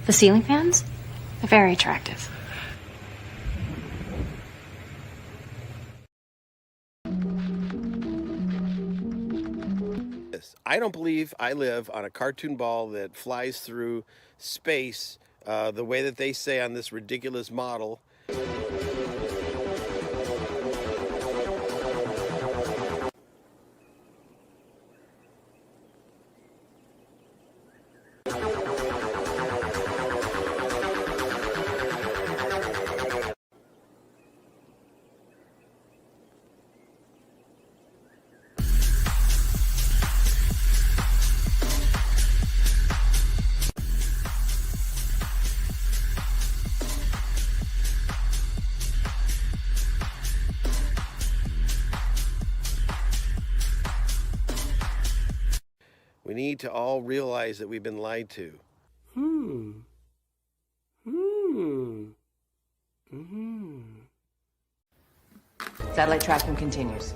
The ceiling fans? They're very attractive. I don't believe I live on a cartoon ball that flies through space the way that they say on this ridiculous model. We need to all realize that we've been lied to. Satellite tracking continues.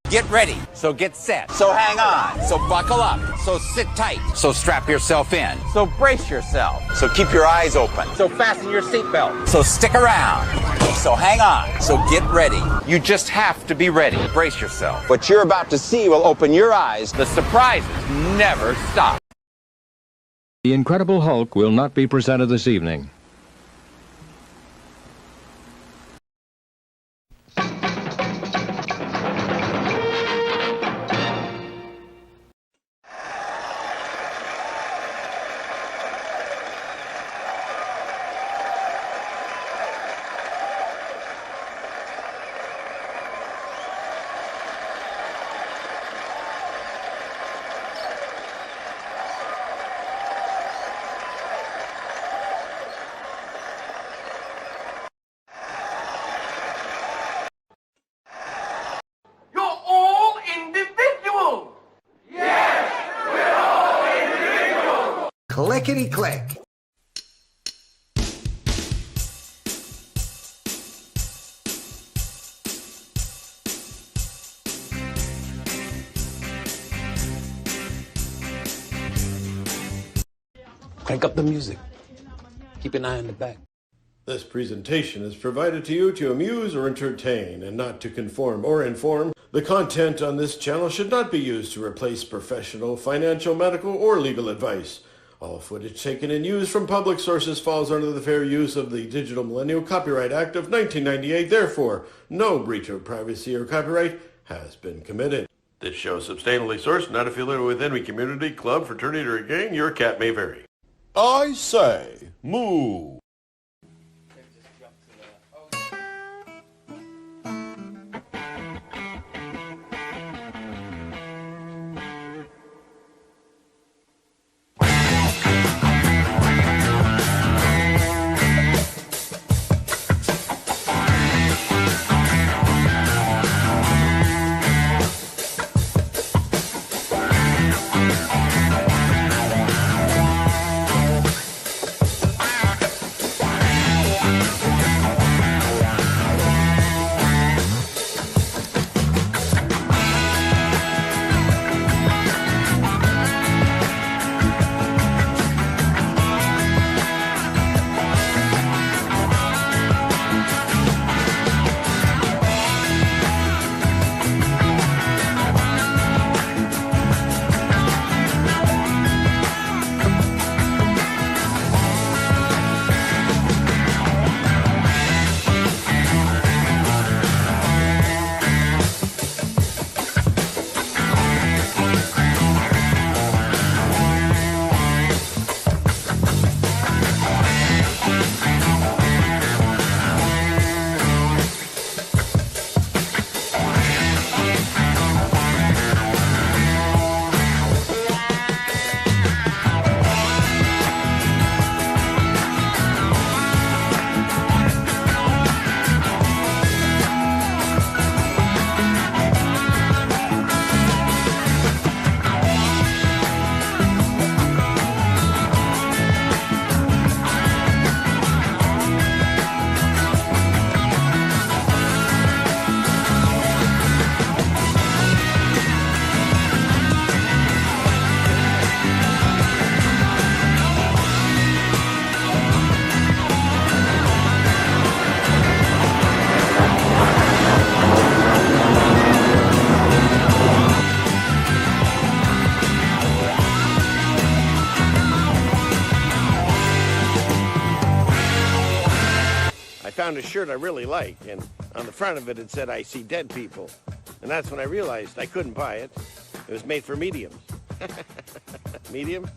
Get ready, so get set, so hang on, so buckle up, so sit tight, so strap yourself in, so brace yourself, so keep your eyes open, so fasten your seatbelt, so stick around, so hang on, so get ready. You just have to be ready. Brace yourself. What you're about to see will open your eyes. The surprises never stop. The Incredible Hulk will not be presented this evening. Clickety-click. Crank up the music. Keep an eye on the back. This presentation is provided to you to amuse or entertain and not to conform or inform. The content on this channel should not be used to replace professional, financial, medical, or legal advice. All footage taken and used from public sources falls under the fair use of the Digital Millennial Copyright Act of 1998. Therefore, no breach of privacy or copyright has been committed. This show is substantially sourced, not affiliated with any community, club, fraternity, or gang. Your cat may vary. I say, moo. found a shirt I really liked, and on the front of it, it said, "I see dead people." And that's when I realized I couldn't buy it. It was made for mediums. Medium?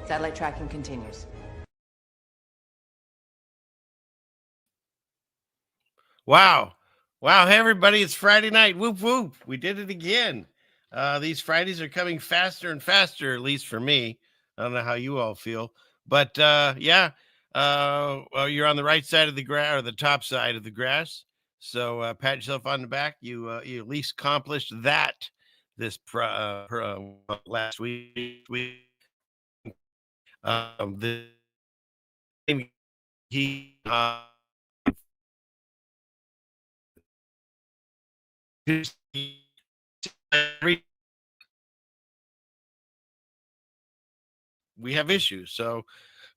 Satellite tracking continues. Wow. Wow. Hey, everybody. It's Friday night. Whoop, whoop. We did it again. These Fridays are coming faster and faster, at least for me. I don't know how you all feel. But yeah, well, you're on the right side of the grass, or the top side of the grass. So pat yourself on the back. You at least accomplished that this last week. The he we have issues. So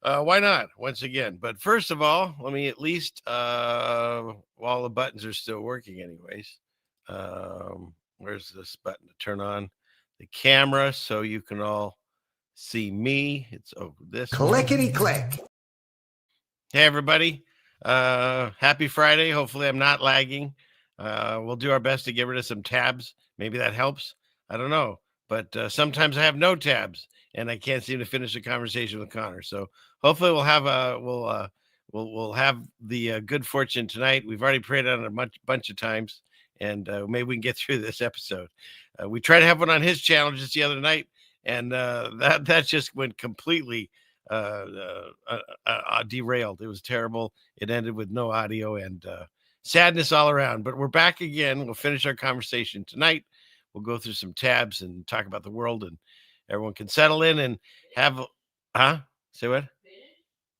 why not once again? But first of all, let me at least while the buttons are still working anyways. Where's this button to turn on the camera so you can all see me? It's this Clickety click. Hey everybody. Happy Friday. Hopefully I'm not lagging. We'll do our best to get rid of some tabs. Maybe that helps. I don't know. But sometimes I have no tabs and I can't seem to finish a conversation with Connor. So hopefully we'll have we'll have the good fortune tonight. We've already prayed on it a bunch of times, and maybe we can get through this episode. We tried to have one on his channel just the other night, and that just went completely derailed. It was terrible. It ended with no audio and sadness all around. But we're back again. We'll finish our conversation tonight. We'll go through some tabs and talk about the world, and everyone can settle in and have, say what?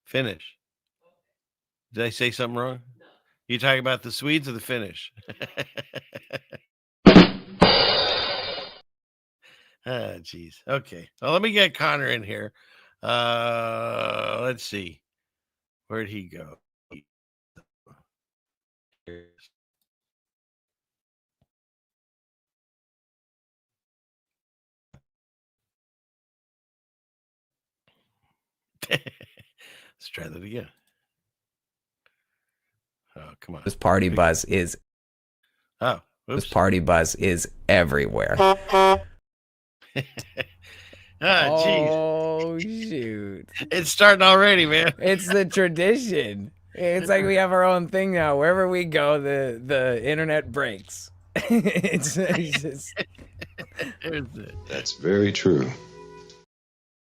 Finish. Did I say something wrong? No. You talking about the Swedes or the Finnish? Geez. Okay. Well, let me get Connor in here. Let's see. Where'd he go? Let's try that again. Oh, come on. This party buzz is this party buzz is everywhere. Oh, shoot. It's starting already, man. It's the tradition. It's like we have our own thing now. Wherever we go, the internet breaks. it's just... That's very true.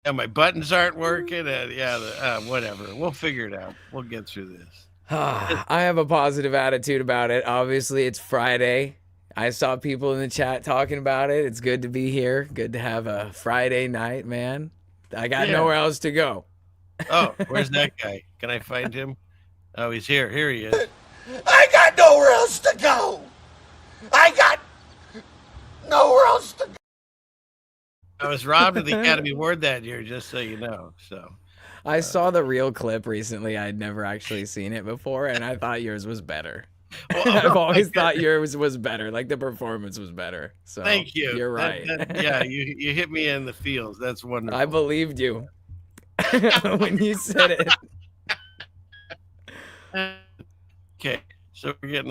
Yeah, my buttons aren't working. And whatever. We'll figure it out. We'll get through this. I have a positive attitude about it. Obviously, it's Friday. I saw people in the chat talking about it. It's good to be here. Good to have a Friday night, man. I got nowhere else to go. Oh, where's that guy? Can I find him? Oh, he's here. Here he is. I got nowhere else to go. I got nowhere else to go. I was robbed of the Academy Award that year, just so you know. So I saw the real clip recently. I'd never actually seen it before, and I thought yours was better. Well, I've always thought yours was better. Like the performance was better. So thank you. You're right. Yeah, you hit me in the feels. That's wonderful. I believed you when you said it. Okay, so we're getting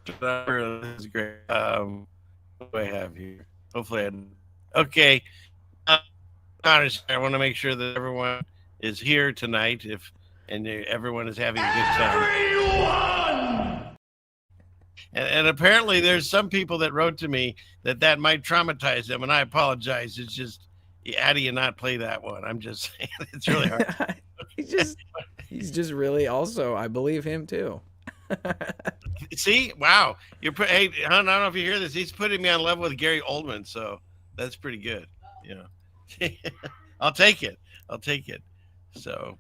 this is great. What do I have here? Hopefully, okay. I want to make sure that everyone is here tonight. And everyone is having a good time. Everyone. And apparently, there's some people that wrote to me that might traumatize them, and I apologize. It's just, how do you not play that one? I'm just saying, it's really hard. He's just really also. I believe him too. See, wow, hey, I don't know if you hear this. He's putting me on level with Gary Oldman, so that's pretty good. I'll take it. So,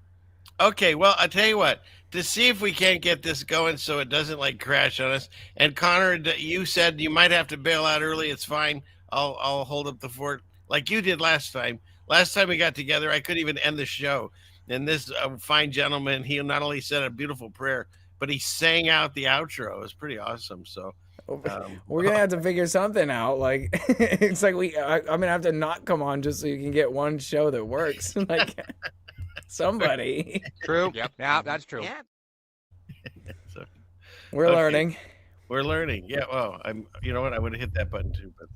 okay, well, I tell you what. To see if we can't get this going so it doesn't like crash on us. And Connor, you said you might have to bail out early. It's fine. I'll hold up the fort like you did last time. Last time we got together, I couldn't even end the show. And this fine gentleman, he not only said a beautiful prayer, but he sang out the outro. It was pretty awesome. So we're gonna have to figure something out. Like it's like I'm gonna have to not come on just so you can get one show that works. Like somebody. True. Yep. Yeah, that's true. Yeah. So, we're learning. We're learning. Yeah. Well, you know what? I would have hit that button too, but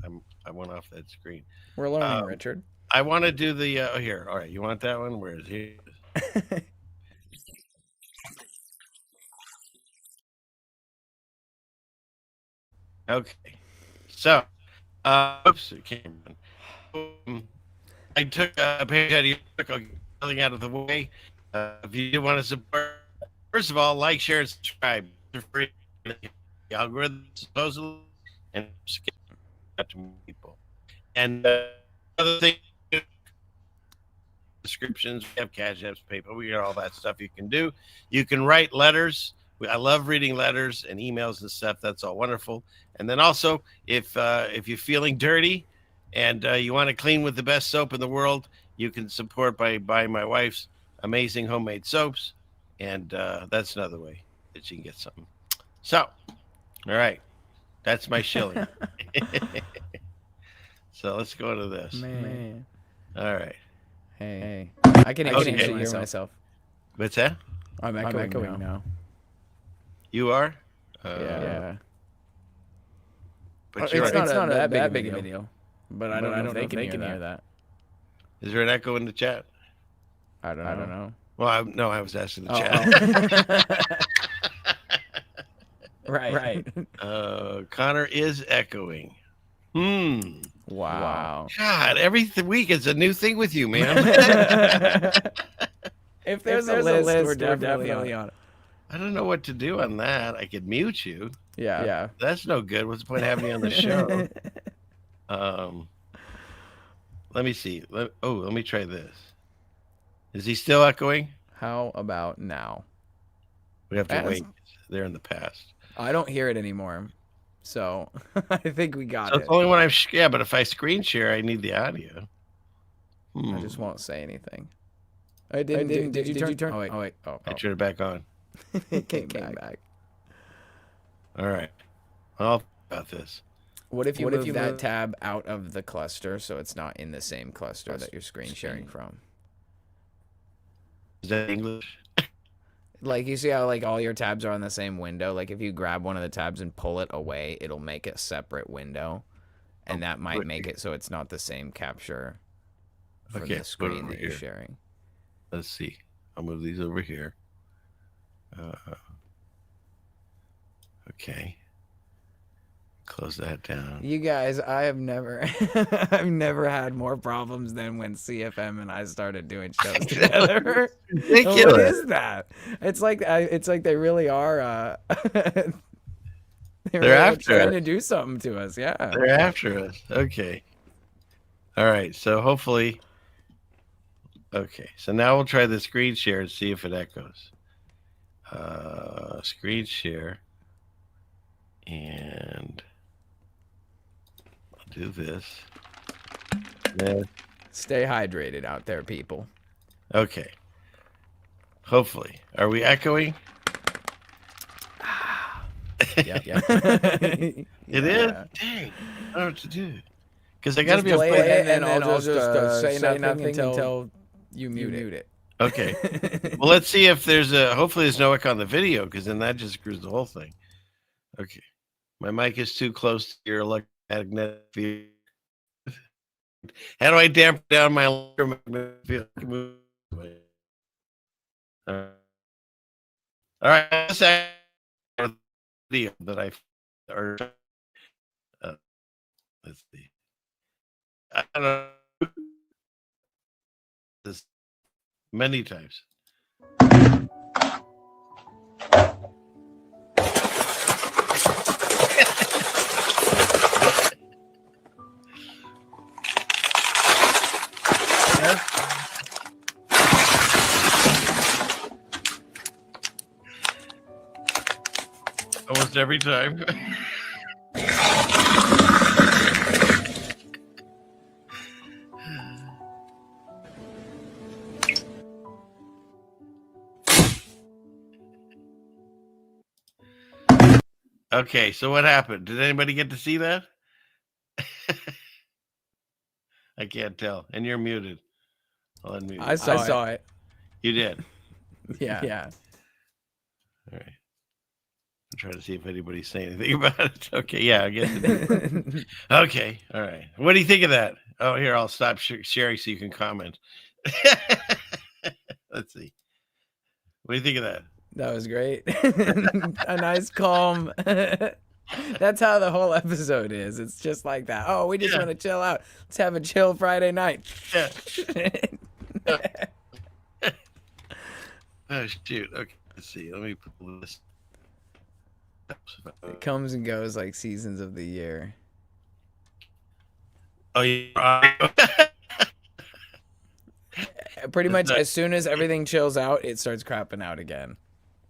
I went off that screen. We're learning, Richard. I want to do the here. All right. You want that one? Where is he? Okay. So, oops, it came in. I took a page out of your book. I'll get something out of the way. If you do want to support, first of all, like, share, and subscribe. They're free. The algorithm supposedly and skip that to more people. And other thing, descriptions. We have Cash Apps, PayPal. We got all that stuff you can do. You can write letters. I love reading letters and emails and stuff. That's all wonderful. And then also, if you're feeling dirty and you want to clean with the best soap in the world, you can support by buying my wife's amazing homemade soaps. And that's another way that you can get something. So, all right. That's my shilling. So let's go to this. Man. All right. Hey. I can hear myself. What's that? I'm echoing now. You are? Yeah. But it's not that big of a deal. But I don't know if they can hear that. Is there an echo in the chat? I don't know. Well, I was asking the chat. Right. Connor is echoing. Wow. God, every week it's a new thing with you, man. If there's a list, we're definitely on it. I don't know what to do on that. I could mute you. Yeah. That's no good. What's the point of having me on the show? Let me see. Let me try this. Is he still echoing? How about now? We have to wait. They're in the past. I don't hear it anymore. So I think we got So it. it's only when but if I screen share, I need the audio. I just won't say anything. Did you turn? Oh wait. I turned it back on. It came back. All right. I'll about this. What if you move that tab out of the cluster so it's not in the same cluster that you're screen sharing from? Is that English? Like you see how like all your tabs are on the same window? Like if you grab one of the tabs and pull it away, it'll make a separate window. And that might make it so it's not the same capture for the screen that you're sharing. Let's see. I'll move these over here. Okay. Close that down. You guys, I've never had more problems than when CFM and I started doing shows together. Ridiculous. What is that? It's like they really are They're after trying us. to do something to us. Yeah. They're after us. Okay. All right. So hopefully. Okay. So now we'll try the screen share and see if it echoes. Screen share. And I'll do this. Then, Stay hydrated out there, people. okay. Hopefully. Are we echoing? Yep. It is? Dang. I don't know what to do. Because I got to be able to play play it, and I'll just say nothing until you mute it. Okay. Well, let's see if there's hopefully there's no echo on the video, because then that just screws the whole thing. Okay. My mic is too close to your electromagnetic field. How do I dampen down my electromagnetic field? All right. Let's add the video that let's see. I don't know this many times. Almost every time. Okay, so what happened? Did anybody get to see that? I can't tell. And you're muted. I'll unmute. I saw it. You did? Yeah. All right. I'm trying to see if anybody's saying anything about it. Okay, yeah, I guess it is. Okay, all right. What do you think of that? Oh, here, I'll stop sharing so you can comment. Let's see. What do you think of that? That was great. A nice calm. That's how the whole episode is. It's just like that. Oh, we just want to chill out. Let's have a chill Friday night. Yeah. Oh, shoot. Okay, let's see. Let me pull this. It comes and goes like seasons of the year. Oh, yeah. Pretty much as soon as everything chills out, it starts crapping out again.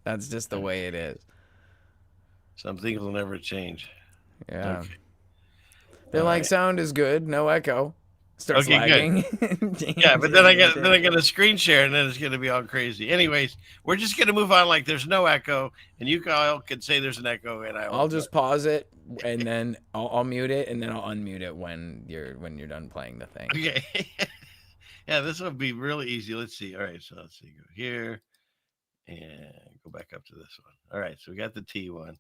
That's just the way it is. Some things will never change. Yeah. Okay. They're like, sound is good, no echo. Starts lagging. Good. Yeah, but then I get a screen share, and then it's going to be all crazy. Anyways, we're just going to move on like there's no echo, and you all can say there's an echo, and I'll just pause it, and then I'll mute it, and then I'll unmute it when you're done playing the thing. Okay. Yeah, this will be really easy. Let's see. All right, so let's see. Go here and go back up to this one. All right, so we got the T one.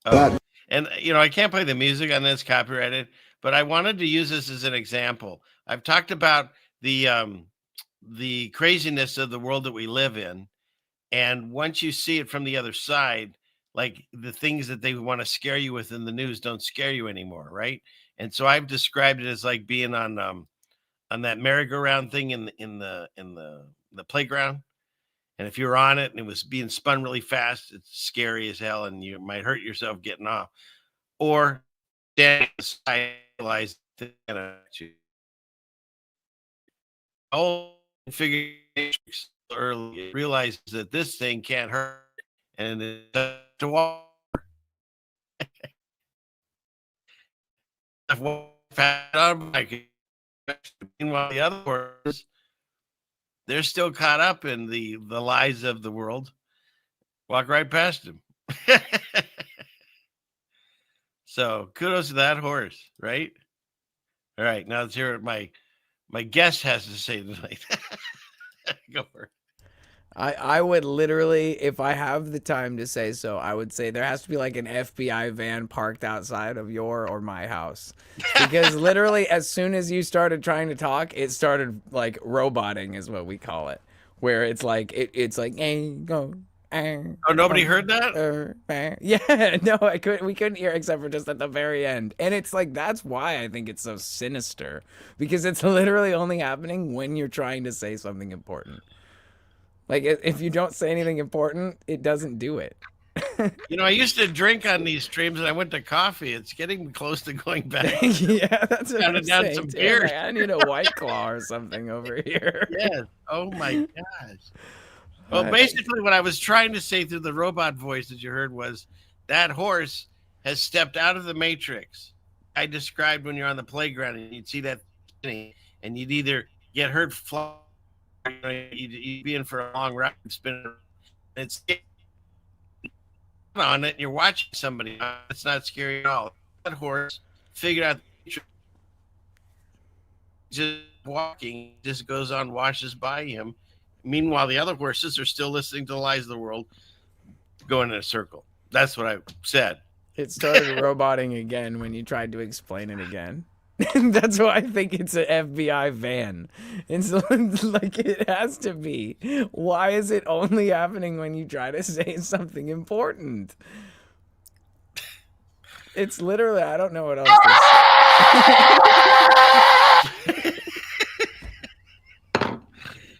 Oh, and I can't play the music on this, copyrighted, but I wanted to use this as an example. I've talked about the craziness of the world that we live in, and once you see it from the other side, like the things that they want to scare you with in the news don't scare you anymore, right? And so I've described it as like being on that merry-go-round thing in the playground. And if you're on it and it was being spun really fast, it's scary as hell, and you might hurt yourself getting off. Or stand aside, realize figure early realizes that this thing can't hurt, and it's to walk. Meanwhile, the other words, they're still caught up in the lies of the world. Walk right past them. So kudos to that horse, right? All right, now let's hear what my guest has to say tonight. Go for it. I would literally, if I have the time to say so, I would say there has to be like an FBI van parked outside of your or my house. Because literally as soon as you started trying to talk, it started like roboting is what we call it. Where it's like, it's like, hey, go. Oh, nobody heard that? Yeah, no, we couldn't hear except for just at the very end. And it's like, that's why I think it's so sinister. Because it's literally only happening when you're trying to say something important. Like, if you don't say anything important, it doesn't do it. You know, I used to drink on these streams, and I went to coffee. It's getting close to going back. Yeah, that's what I'm down saying. some Too. beers. Like, I need a White Claw or something over here. Yes. Oh my gosh. Well, basically, what I was trying to say through the robot voice that you heard was that horse has stepped out of the matrix. I described when you're on the playground and you'd see that, and you'd either get hurt, fly, you'd be in for a long ride, spin. It's on it. And you're watching somebody. It's not scary at all. That horse figured out just walking, just goes on, washes by him. Meanwhile, the other horses are still listening to the lies of the world, going in a circle. That's what I said. It started roboting again when you tried to explain it again. That's why I think it's an FBI van. It's like it has to be. Why is it only happening when you try to say something important? It's literally, I don't know what else to say.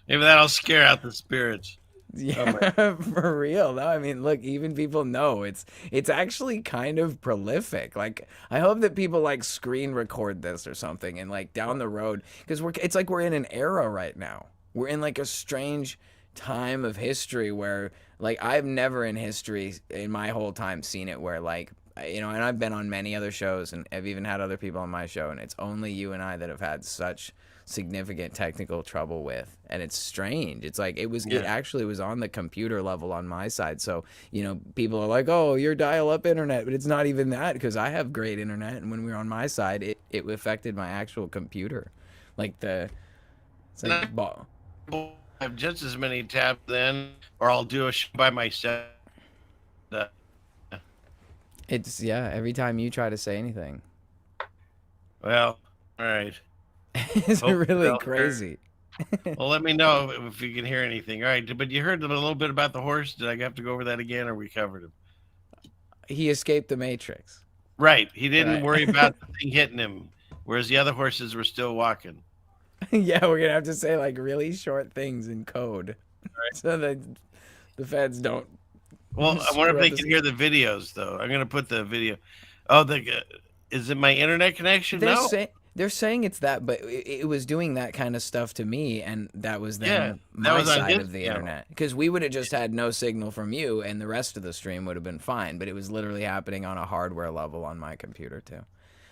Maybe that'll scare out the spirits. Yeah, for real. No, I mean, look, even people know it's actually kind of prolific. Like, I hope that people like screen record this or something, and like down the road, because it's like we're in an era right now. We're in like a strange time of history where like I've never in history in my whole time seen it where like, you know, and I've been on many other shows and I've even had other people on my show, and it's only you and I that have had such significant technical trouble with, and it's strange. It's like it actually was on the computer level on my side. So, you know, people are like, oh, your dial-up internet, but it's not even that, because I have great internet, and when we were on my side, it affected my actual computer. Like it's like I have just as many tabs then, or I'll do a show by myself. It's every time you try to say anything. Well, all right. It's really crazy. Well, let me know if you can hear anything. All right, but you heard a little bit about the horse. Did I have to go over that again, or we covered him? He escaped the Matrix. Right. He didn't worry about the thing hitting him, whereas the other horses were still walking. Yeah, we're gonna have to say like really short things in code, so that the feds don't. Well, I wonder if they can hear the videos, though. I'm gonna put the video. Oh, is it my internet connection? They're saying it's that, but it was doing that kind of stuff to me, and that was then my side of the internet. Because we would have just had no signal from you, and the rest of the stream would have been fine. But it was literally happening on a hardware level on my computer too.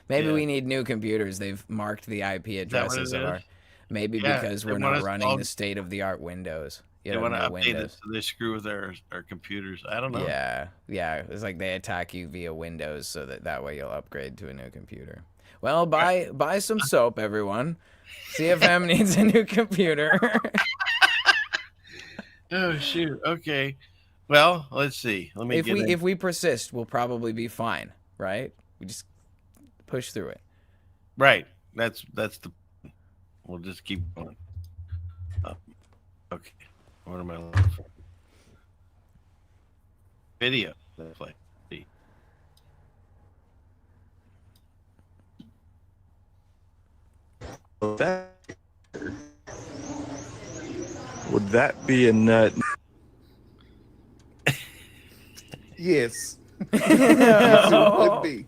Maybe we need new computers. They've marked the IP addresses of our. Maybe because we're not running the state-of-the-art Windows. They want to update it, so they screw with our computers. I don't know. Yeah. It's like they attack you via Windows, so that way you'll upgrade to a new computer. Well, buy some soap, everyone. CFM needs a new computer. Oh shoot. Okay. Well, let's see. If we persist, we'll probably be fine, right? We just push through it. Right. That's the. We'll just keep going. Okay. What am I looking for? Video. Play. See. Would that be a nut? Yes. Yes, it would be.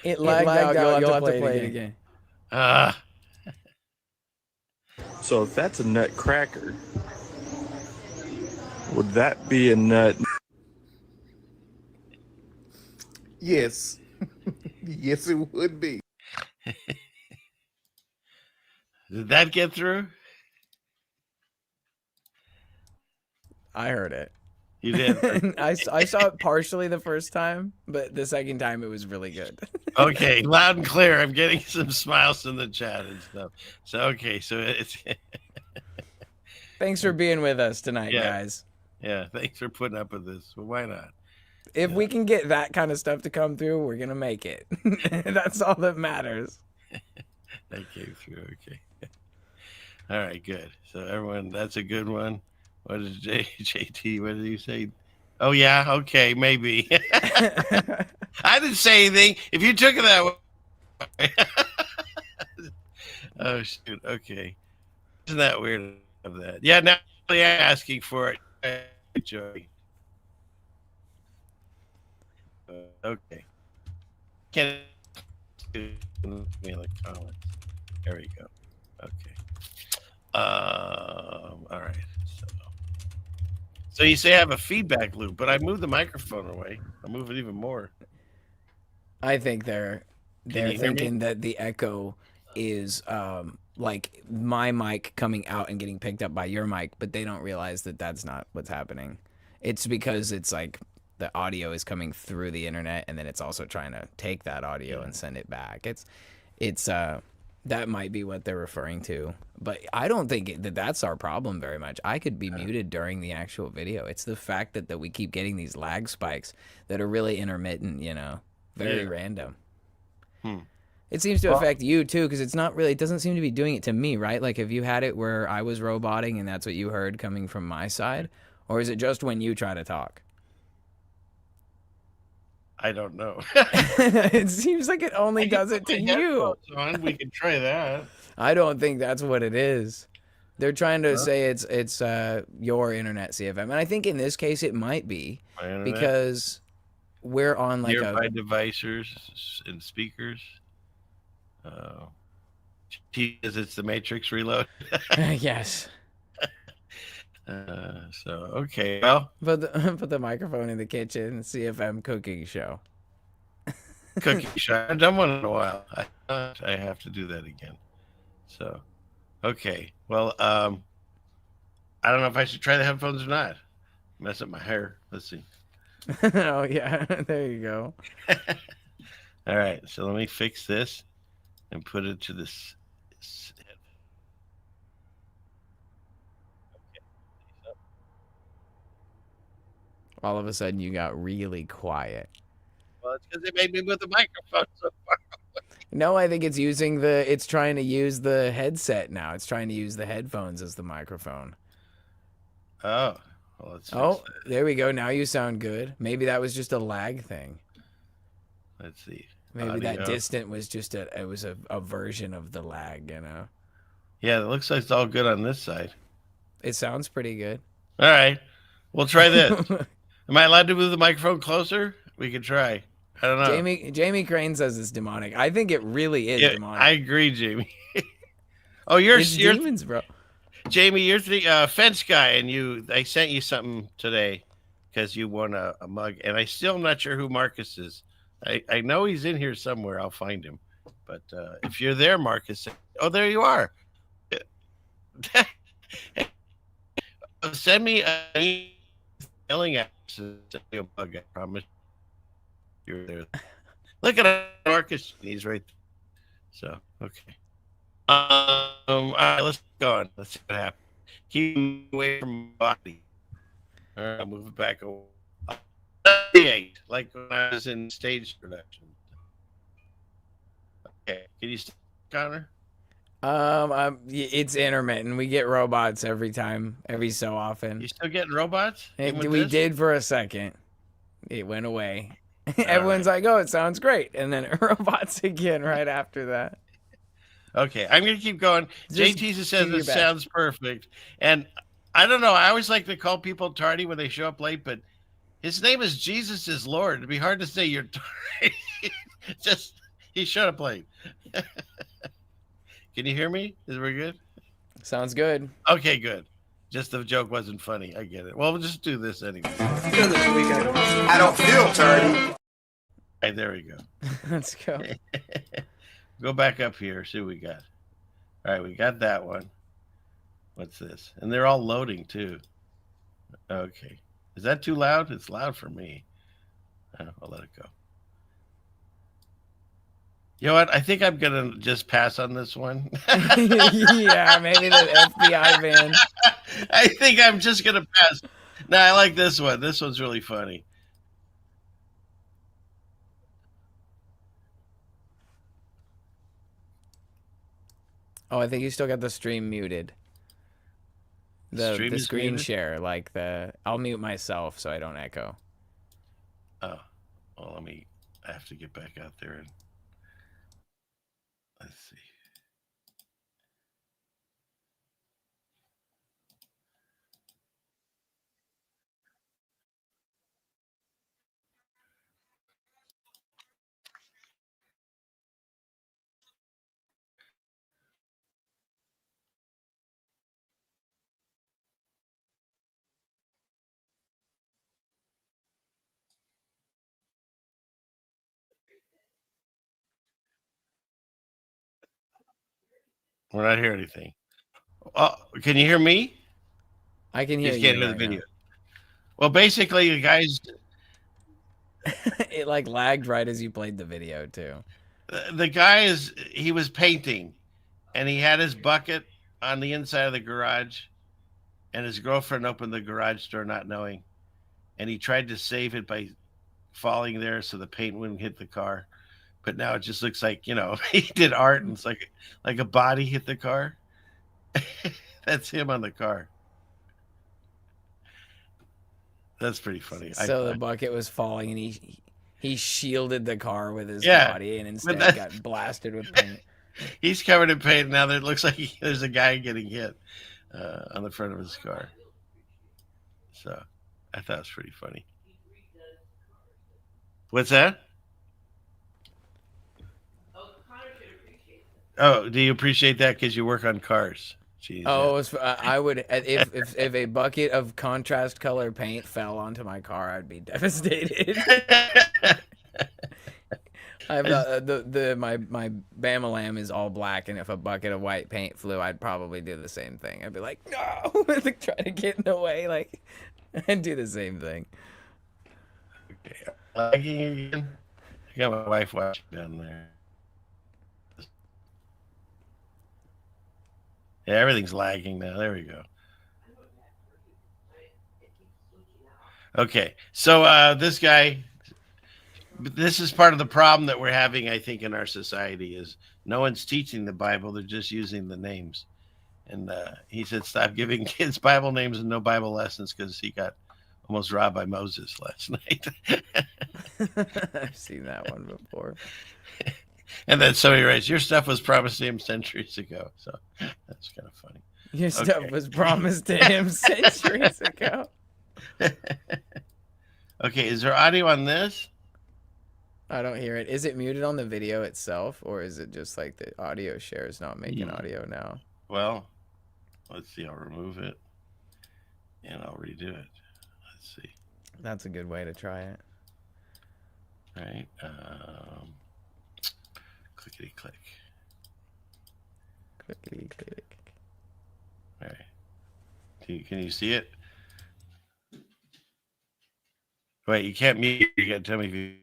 It lagged out. You'll have to play it again. So if that's a nutcracker, would that be a nut? Yes. Yes, it would be. Did that get through? I heard it. You did. I saw it partially the first time, but the second time it was really good. Okay, loud and clear. I'm getting some smiles in the chat and stuff. So okay, so it's. Thanks for being with us tonight, guys. Yeah, thanks for putting up with this. Well, why not? If we can get that kind of stuff to come through, we're gonna make it. That's all that matters. That came through. Okay. All right, good. So everyone, that's a good one. What is JT? What did you say? Oh yeah, okay, maybe. I didn't say anything. If you took it that way. Oh shoot. Okay. Isn't that weird of that? Yeah. Now really asking for it. Joey. Okay. Can me in the comments. There we go. Okay. All right. So you say I have a feedback loop, but I moved the microphone away. I move it even more. I think they're Can you hear thinking me? that the echo is like my mic coming out and getting picked up by your mic, but they don't realize that that's not what's happening. It's because it's like the audio is coming through the internet, and then it's also trying to take that audio and send it back. It's that might be what they're referring to, but I don't think that that's our problem very much. I could be muted during the actual video. It's the fact that we keep getting these lag spikes that are really intermittent, you know, very random. It seems to affect you too, because it's not really, it doesn't seem to be doing it to me, right? Like, have you had it where I was roboting and that's what you heard coming from my side? Or is it just when you try to talk? I don't know. It seems like it only does it to you. We can try that. I don't think that's what it is. They're trying to say it's your internet, CFM, and I think in this case it might be because we're on like nearby devices and speakers. Because it's the Matrix Reload. Yes. So okay, well, put the microphone in the kitchen. CFM cooking show. Cooking show. I've done one in a while. I have to do that again. So, okay. Well, I don't know if I should try the headphones or not. Mess up my hair. Let's see. Oh yeah, there you go. All right. So let me fix this and put it to this. All of a sudden, you got really quiet. Well, it's because they made me with the microphone so far away. No, I think it's using it's trying to use the headset now. It's trying to use the headphones as the microphone. Oh, well, let's fix that. There we go. Now you sound good. Maybe that was just a lag thing. Let's see. Maybe Audio. that distant was just a version of the lag, you know? Yeah, it looks like it's all good on this side. It sounds pretty good. All right. We'll try this. Am I allowed to move the microphone closer? We can try. I don't know. Jamie Crane says it's demonic. I think it really is demonic. I agree, Jamie. you're demons, bro. Jamie, you're the fence guy, and I sent you something today because you won a mug, and I still am not sure who Marcus is. I know he's in here somewhere. I'll find him. But if you're there, Marcus, there you are. Send me a yelling at a mug. I promise you're there. Look at Marcus. He's right there. So, okay. All right, let's go on. Let's see what happens. Keep him away from my body. All right, I'll move it back away. Like when I was in stage production. Okay, can you stop, Connor? It's intermittent. We get robots every so often. You still getting robots? We did for a second. It went away. Everyone's like, "Oh, it sounds great," and then it robots again right after that. Okay, I'm gonna keep going. JT says it sounds perfect, and I don't know. I always like to call people tardy when they show up late, but his name is Jesus is Lord. It'd be hard to say you're tardy. Just he showed up late. Can you hear me? Is we good? Sounds good. Okay, good. Just the joke wasn't funny. I get it. Well, we'll just do this anyway. I don't feel tardy. All right, there we go. Let's go. Go back up here. See what we got. All right, we got that one. What's this? And they're all loading too. Okay. Is that too loud? It's loud for me. I'll let it go. You know what? I think I'm going to just pass on this one. Yeah, maybe the FBI van. I think I'm just going to pass. No, I like this one. This one's really funny. Oh, I think you still got the stream muted. The screen muted? share, like I'll mute myself so I don't echo. Oh, well, I have to get back out there and let's see. We're not hearing anything. Oh, can you hear me? I can hear you. Can't hear the video. Well, basically, the guys. It like lagged right as you played the video too. The guy he was painting, and he had his bucket on the inside of the garage, and his girlfriend opened the garage door not knowing, and he tried to save it by falling there so the paint wouldn't hit the car. But now it just looks like, he did art, and it's like a body hit the car. That's him on the car. That's pretty funny. So the bucket was falling, and he shielded the car with his body, and instead got blasted with paint. He's covered in paint now. That looks like there's a guy getting hit on the front of his car. So I thought it was pretty funny. What's that? Oh, do you appreciate that because you work on cars? Jeez, oh, I would if a bucket of contrast color paint fell onto my car, I'd be devastated. I've my Bama Lamb is all black, and if a bucket of white paint flew, I'd probably do the same thing. I'd be like, no, like, try to get in the way, like, and do the same thing. Okay, again. I got my wife watching down there. Yeah, everything's lagging now. There we go. Okay, so this guy, this is part of the problem that we're having, I think, in our society is no one's teaching the Bible. They're just using the names. And he said, stop giving kids Bible names and no Bible lessons because he got almost robbed by Moses last night. I've seen that one before. And then somebody writes, your stuff was promised to him centuries ago. So that's kind of funny. Your stuff was promised to him centuries ago. Okay, is there audio on this? I don't hear it. Is it muted on the video itself, or is it just like the audio share is not making audio now? Well, let's see. I'll remove it, and I'll redo it. Let's see. That's a good way to try it. All right. Clickety click. Clickety click. All right. Can you see it? Wait, you can't mute. You got to tell me if you.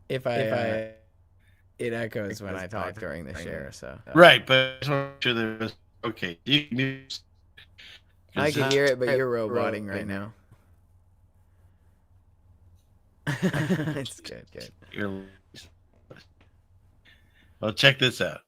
If I it echoes when I talk during the share. So right, but I just want to make sure there was okay. You can mute. I can hear it, but you're roboting right now. It's good. Well, check this out.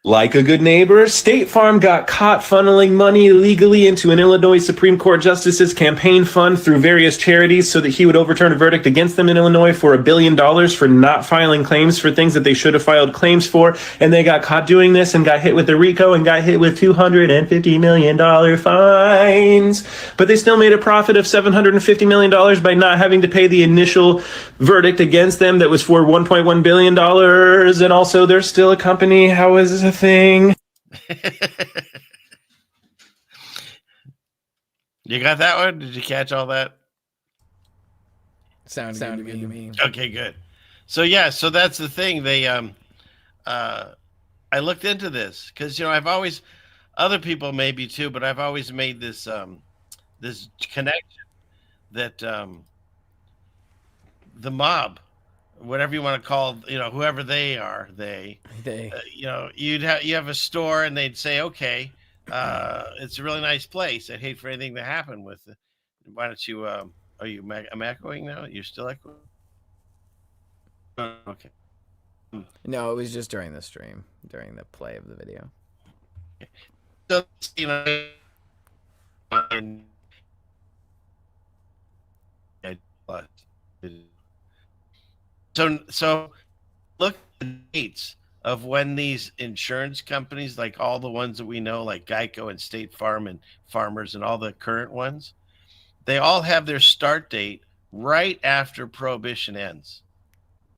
Like a good neighbor, State Farm got caught funneling money illegally into an Illinois Supreme Court justice's campaign fund through various charities so that he would overturn a verdict against them in Illinois for $1 billion for not filing claims for things that they should have filed claims for. And they got caught doing this and got hit with the RICO and got hit with $250 million fines. But they still made a profit of $750 million by not having to pay the initial verdict against them that was for $1.1 billion. And also, they're still a company. How is this a thing? You got that one? Did you catch all that? Sounded good to me. Okay, good. So that's the thing. They I looked into this because I've always, other people maybe too, but I've always made this this connection that the mob, whatever you want to call, whoever they are, you have a store and they'd say, okay, it's a really nice place. I'd hate for anything to happen with it. Why don't you, I'm echoing now? You're still echoing? Okay. No, it was just during the stream, during the play of the video. So, So look at the dates of when these insurance companies, like all the ones that we know, like Geico and State Farm and Farmers and all the current ones, they all have their start date right after Prohibition ends.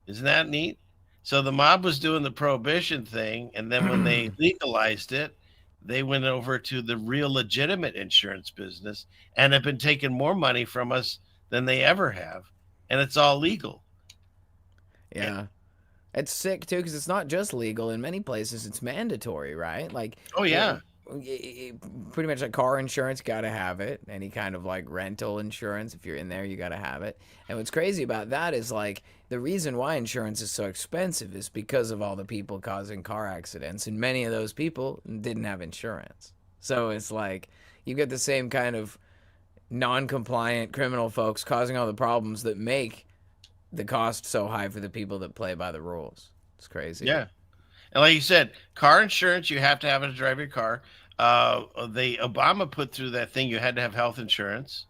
Isn't that neat? So the mob was doing the Prohibition thing, and then when they legalized it, they went over to the real legitimate insurance business and have been taking more money from us than they ever have. And it's all legal. Yeah. It's sick too because it's not just legal. In many places, it's mandatory, right? Like, Oh yeah. Pretty much like car insurance, gotta have it. Any kind of like rental insurance, if you're in there, you gotta have it. And what's crazy about that is like the reason why insurance is so expensive is because of all the people causing car accidents, and many of those people didn't have insurance. So it's like you get the same kind of non-compliant criminal folks causing all the problems that make the cost so high for the people that play by the rules. It's crazy. Yeah. And like you said, car insurance, you have to have it to drive your car. Obama put through that thing, you had to have health insurance.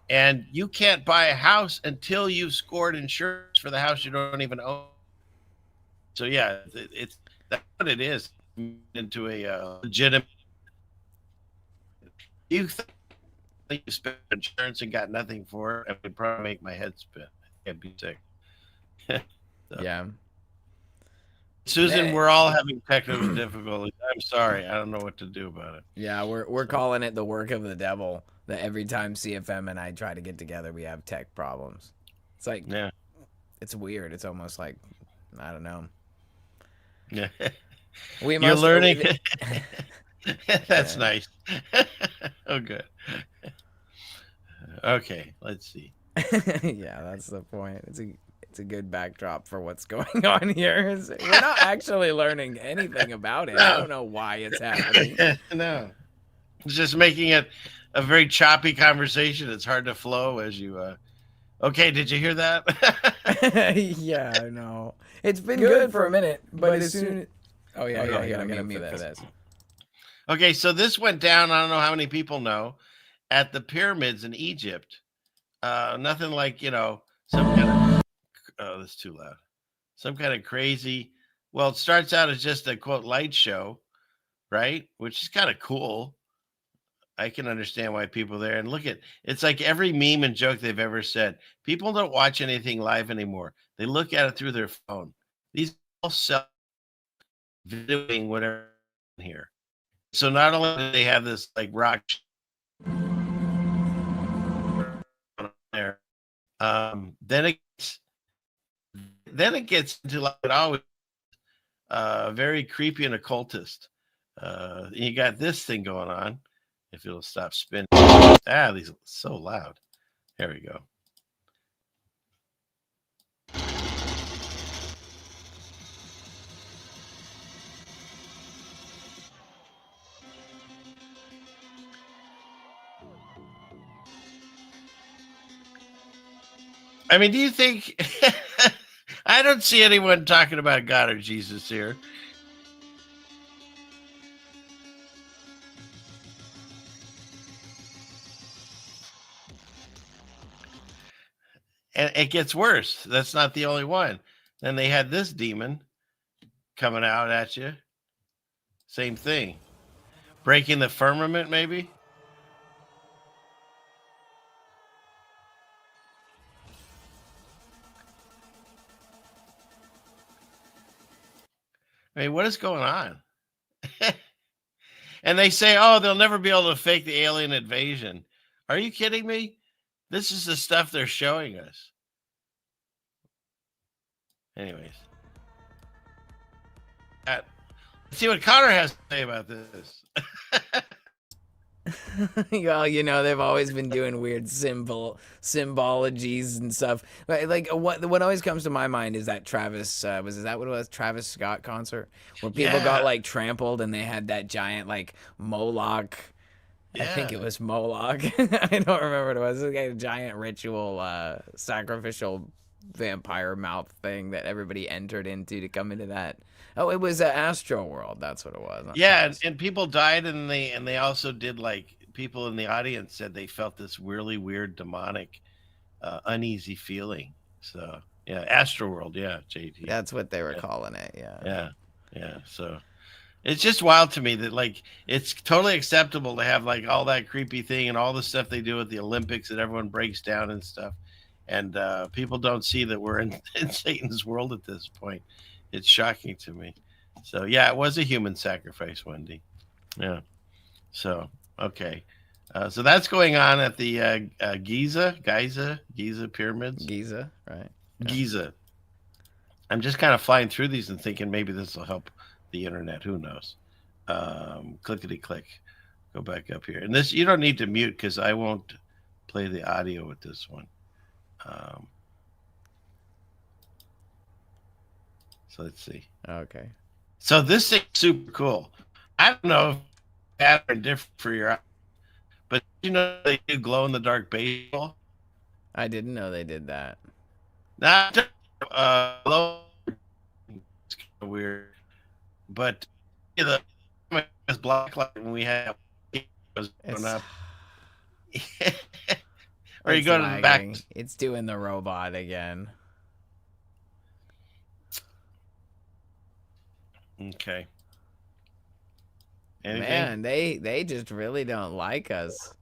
And you can't buy a house until you've scored insurance for the house you don't even own. So yeah, that's what it is. Into a legitimate. You think you spent insurance and got nothing for it, it would probably make my head spin. I'd be sick. So. Yeah. Susan, we're all having technical difficulties. I'm sorry. I don't know what to do about it. Yeah, we're calling it the work of the devil. That every time CFM and I try to get together, we have tech problems. It's like, yeah, it's weird. It's almost like, I don't know. Yeah, You're learning. That's nice. Oh, good. Okay, let's see. Yeah, that's the point. It's a good backdrop for what's going on here. We're not actually learning anything about it. I don't know why it's happening. No, it's just making it a very choppy conversation. It's hard to flow as you. Okay, did you hear that? Yeah, I know. It's been good for a minute, but as soon. Oh yeah, I'm gonna mute for this. Okay, so this went down. I don't know how many people know, at the pyramids in Egypt. Nothing like some kind of. Oh, that's too loud. Some kind of crazy. Well, it starts out as just a quote light show, right? Which is kind of cool. I can understand why people there. And look at it's like every meme and joke they've ever said. People don't watch anything live anymore. They look at it through their phone. These all sell videoing whatever here. So not only do they have this like rock there, then it gets into like it always very creepy and occultist. You got this thing going on. If it'll stop spinning. These are so loud. There we go. I mean, do you think I don't see anyone talking about God or Jesus here. And it gets worse. That's not the only one. Then they had this demon coming out at you. Same thing. Breaking the firmament, maybe? I mean, what is going on? And they say, oh, they'll never be able to fake the alien invasion. Are you kidding me? This is the stuff they're showing us. Anyways. Let's see what Connor has to say about this. Well, you know, they've always been doing weird symbologies and stuff. But like what always comes to my mind is that Travis is that what it was? Travis Scott concert where people got like trampled and they had that giant like Moloch. I think it was Moloch. I don't remember what it was. It was like a giant ritual sacrificial vampire mouth thing that everybody entered into to come into that. Oh, it was Astro World. That's what it was. Yeah, and people died, and they also did like people in the audience said they felt this really weird demonic, uneasy feeling. So yeah, Astro World. Yeah, JT. That's what they were calling it. Yeah. Yeah. So it's just wild to me that like it's totally acceptable to have like all that creepy thing and all the stuff they do at the Olympics that everyone breaks down and stuff. And people don't see that we're in Satan's world at this point. It's shocking to me. So, yeah, it was a human sacrifice, Wendy. Yeah. So, okay. So that's going on at the Giza pyramids. Giza, right? Giza. I'm just kind of flying through these and thinking maybe this will help the internet. Who knows? Clickety click. Go back up here. And this, you don't need to mute because I won't play the audio with this one. So let's see. Okay. So this thing's super cool. I don't know if that or different for your eye, but you know they do glow in the dark baseball. I didn't know they did that. Not glow. It's kind of weird, but the black light when we have was going up. Or you go to the back. It's doing the robot again. Okay. Anything? Man, they just really don't like us.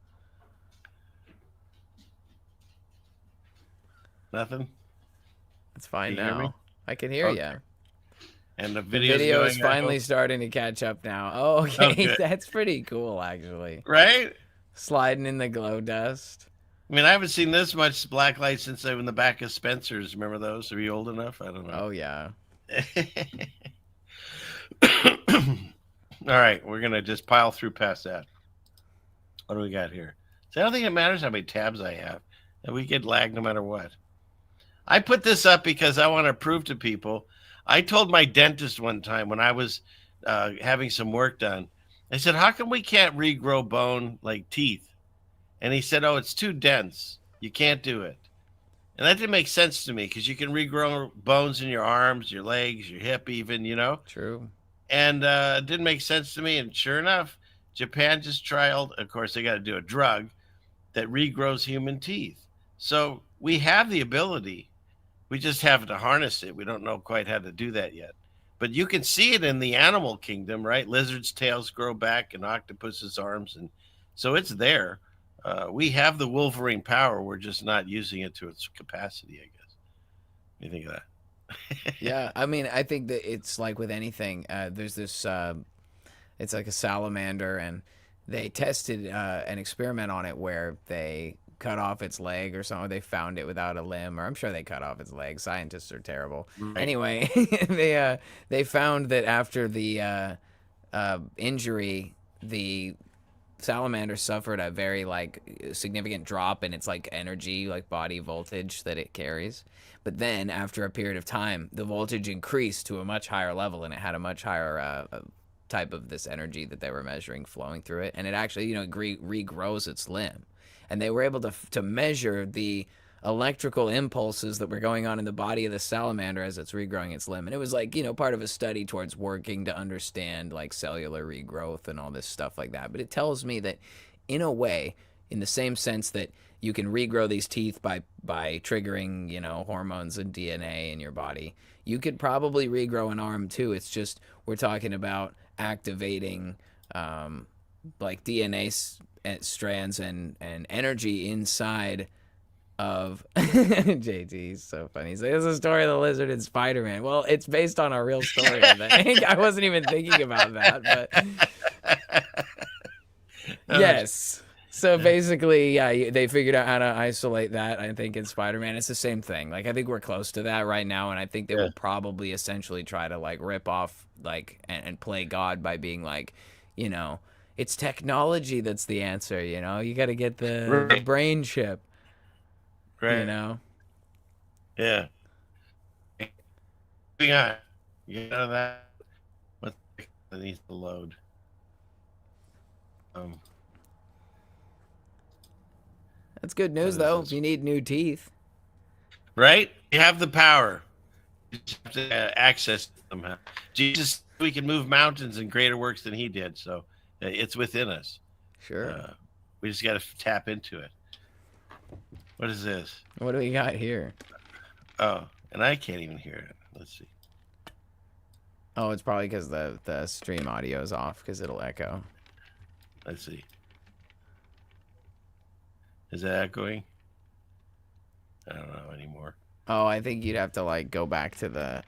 Nothing? It's fine Can you hear me? now. I can hear you. And the video is finally starting to catch up now. Oh, okay. Oh, that's pretty cool, actually. Right? Sliding in the glow dust. I mean, I haven't seen this much black light since I was in the back of Spencer's. Remember those? Are you old enough? I don't know. Oh, yeah. All right. We're going to just pile through past that. What do we got here? So I don't think it matters how many tabs I have. We get lag no matter what. I put this up because I want to prove to people. I told my dentist one time when I was having some work done, I said, how come we can't regrow bone like teeth? And he said, oh, it's too dense. You can't do it. And that didn't make sense to me because you can regrow bones in your arms, your legs, your hip even, you know? True. And it didn't make sense to me. And sure enough, Japan just trialed. Of course, they got to do a drug that regrows human teeth. So we have the ability. We just have to harness it. We don't know quite how to do that yet. But you can see it in the animal kingdom, right? Lizards' tails grow back and octopus's arms. And so it's there. We have the Wolverine power. We're just not using it to its capacity, I guess. What do you think of that? Yeah, I mean, I think that it's like with anything. There's this, it's like a salamander, and they tested an experiment on it where they cut off its leg or something. They found it without a limb, or I'm sure they cut off its leg. Scientists are terrible. Right. Anyway, they found that after the injury, the salamander suffered a very significant drop in its energy, body voltage that it carries. But then after a period of time, the voltage increased to a much higher level, and it had a much higher type of this energy that they were measuring flowing through it, and it actually regrows its limb. And they were able to measure the electrical impulses that were going on in the body of the salamander as it's regrowing its limb. And it was part of a study towards working to understand cellular regrowth and all this stuff like that. But it tells me that in a way, in the same sense that you can regrow these teeth by triggering, hormones and DNA in your body, you could probably regrow an arm too. It's just we're talking about activating DNA strands and energy inside of JT. So funny. He says, "It's a story of the lizard in Spider-Man." Well, it's based on a real story, I think. I wasn't even thinking about that, but yes. So basically, yeah, they figured out how to isolate that, I think, in Spider-Man. It's the same thing. I think we're close to that right now, and I think they will probably essentially try to rip off and play God by being it's technology that's the answer. You got to get the brain chip. Right. Yeah. Moving on. You know that. What needs to load? That's good news, though. If you need new teeth. Right? You have the power. You just have to access them. Jesus, we can move mountains in greater works than he did. So it's within us. Sure. We just got to tap into it. What is this? What do we got here? Oh, and I can't even hear it. Let's see. Oh, it's probably because the stream audio is off because it'll echo. Let's see. Is that echoing? I don't know anymore. Oh, I think you'd have to go back to the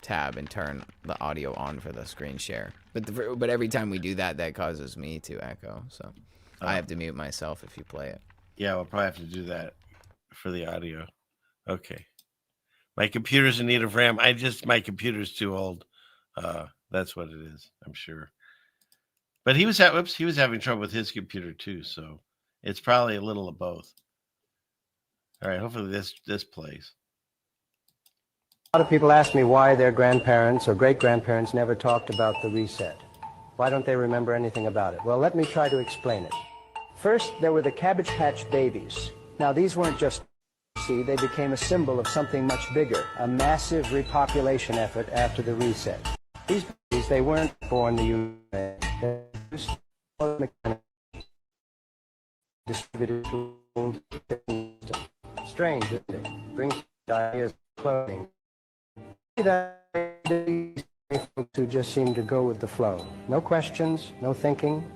tab and turn the audio on for the screen share. But every time we do that, that causes me to echo. So I have to mute myself if you play it. Yeah, we'll probably have to do that for the audio. Okay. My computer's in need of RAM. My computer's too old. That's what it is, I'm sure. But he was having trouble with his computer too, so it's probably a little of both. All right, hopefully this plays. A lot of people ask me why their grandparents or great-grandparents never talked about the reset. Why don't they remember anything about it? Well, let me try to explain it. First, there were the Cabbage Patch Babies. Now, these weren't just they became a symbol of something much bigger, a massive repopulation effort after the reset. These babies, they weren't born the USA. They were distributed to strange, isn't it? Brings ideas of cloning. Folks who just seem to go with the flow. No questions, no thinking.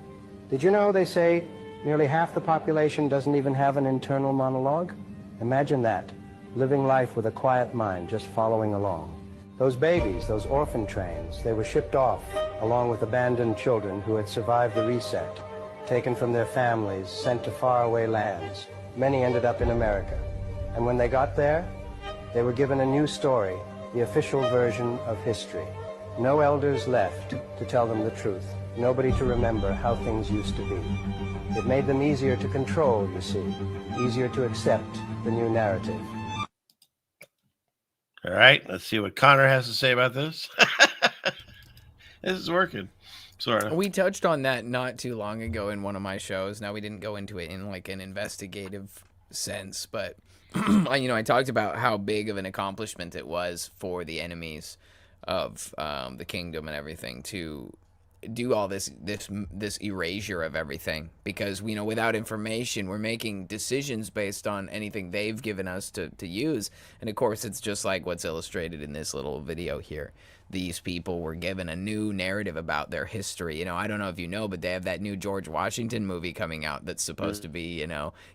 Did you know they say nearly half the population doesn't even have an internal monologue? Imagine that, living life with a quiet mind, just following along. Those babies, those orphan trains, they were shipped off along with abandoned children who had survived the reset, taken from their families, sent to faraway lands. Many ended up in America. And when they got there, they were given a new story, the official version of history. No elders left to tell them the truth. Nobody to remember how things used to be. It made them easier to control, you see, easier to accept the new narrative. All right, let's see what Connor has to say about this. This is working, sort of. We touched on that not too long ago in one of my shows. Now, we didn't go into it in like an investigative sense, but I talked about how big of an accomplishment it was for the enemies of the kingdom and everything to do all this erasure of everything, because without information we're making decisions based on anything they've given us to use. And of course it's just like what's illustrated in this little video here. These people were given a new narrative about their history. I don't know if you know, but they have that new George Washington movie coming out that's supposed to be,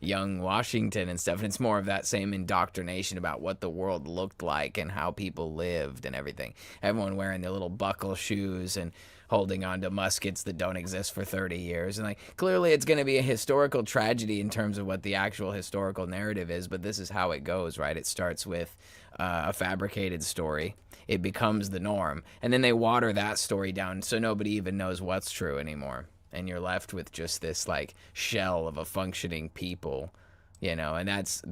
young Washington and stuff. And it's more of that same indoctrination about what the world looked like and how people lived and everything. Everyone wearing their little buckle shoes and holding on to muskets that don't exist for 30 years. And clearly it's going to be a historical tragedy in terms of what the actual historical narrative is, but this is how it goes, right? It starts with a fabricated story. It becomes the norm. And then they water that story down so nobody even knows what's true anymore. And you're left with just this shell of a functioning people, and that's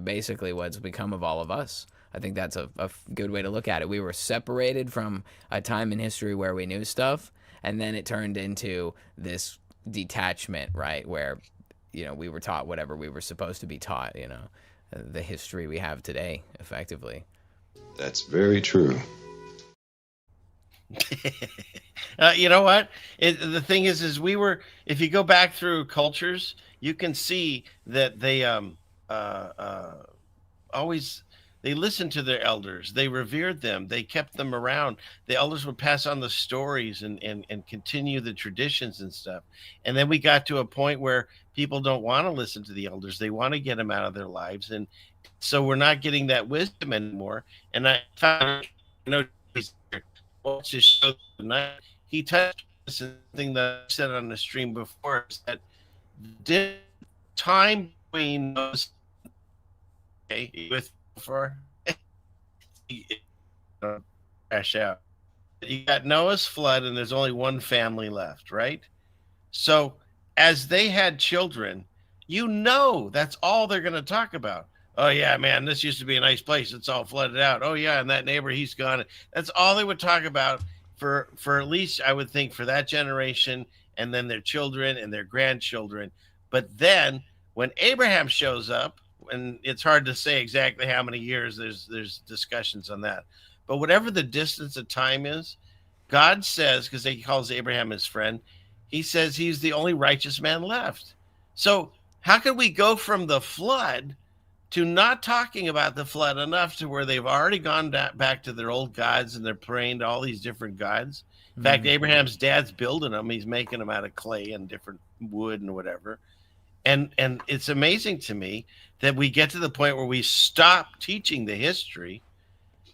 basically what's become of all of us. I think that's a good way to look at it. We were separated from a time in history where we knew stuff, and then it turned into this detachment, right, where, we were taught whatever we were supposed to be taught, the history we have today, effectively. That's very true. You know what? The thing is if you go back through cultures, you can see that they always... They listened to their elders. They revered them. They kept them around. The elders would pass on the stories and continue the traditions and stuff. And then we got to a point where people don't want to listen to the elders. They want to get them out of their lives. And so we're not getting that wisdom anymore. And I found, watch this show tonight, he touched something that I said on the stream before, is that time between those, with for crash out. You got Noah's flood and there's only one family left, right? So as they had children, that's all they're going to talk about. Oh yeah, man, this used to be a nice place. It's all flooded out. Oh yeah, and that neighbor, he's gone. That's all they would talk about for at least, I would think, for that generation, and then their children and their grandchildren. But then when Abraham shows up, and it's hard to say exactly how many years, there's discussions on that, but whatever the distance of time is, God says, because he calls Abraham his friend, he says he's the only righteous man left. So how could we go from the flood to not talking about the flood enough to where they've already gone back to their old gods and they're praying to all these different gods? In fact, Abraham's dad's building them. He's making them out of clay and different wood and whatever. And it's amazing to me that we get to the point where we stop teaching the history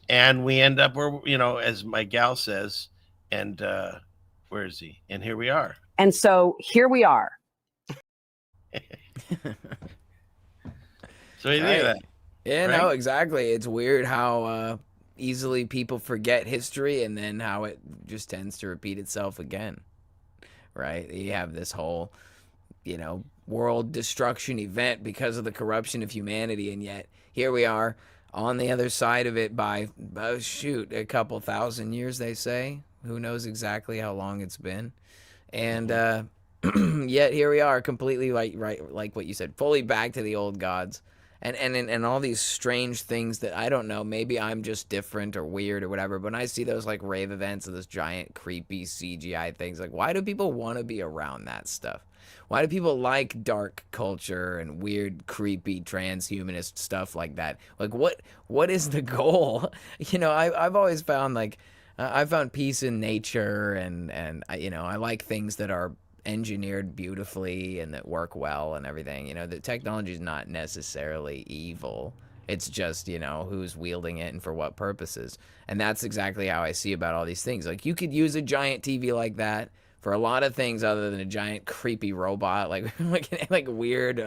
and we end up where, as my gal says, and where is he? And here we are. And so here we are. So you think of that. Yeah, right? no, exactly. It's weird how easily people forget history and then how it just tends to repeat itself again, right? You have this whole, world destruction event because of the corruption of humanity, and yet here we are on the other side of it by, oh, shoot, a couple thousand years, they say. Who knows exactly how long it's been. And yet here we are, completely like what you said, fully back to the old gods, and all these strange things that I don't know. Maybe I'm just different or weird or whatever. But when I see those like rave events of those giant creepy CGI things, like why do people want to be around that stuff? Why do people like dark culture and weird, creepy, transhumanist stuff like that? Like what is the goal? I've always found like. I found peace in nature, and I like things that are engineered beautifully and that work well and everything. The technology is not necessarily evil. It's just, who's wielding it and for what purposes. And that's exactly how I see about all these things. Like, you could use a giant TV like that for a lot of things other than a giant creepy robot, like weird,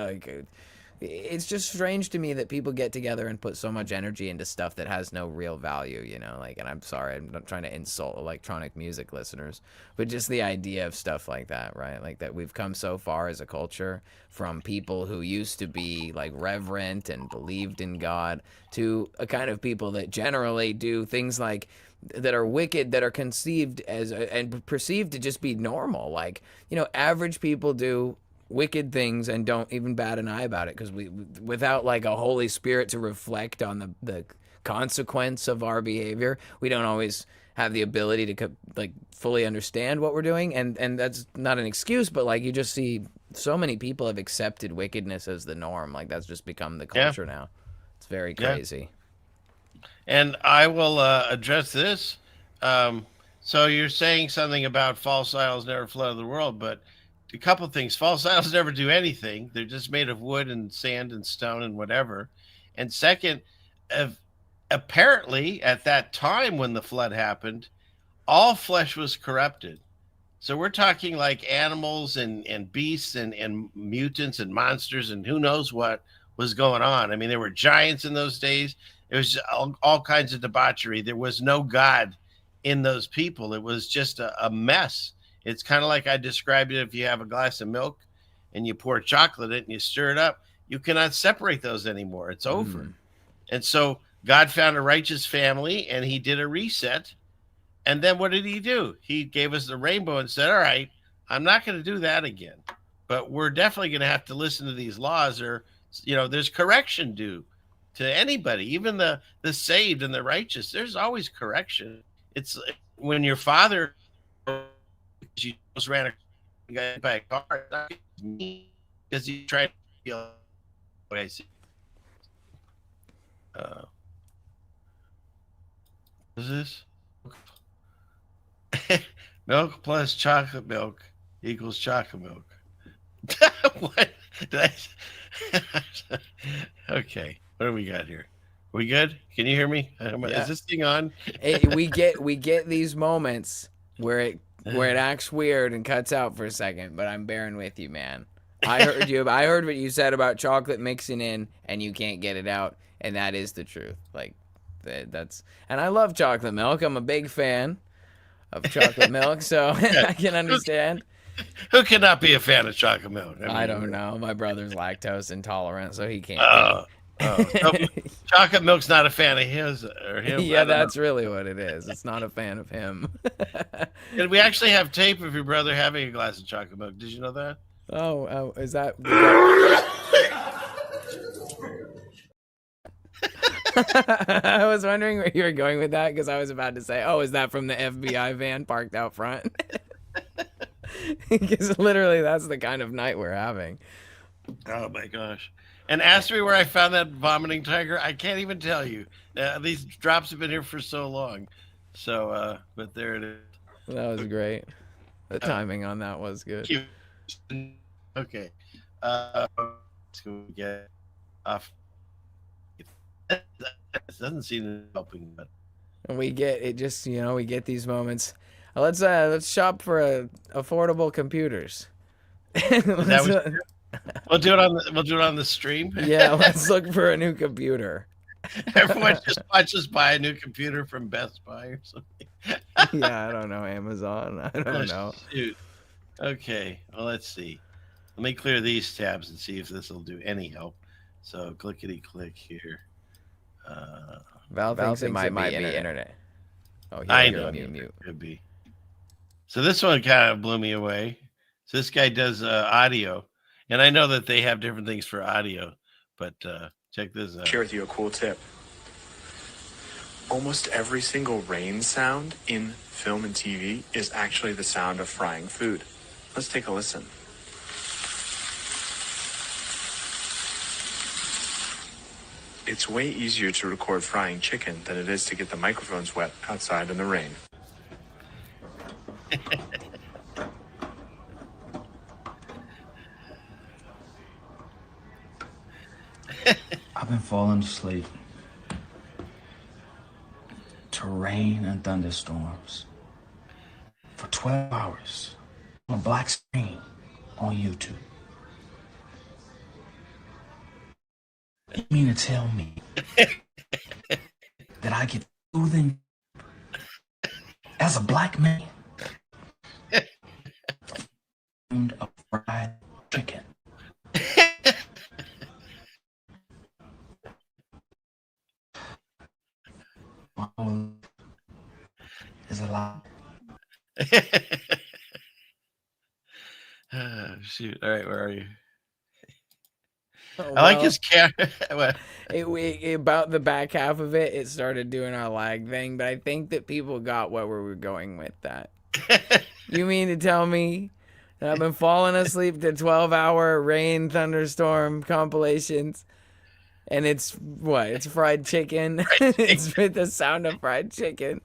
it's just strange to me that people get together and put so much energy into stuff that has no real value, and I'm sorry, I'm not trying to insult electronic music listeners, but just the idea of stuff like that, right? Like that we've come so far as a culture from people who used to be like reverent and believed in God to a kind of people that generally do things like that are wicked, that are conceived as and perceived to just be normal. Like, average people do wicked things and don't even bat an eye about it because we, without like a Holy Spirit to reflect on the consequence of our behavior, we don't always have the ability to like fully understand what we're doing, and that's not an excuse, but like you just see so many people have accepted wickedness as the norm. Like that's just become the culture now. It's very crazy. And I will address this. So you're saying something about false idols never flooded the world, but a couple things. False idols never do anything. They're just made of wood and sand and stone and whatever. And second, apparently at that time when the flood happened, all flesh was corrupted. So we're talking like animals and beasts and mutants and monsters and who knows what was going on. I mean, there were giants in those days. It was all kinds of debauchery. There was no God in those people. It was just a mess. It's kind of like I described it. If you have a glass of milk and you pour chocolate in it and you stir it up, you cannot separate those anymore. It's over. And so God found a righteous family and he did a reset. And then what did he do? He gave us the rainbow and said, all right, I'm not going to do that again, but we're definitely going to have to listen to these laws, or, there's correction due to anybody, even the saved and the righteous. There's always correction. It's when your father, you just ran a guy by a car because he tried to feel what I see. What is this? Milk plus chocolate milk equals chocolate milk. What? Okay. What do we got here? Are we good? Can you hear me? Is this thing on? we get these moments where it acts weird and cuts out for a second, but I'm bearing with you, man. I heard you. I heard what you said about chocolate mixing in and you can't get it out, and that is the truth. Like that's. And I love chocolate milk. I'm a big fan of chocolate milk, so I can understand. Who cannot be a fan of chocolate milk? I don't know. My brother's lactose intolerant, so he can't. So chocolate milk's not a fan of his or him. Yeah, that's really what it is. It's not a fan of him. And we actually have tape of your brother having a glass of chocolate milk. Did you know that? Oh, is that? I was wondering where you were going with that because I was about to say, oh, is that from the FBI van parked out front? Because literally that's the kind of night we're having. Oh my gosh. And ask me where I found that vomiting tiger. I can't even tell you. These drops have been here for so long. So, but there it is. That was great. The timing on that was good. Okay. Let's go get off. It doesn't seem to be helping, but and we get it. Just we get these moments. Let's shop for affordable computers. We'll do it on the stream. Yeah, let's look for a new computer. Everyone just watch us buy a new computer from Best Buy or something. Yeah, I don't know. Amazon. I don't know. Shoot. Okay. Well, let's see. Let me clear these tabs and see if this will do any help. So clickety click here. Val thinks it might be internet. Oh, I know. Mute. Could be. So this one kind of blew me away. So this guy does audio, and I know that they have different things for audio, but check this out. Share with you a cool tip. Almost every single rain sound in film and TV is actually the sound of frying food. Let's take a listen. It's way easier to record frying chicken than it is to get the microphones wet outside in the rain. I've been falling asleep to rain and thunderstorms for 12 hours on a black screen on YouTube. You mean to tell me that I get soothing as a black man of fried chicken? Is a lie. Shoot. All right, where are you? I like his camera. About the back half of it, it started doing our lag thing, but I think that people got where we were going with that. You mean to tell me that I've been falling asleep to 12-hour rain thunderstorm compilations, and it's what? It's fried chicken. It's with the sound of fried chicken.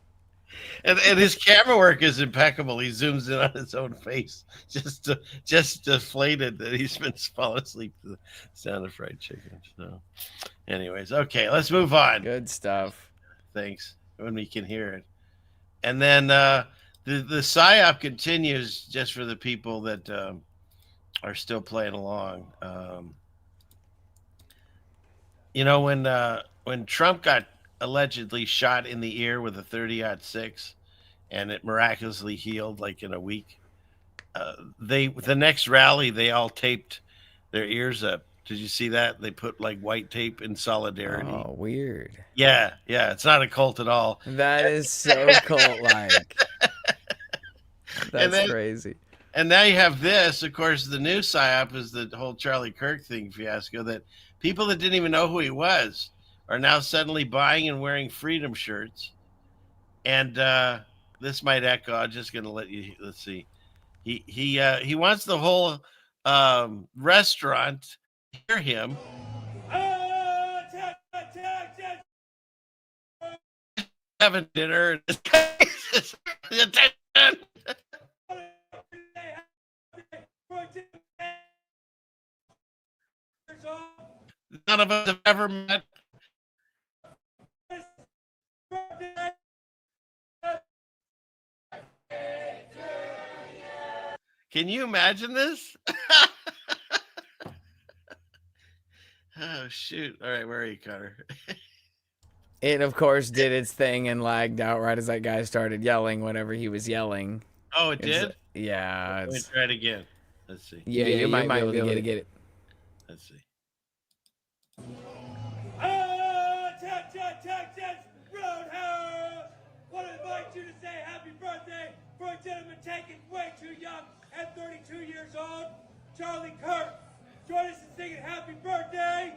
And his camera work is impeccable. He zooms in on his own face, just deflated that he's been falling asleep to the sound of fried chicken. So, anyways, okay, let's move on. Good stuff. Thanks. When we can hear it, and then the psyop continues. Just for the people that are still playing along. When Trump got allegedly shot in the ear with a 30-06 and it miraculously healed like in a week, the next rally they all taped their ears up. Did you see that? They put like white tape in solidarity. Oh, weird. Yeah, it's not a cult at all. That is so cult-like. That's crazy. And now you have this. Of course, the new psyop is the whole Charlie Kirk thing fiasco, that people that didn't even know who he was are now suddenly buying and wearing freedom shirts. And this might echo. I'm just going to let's see. He wants the whole restaurant to hear him. Having dinner. None of us have ever met. Can you imagine this? Oh, shoot. All right, where are you, Connor? It, of course, did its thing and lagged out right as that guy started yelling whatever he was yelling. Oh, it did? Yeah. Let me try it again. Let's see. Yeah, you might be able to get it. Let's see. Texas Roadhouse! Want to invite you to say happy birthday for a gentleman taken way too young at 32 years old, Charlie Kirk. Join us in singing happy birthday!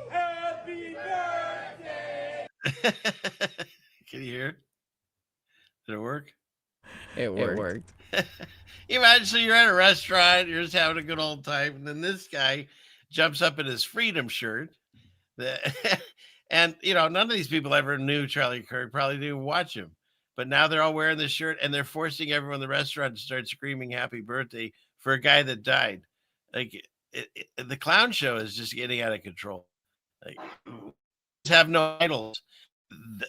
Happy birthday! Can you hear? Did it work? It worked. Imagine, so you're at a restaurant, you're just having a good old time, and then this guy jumps up in his freedom shirt. And, none of these people ever knew Charlie Kirk, probably didn't watch him. But now they're all wearing this shirt, and they're forcing everyone in the restaurant to start screaming happy birthday for a guy that died. Like, the clown show is just getting out of control. Like, have no idols.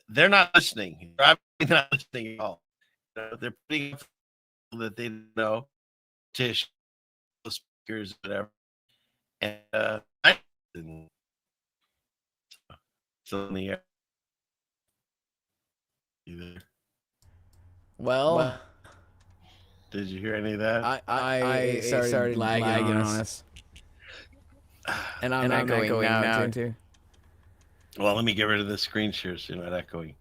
They're not listening. They're obviously not listening at all. They're putting up that they know, Tish, speakers, whatever. And still in the air. You there? Well, did you hear any of that? I started lagging on us. And I'm echoing now too. Well, let me get rid of the screen share so you're not echoing.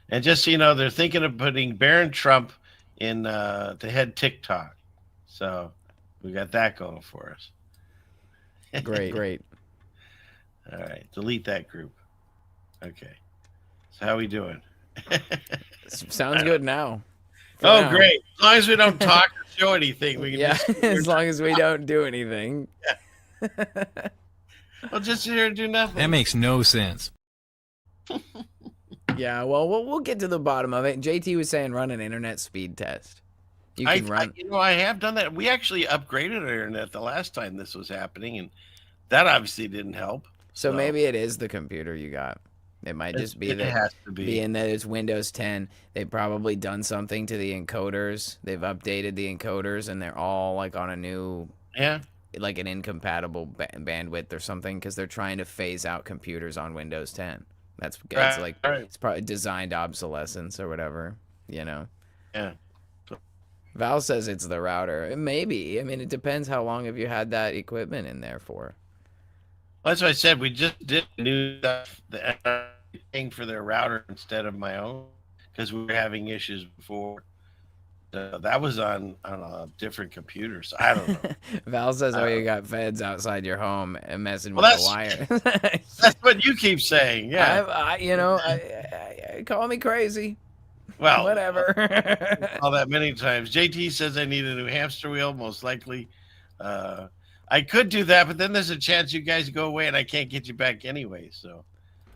And just so you know, they're thinking of putting Barron Trump in to head TikTok. So we got that going for us. Great. All right, delete that group. Okay. So how we doing? Sounds good now. Oh, great. As long as we don't talk or show anything, we can just as long as we don't do anything. Well, just sit here and do nothing. That makes no sense. Yeah, well, we'll get to the bottom of it. JT was saying run an internet speed test. You can run. I have done that. We actually upgraded our internet the last time this was happening, and that obviously didn't help. So maybe it is the computer you got. It might just be that. It has to be. Being that it's Windows 10, they've probably done something to the encoders. They've updated the encoders, and they're all like on a new, like an incompatible bandwidth or something, because they're trying to phase out computers on Windows 10. That's like it's probably designed obsolescence or whatever, you know. Yeah. Val says it's the router. Maybe. I mean, it depends how long have you had that equipment in there for. Well, that's what I said. We just did new stuff, paying for their router instead of my own, because we were having issues before. That was on a different computer, so I don't know. Val says, "Oh, you got feds outside your home and messing with the wire." That's what you keep saying. Yeah, I call me crazy. Well, whatever. All that many times. JT says I need a new hamster wheel. Most likely, I could do that, but then there's a chance you guys go away and I can't get you back anyway. So,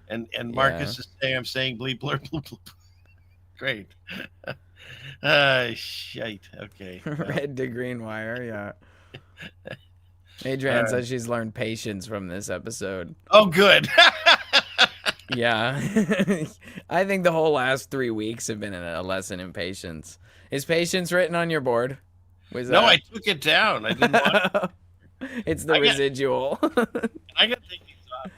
and Marcus is saying I'm saying bleep blurp bloop bloop. Great. Shite. Okay. Red to green wire. Yeah. Adrienne says she's learned patience from this episode. Oh, good. Yeah. I think the whole last 3 weeks have been a lesson in patience. Is patience written on your board? No, I took it down. I didn't want It's the residual. I got things off.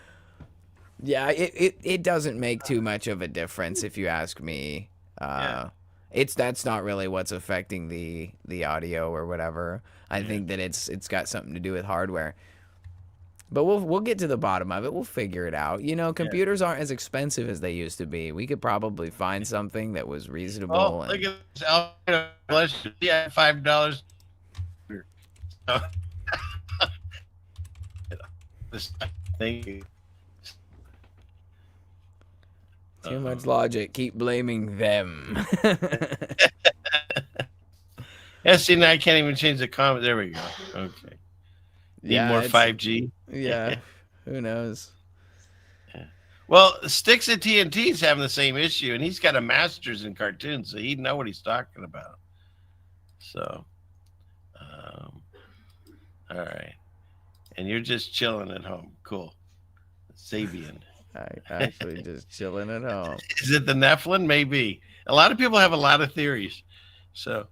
Yeah, it doesn't make too much of a difference if you ask me. That's not really what's affecting the audio or whatever. I think that it's got something to do with hardware. But we'll get to the bottom of it. We'll figure it out. You know, computers aren't as expensive as they used to be. We could probably find something that was reasonable. Oh, look at this. Bless you. Yeah, $5. Thank you. Too much logic. Keep blaming them. Yeah, see, now I can't even change the comment. There we go. Okay. Need more 5G? Yeah. Who knows? Yeah. Well, Sticks at TNT's having the same issue, and he's got a master's in cartoons, so he'd know what he's talking about. So, all right. And you're just chilling at home. Cool. Sabian. I actually just chilling at home. Is it the Nephilim? Maybe. A lot of people have a lot of theories. So,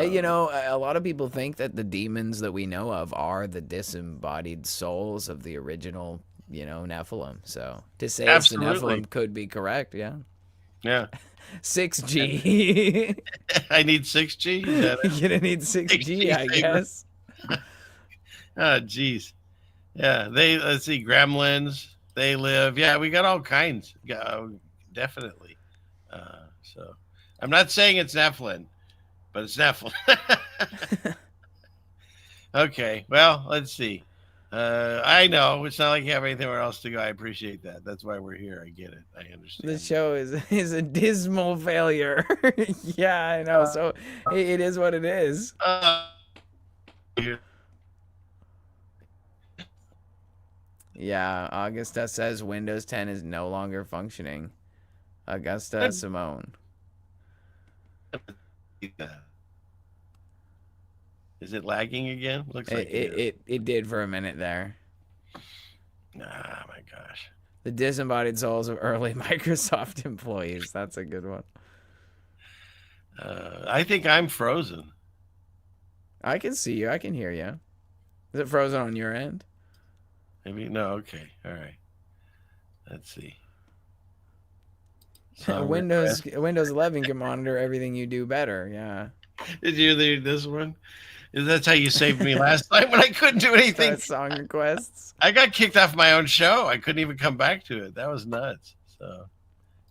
you know, a lot of people think that the demons that we know of are the disembodied souls of the original, you know, Nephilim. So to say it's the Nephilim could be correct. Yeah. Yeah. 6G. I need 6G. You're gonna need 6G, I guess. Oh, geez. Yeah. Let's see. Gremlins. They live. Yeah, we got all kinds. Definitely. So I'm not saying it's Nephilim, but it's Nephilim. Okay. Well, let's see. I know it's not like you have anywhere else to go. I appreciate that. That's why we're here. I get it. I understand. The show is a dismal failure. Yeah, I know. So it is what it is. Yeah, Augusta says Windows 10 is no longer functioning. Augusta Simone. Is it lagging again? Looks like it did for a minute there. Ah, my gosh. The disembodied souls of early Microsoft employees. That's a good one. I think I'm frozen. I can see you. I can hear you. Is it frozen on your end? Maybe no. Okay. All right. Let's see. Song Windows request. Windows 11 can monitor everything you do better. Yeah. Did you read this one? That's how you saved me last time when I couldn't do anything. Start song requests. I got kicked off my own show. I couldn't even come back to it. That was nuts. So,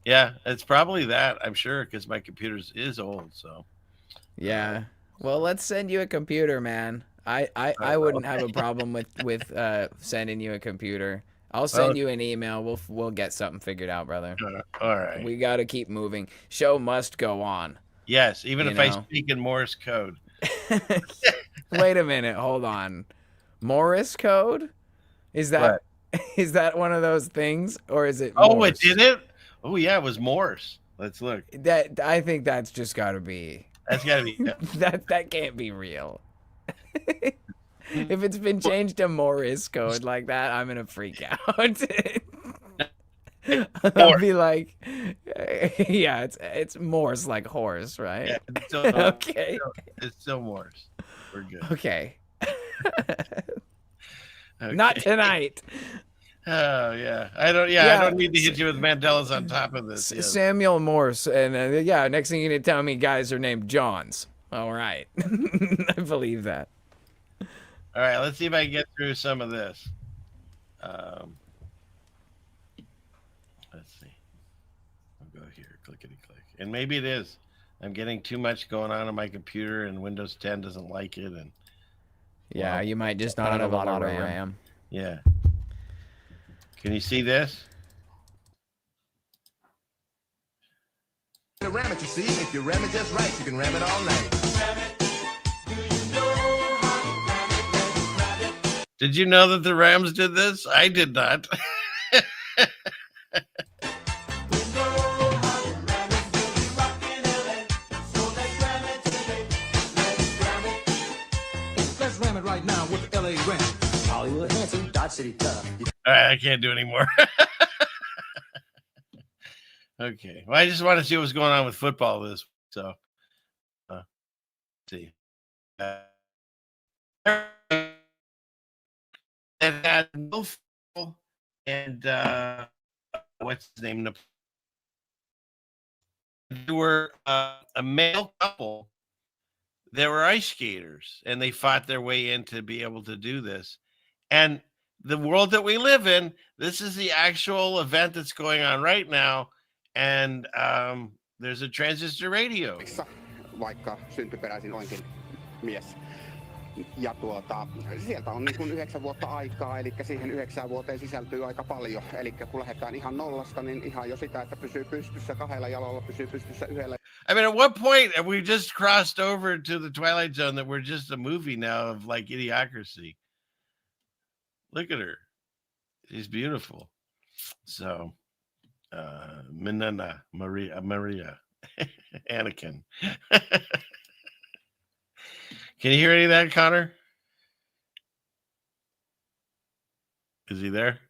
yeah, it's probably that. I'm sure because my computer is old. So, yeah. Well, let's send you a computer, man. I wouldn't have a problem with sending you a computer. I'll send you an email. We'll get something figured out, brother. All right. We got to keep moving. Show must go on. Yes, even if I speak in Morse code. Wait a minute. Hold on. Morse code? Is that one of those things, or is it? Oh, Morse? it did it. Oh yeah, it was Morse. Let's look. That I think that's just got to be. That's got to be. that can't be real. If it's been changed to Morse code like that, I'm gonna freak out. I'll be like, yeah, it's Morse like horse, right? Yeah, okay. It's still Morse. We're good. Okay. Not tonight. Oh yeah, I don't need to hit you with Mandela's on top of this. Yes. Samuel Morse, and next thing you need to tell me, guys are named Johns. All right, I believe that. All right, let's see if I can get through some of this. Let's see. I'll go here, clickety click, and maybe it is. I'm getting too much going on my computer, and Windows 10 doesn't like it, and yeah, you might just not have a lot of RAM. Yeah. Can you see this? Ram it, you see, if you ram it just right, you can ram it all night. Did you know that the Rams did this? I did not. Let's ram it right now with the LA Ram. Hollywood handsome, Dodge City tough. All right, I can't do anymore. Okay. Well, I just want to see what's going on with football this. So, let's see. That had no football and what's his name? They were a male couple. They were ice skaters, and they fought their way in to be able to do this. And the world that we live in, this is the actual event that's going on right now. And there's a transistor radio. Vaikka syntyperäisin olenkin mies. Ja sieltä on niin kuin 9 vuotta aikaa, eli siihen 9 vuoteen sisältyy aika paljon. Eli kun lähdetään ihan nollasta, niin ihan jo sitä, että pysyy pystyssä 2 jalalla, pysyy pystyssä 1. I mean, at what point have we just crossed over to the Twilight Zone that we're just a movie now of like Idiocracy? Look at her. She's beautiful. So, Minana, Maria, Anakin. Can you hear any of that, Connor? Is he there?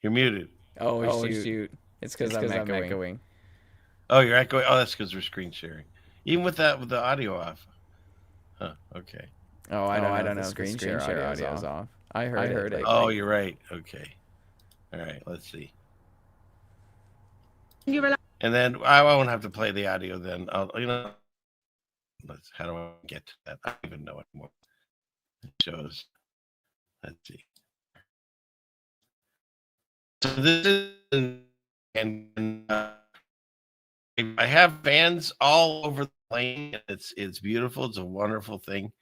You're muted. Oh shoot. It's because I'm echoing. Oh, you're echoing. Oh, that's because we're screen sharing. Even with the audio off. Huh. Okay. Oh, I don't know. The screen share audio is off. I heard it. Oh, you're right. Okay. All right. Let's see. And then I won't have to play the audio. Then how do I get to that? I don't even know anymore. It shows. Let's see. So this is, and I have vans all over the plane. It's beautiful. It's a wonderful thing.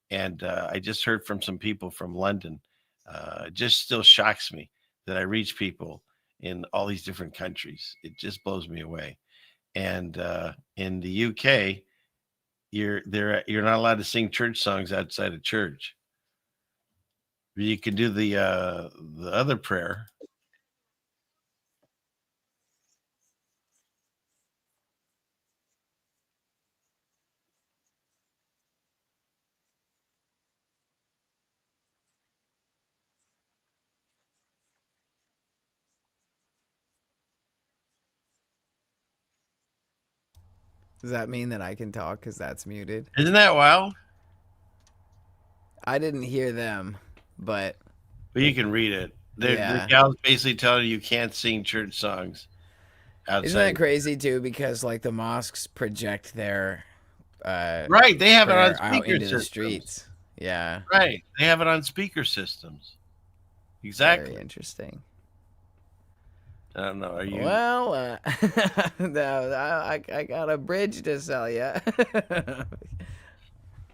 And I just heard from some people from London. It just still shocks me that I reach people in all these different countries. It just blows me away. And in the UK, you're not allowed to sing church songs outside of church. You can do the other prayer. Does that mean that I can talk because that's muted? Isn't that wild? I didn't hear them, but But you can read it. The Yeah. gal's basically telling you can't sing church songs outside. Isn't that crazy too? Because like the mosques project their right, they have it on out speaker into the systems. streets. Yeah. Right, they have it on speaker systems. Exactly. Very interesting. I don't know. Are you? Well, no, I got a bridge to sell you.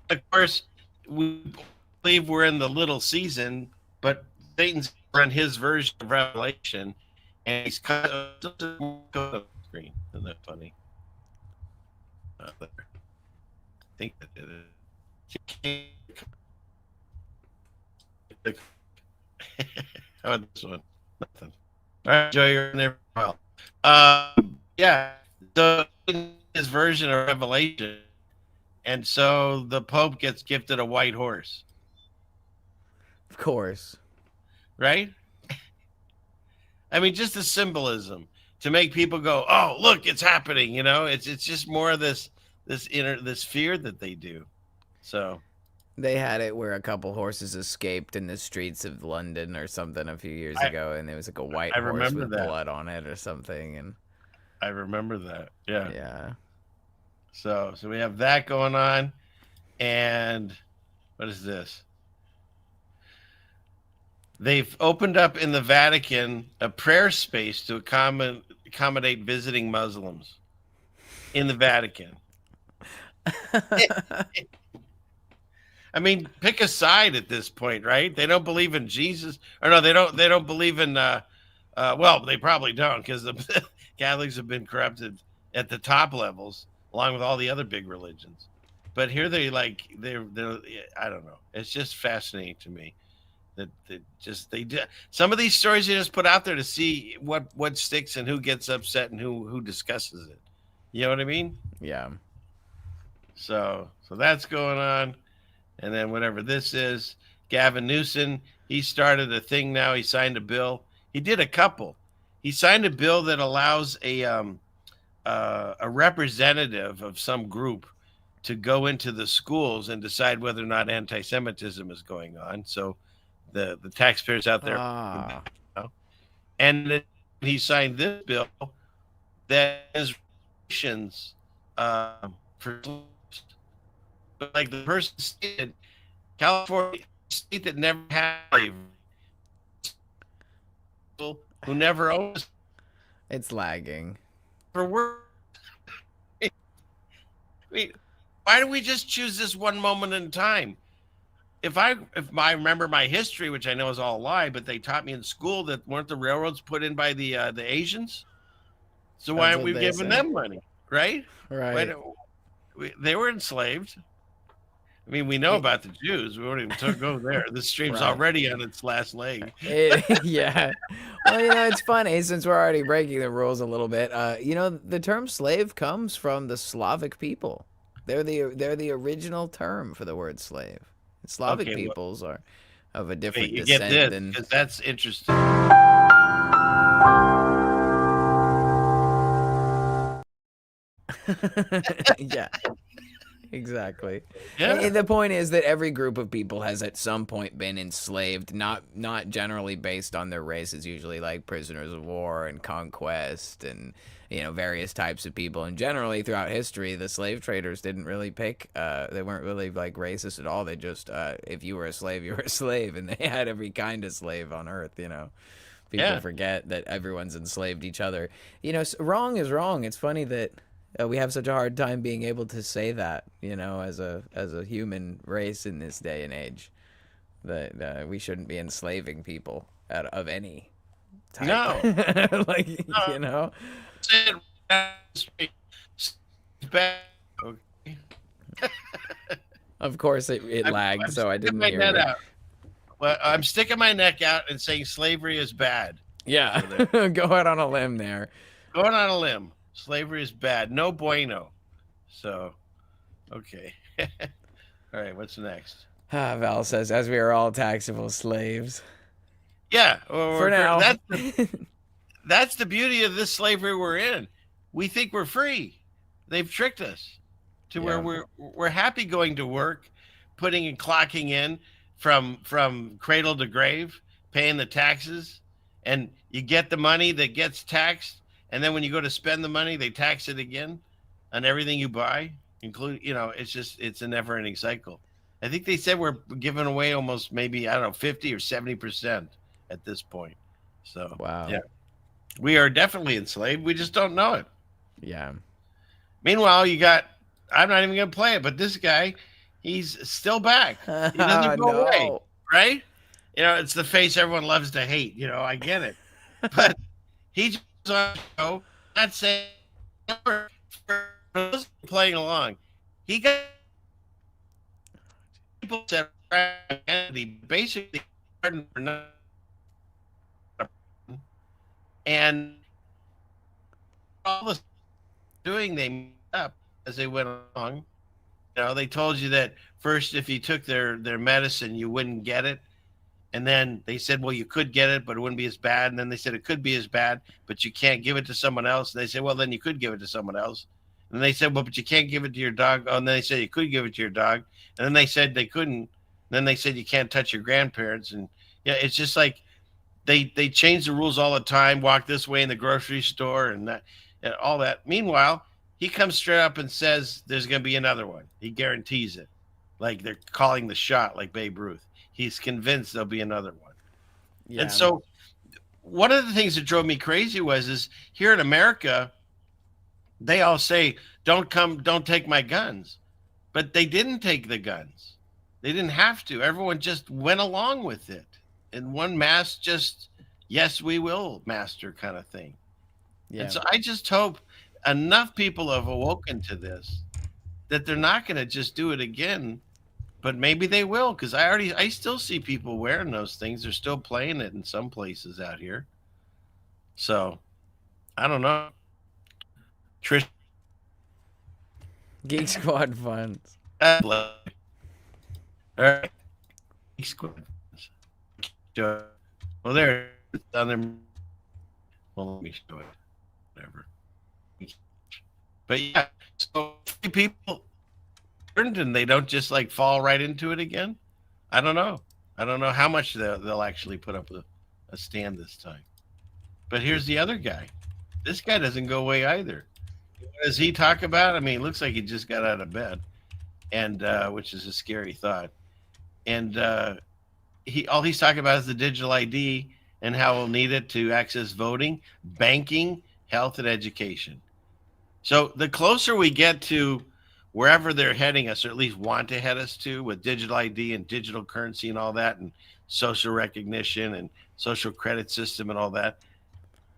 Of course, we believe we're in the little season, but Satan's run his version of Revelation, and he's cut the screen. Isn't that funny? There. I think that did it. How about this one? Nothing. All right, Joe, you're in there for a while. Yeah, so his version of Revelation, and so the Pope gets gifted a white horse. Of course. Right? I mean, just the symbolism to make people go, "Oh, look, it's happening!" You know, it's just more of this fear that they do. So they had it where a couple horses escaped in the streets of London or something a few years ago, and there was like a white horse with blood on it or something. And I remember that. Yeah. Yeah. So we have that going on, and what is this? They've opened up in the Vatican a prayer space to accommodate visiting Muslims in the Vatican. I mean, pick a side at this point, right? They don't believe in Jesus, or no, they don't believe in. Well, they probably don't, because the Catholics have been corrupted at the top levels, along with all the other big religions. But here they're I don't know. It's just fascinating to me that they do some of these stories you just put out there to see what sticks and who gets upset and who discusses it. You know what I mean? Yeah. So that's going on. And then whatever this is, Gavin Newsom, he started a thing now. He signed a bill. He did a couple. He signed a bill that allows a representative of some group to go into the schools and decide whether or not anti-Semitism is going on. So the taxpayers out there. And then he signed this bill that is for, but like the person stated, California, a state that never had slavery, who never owns. It's lagging. For work. I mean, why do we just choose this one moment in time? If I remember my history, which I know is all a lie, but they taught me in school that weren't the railroads put in by the Asians? So why aren't we giving them money, right? Right. They were enslaved. I mean, we know about the Jews. We won't even go there. The stream's already on its last leg. Yeah. Well, it's funny since we're already breaking the rules a little bit. The term slave comes from the Slavic people. They're the original term for the word slave. Slavic peoples are of a different descent than. Because that's interesting. Yeah. Exactly. Yeah. And the point is that every group of people has at some point been enslaved, not generally based on their race. It's usually like prisoners of war and conquest and various types of people. And generally throughout history, the slave traders didn't really pick. They weren't really like racist at all. They just if you were a slave, you were a slave, and they had every kind of slave on earth. People forget that everyone's enslaved each other. Wrong is wrong. It's funny that. We have such a hard time being able to say that, as a human race in this day and age, that we shouldn't be enslaving people of any type. No, no. Of course, it lagged, so I didn't hear it. Well, I'm sticking my neck out and saying slavery is bad. Yeah, go out on a limb there. Going on a limb. Slavery is bad. No bueno. So, okay. All right, what's next? Val says, as we are all taxable slaves. Yeah. For now. That's the beauty of this slavery we're in. We think we're free. They've tricked us to where we're happy going to work, putting and clocking in from cradle to grave, paying the taxes, and you get the money that gets taxed, and then when you go to spend the money, they tax it again on everything you buy, including, it's a never-ending cycle. I think they said we're giving away almost maybe, I don't know, 50 or 70% at this point. So, wow. Yeah, we are definitely enslaved. We just don't know it. Yeah. Meanwhile, I'm not even going to play it, but this guy, he's still back. He doesn't go away, right? It's the face everyone loves to hate. I get it. But he just on the show, not saying for those playing along. He got people said basically and all the doing they made up as they went along. They told you that first if you took their medicine you wouldn't get it, and then they said, well, you could get it but it wouldn't be as bad, and then they said it could be as bad but you can't give it to someone else, and they said, well, then you could give it to someone else, and they said, well, but you can't give it to your dog. Oh, and then they said you could give it to your dog, and then they said they couldn't, and then they said you can't touch your grandparents. And it's just like they change the rules all the time, walk this way in the grocery store and that and all that. Meanwhile, he comes straight up and says there's going to be another one. He guarantees it, like they're calling the shot, like Babe Ruth. He's convinced there'll be another one. Yeah. And so one of the things that drove me crazy is here in America, they all say, don't take my guns. But they didn't take the guns. They didn't have to. Everyone just went along with it. And one mass just, yes, we will, master kind of thing. Yeah. And so I just hope enough people have awoken to this that they're not going to just do it again, but maybe they will, because I still see people wearing those things. They're still playing it in some places out here. So I don't know. Trish. Geek Squad funds. All right. Geek Squad. Well, there it's on there. Well, let me show it. Whatever. But yeah, so people learned and they don't just like fall right into it again. I don't know how much they'll actually put up with a stand this time. But here's the other guy. This guy doesn't go away either. What does he talk about? I mean, it looks like he just got out of bed, and which is a scary thought. And all he's talking about is the digital ID and how we'll need it to access voting, banking, health, and education. So the closer we get to wherever they're heading us, or at least want to head us to, with digital ID and digital currency and all that, and social recognition and social credit system and all that,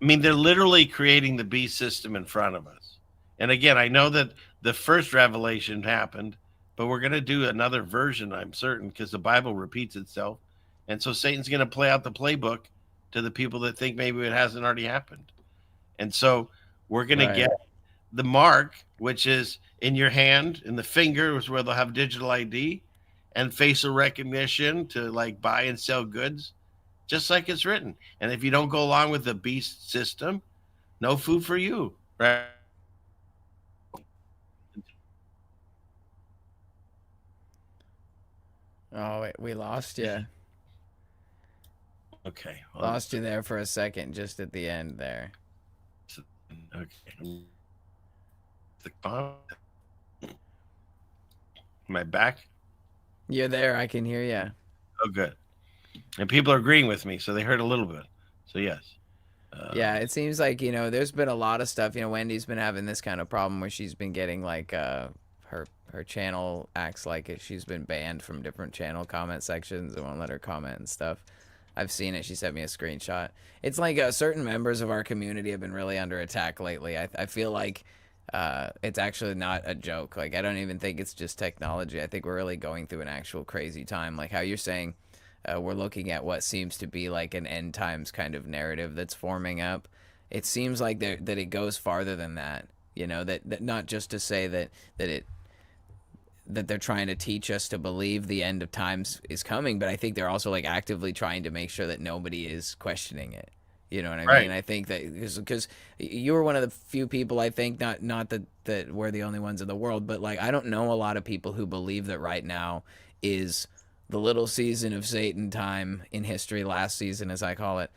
I mean, they're literally creating the beast system in front of us. And again, I know that the first revelation happened, but we're going to do another version, I'm certain, because the Bible repeats itself. And so Satan's going to play out the playbook to the people that think maybe it hasn't already happened. And so we're going to get the mark, which is in your hand, in the finger is where they'll have digital ID and facial recognition to like buy and sell goods, just like it's written. And if you don't go along with the beast system, no food for you, right? Oh, wait, we lost you. Okay. Well, lost you there for a second, just at the end there. Okay. Am I back? You're there. I can hear you. Oh, good. And people are agreeing with me, so they heard a little bit. So, yes. Yeah, it seems like, there's been a lot of stuff. Wendy's been having this kind of problem where she's been getting, like, her channel acts like she's been banned from different channel comment sections. They won't let her comment and stuff. I've seen it. She sent me a screenshot. It's like certain members of our community have been really under attack lately. I feel like it's actually not a joke. Like, I don't even think it's just technology. I think we're really going through an actual crazy time. Like how you're saying, we're looking at what seems to be like an end times kind of narrative that's forming up. It seems like that it goes farther than that. That not just to say that they're trying to teach us to believe the end of times is coming, but I think they're also like actively trying to make sure that nobody is questioning it. You know what I mean? I think that because you were one of the few people, I think, not that we're the only ones in the world, but like I don't know a lot of people who believe that right now is the little season of Satan time in history, last season as I call it,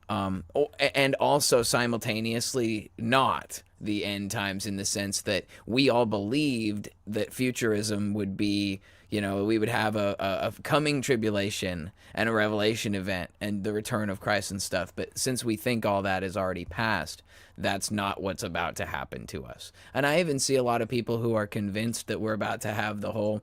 and also simultaneously not the end times, in the sense that we all believed that futurism would be, we would have a coming tribulation and a revelation event and the return of Christ and stuff. But since we think all that is already past, that's not what's about to happen to us. And I even see a lot of people who are convinced that we're about to have the whole,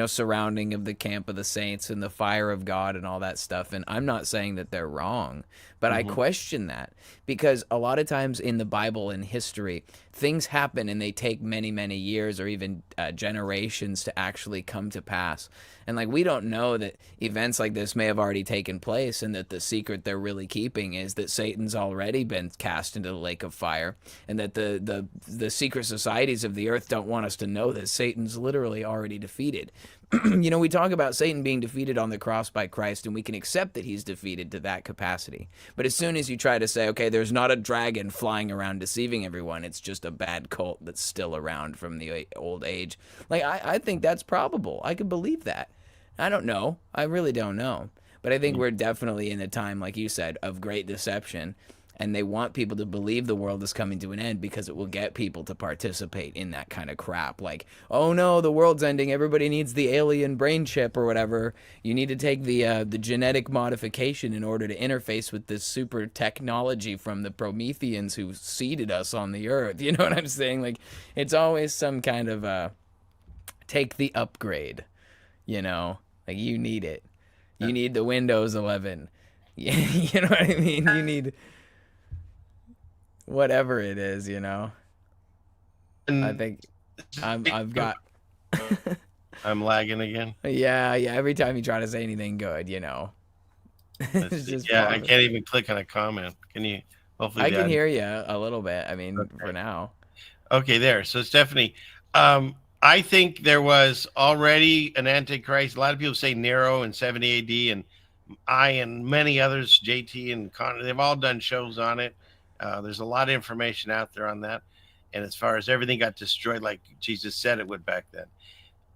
surrounding of the camp of the saints and the fire of God and all that stuff. And I'm not saying that they're wrong, but I question that, because a lot of times in the Bible and history, things happen and they take many, many years or even generations to actually come to pass. And we don't know that events like this may have already taken place, and that the secret they're really keeping is that Satan's already been cast into the lake of fire, and that the secret societies of the earth don't want us to know that Satan's literally already defeated. We talk about Satan being defeated on the cross by Christ, and we can accept that he's defeated to that capacity. But as soon as you try to say, okay, there's not a dragon flying around deceiving everyone, it's just a bad cult that's still around from the old age. I think that's probable. I could believe that. I don't know. I really don't know. But I think we're definitely in a time, like you said, of great deception. And they want people to believe the world is coming to an end because it will get people to participate in that kind of crap. Like, oh no, the world's ending. Everybody needs the alien brain chip or whatever. You need to take the genetic modification in order to interface with this super technology from the Prometheans who seeded us on the earth. You know what I'm saying? It's always some kind of take the upgrade. You need it. You need the Windows 11. You know what I mean? You need whatever it is, I think I've got I'm lagging again. Yeah, every time you try to say anything good, it's just I can't even click on a comment. Can you? Hopefully I can hear you a little bit. I mean, for now. Okay, there. So Stephanie, I think there was already an Antichrist. A lot of people say Nero in 70 AD, and I and many others, JT and Connor, they've all done shows on it. There's a lot of information out there on that. And as far as everything got destroyed, like Jesus said it would back then.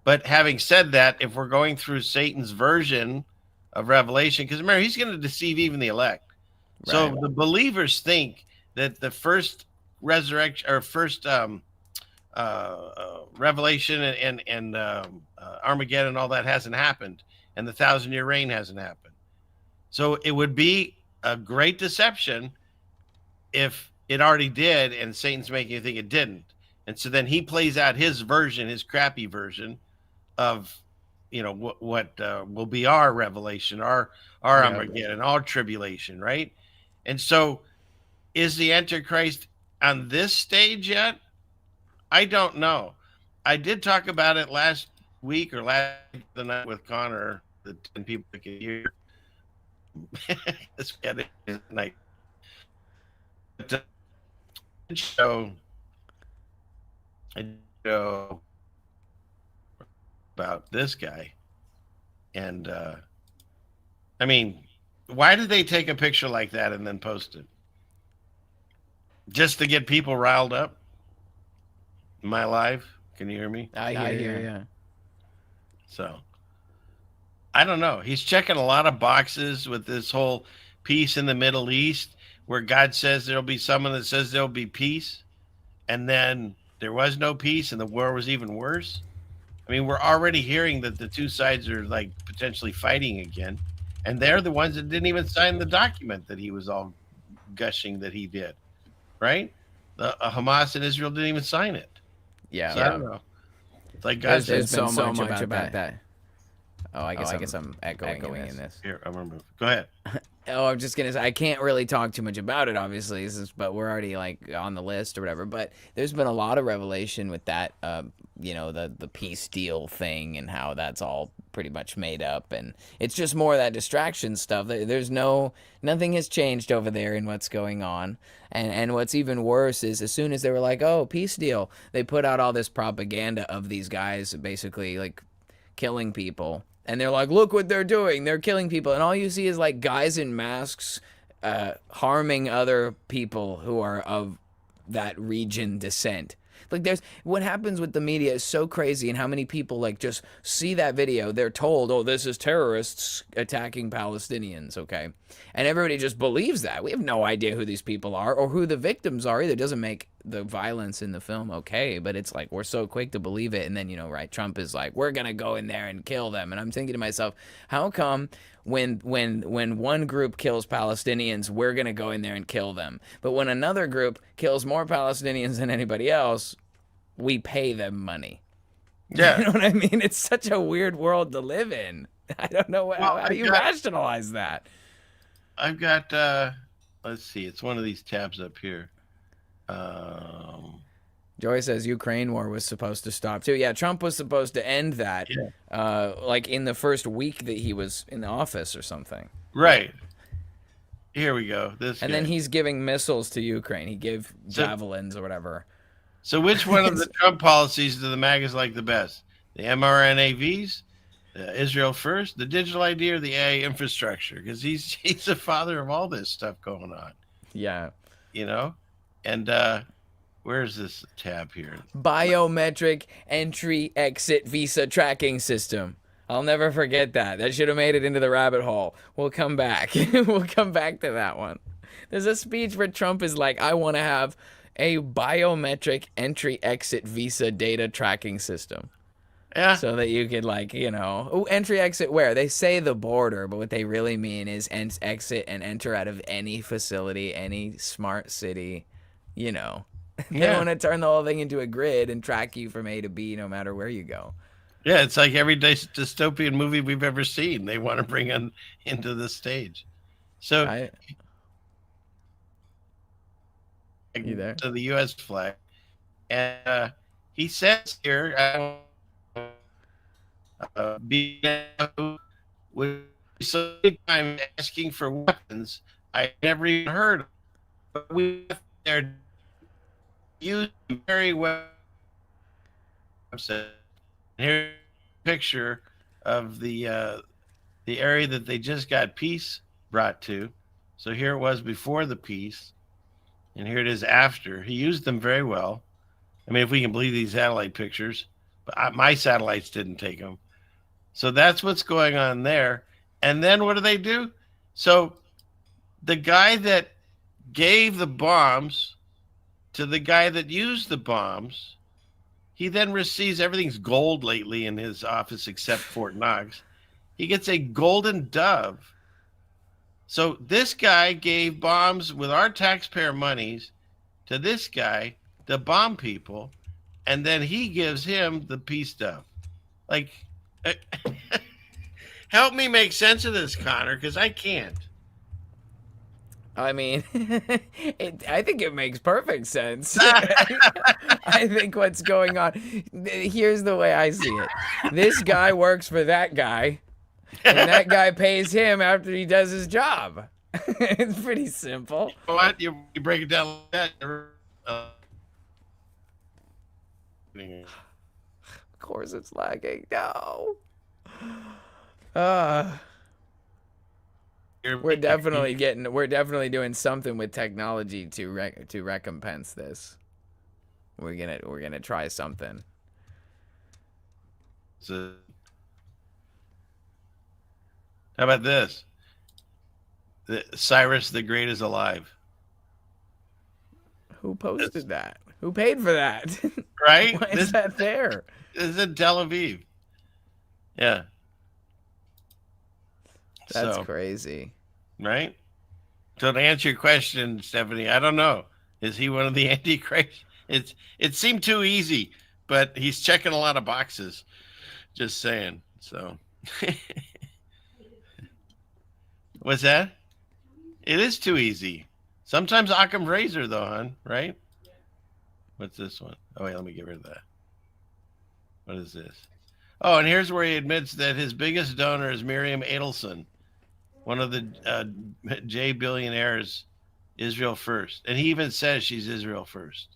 But having said that, if we're going through Satan's version of Revelation, because remember, he's going to deceive even the elect. Right. So the believers think that the first resurrection or first Revelation and Armageddon and all that hasn't happened, and the 1,000-year reign hasn't happened. So it would be a great deception if it already did, and Satan's making you think it didn't. And so then he plays out his version, his crappy version of, what will be our revelation, our Armageddon, our tribulation, right? And so is the Antichrist on this stage yet? I don't know. I did talk about it last week or last night with Connor, the 10 people that could hear. Let's get it tonight. But show about this guy, and I mean, why did they take a picture like that and then post it? Just to get people riled up? Am I live? Can you hear me? I hear you. So I don't know. He's checking a lot of boxes with this whole peace in the Middle East, where God says there'll be someone that says there'll be peace, and then there was no peace and the war was even worse. I mean, we're already hearing that the two sides are potentially fighting again, and they're the ones that didn't even sign the document that he was all gushing that he did, right? The Hamas and Israel didn't even sign it. Yeah. So I don't know. It's like God there's been so much about that. Oh, I guess I'm echoing in this. Here, I'm gonna move. Go ahead. Oh, I'm just gonna say I can't really talk too much about it, obviously, but we're already on the list or whatever. But there's been a lot of revelation with that, the peace deal thing and how that's all pretty much made up, and it's just more of that distraction stuff. There's nothing has changed over there in what's going on, and what's even worse is as soon as they were like, oh, peace deal, they put out all this propaganda of these guys basically killing people. And they're like, look what they're doing. They're killing people. And all you see is guys in masks harming other people who are of that region descent. Like, there's what happens with the media is so crazy, and how many people like just see that video. They're told, "Oh, this is terrorists attacking Palestinians," okay, and everybody just believes that. We have no idea who these people are or who the victims are either. It doesn't make the violence in the film okay, but it's like we're so quick to believe it, and then right, Trump is like, "We're gonna go in there and kill them," and I'm thinking to myself, how come when one group kills Palestinians, we're gonna go in there and kill them, but when another group kills more Palestinians than anybody else, we pay them money? Yeah. You know what I mean? It's such a weird world to live in. I don't know how do you rationalize that? I've got let's see, it's one of these tabs up here. Joy says Ukraine war was supposed to stop too. Yeah, Trump was supposed to end that, like in the first week that he was in office or something. Right. Here we go. And then he's giving missiles to Ukraine. He gave javelins or whatever. So which one of the Trump policies do the MAGAs like the best? The mRNAVs, Israel first, the digital ID, or the AI infrastructure? Because he's the father of all this stuff going on. Yeah. And where's this tab here? Biometric entry exit visa tracking system. I'll never forget that. That should have made it into the rabbit hole. We'll come back. We'll come back to that one. There's a speech where Trump is like, I want to have a biometric entry exit visa data tracking system. Yeah. So that you could entry exit where? They say the border, but what they really mean is exit and enter out of any facility, any smart city, They want to turn the whole thing into a grid and track you from A to B no matter where you go. Yeah, it's like every dystopian movie we've ever seen. They want to bring into the stage. So you there? To the U.S. flag, and he says here, with so many times asking for weapons, I never even heard of. But they're used very well. Here's a picture of the area that they just got peace brought to. So here it was before the peace, and here it is after. He used them very well. I mean, if we can believe these satellite pictures, but my satellites didn't take them. So that's what's going on there. And then what do? So the guy that gave the bombs to the guy that used the bombs, he then receives, everything's gold lately in his office except Fort Knox. He gets a golden dove. So this guy gave bombs with our taxpayer monies to this guy to bomb people, and then he gives him the peace dove. Like, help me make sense of this, Connor, because I can't. I mean, I think it makes perfect sense. I think what's going on, here's the way I see it. This guy works for that guy, and that guy pays him after he does his job. It's pretty simple. What? You break it down like that. Of course it's lagging. No. We're definitely doing something with technology to recompense this. We're gonna try something. So, how about this? Cyrus the Great is alive. Who posted that? Who paid for that? Right? Why is that there? This is in Tel Aviv. Yeah. That's crazy. Right? So to answer your question, Stephanie, I don't know. Is he one of the Antichrist? It seemed too easy, but he's checking a lot of boxes. Just saying. So what's that? It is too easy. Sometimes Occam's razor though, hon, right? What's this one? Oh wait, let me get rid of that. What is this? Oh, and here's where he admits that his biggest donor is Miriam Adelson, one of the J billionaires, Israel first. And he even says she's Israel first.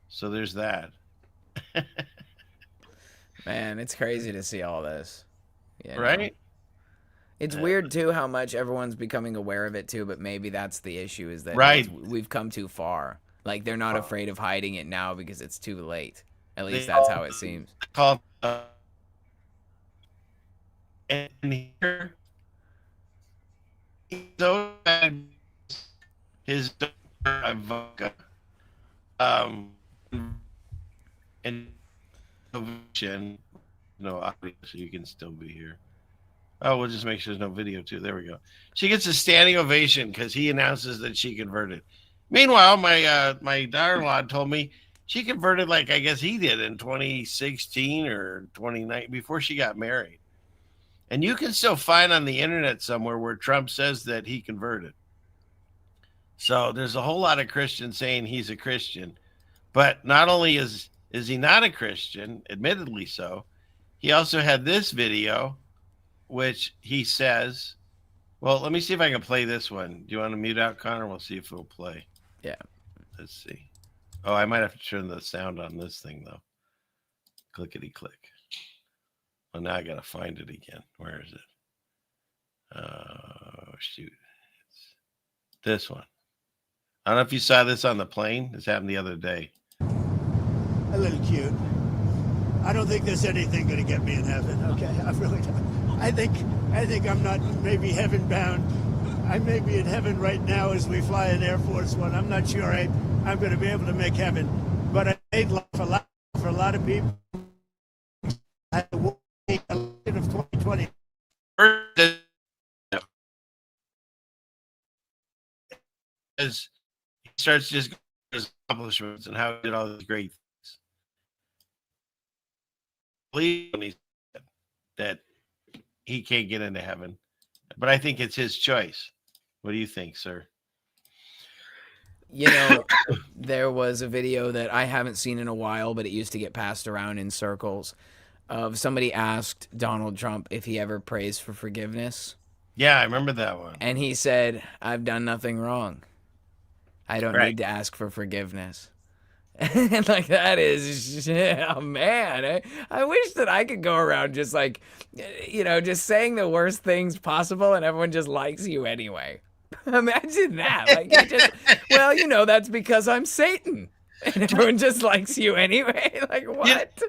So there's that. Man, it's crazy to see all this. Right? It's weird, too, how much everyone's becoming aware of it, too, but maybe that's the issue, is that we've come too far. Like they're not afraid of hiding it now because it's too late. At least that's how it seems. And here, so his daughter Ivanka, and no audio, so you can still be here. Oh, we'll just make sure there's no video too. There we go. She gets a standing ovation because he announces that she converted. Meanwhile, my daughter-in-law told me she converted like I guess he did in 2016 or 2019 before she got married. And you can still find on the internet somewhere where Trump says that he converted. So there's a whole lot of Christians saying he's a Christian, but not only is he not a Christian, admittedly so, he also had this video, which he says, well, let me see if I can play this one. Do you want to mute out, Connor? We'll see if it'll play. Yeah. Let's see. Oh, I might have to turn the sound on this thing, though. Clickety click. Well, now I got to find it again. Where is it? Oh, shoot. It's this one. I don't know if you saw this on the plane. This happened the other day. A little cute. I don't think there's anything going to get me in heaven. Okay, I really don't. I think I'm not maybe heaven bound. I may be in heaven right now as we fly in Air Force One. I'm not sure I'm going to be able to make heaven, but I made life for a lot of people. I will be a lot of 2020. As he starts just going to his accomplishments and how he did all these great things. Believe when he said that he can't get into heaven, but I think it's his choice. What do you think, sir? You know, there was a video that I haven't seen in a while, but it used to get passed around in circles of somebody asked Donald Trump if he ever prays for forgiveness. Yeah, I remember that one. And he said, I've done nothing wrong. I don't need to ask for forgiveness. And like that is, oh man, I wish that I could go around just like, you know, just saying the worst things possible and everyone just likes you anyway. Imagine that. Like, you just, well, you know, that's because I'm Satan. And everyone just likes you anyway. Like, what?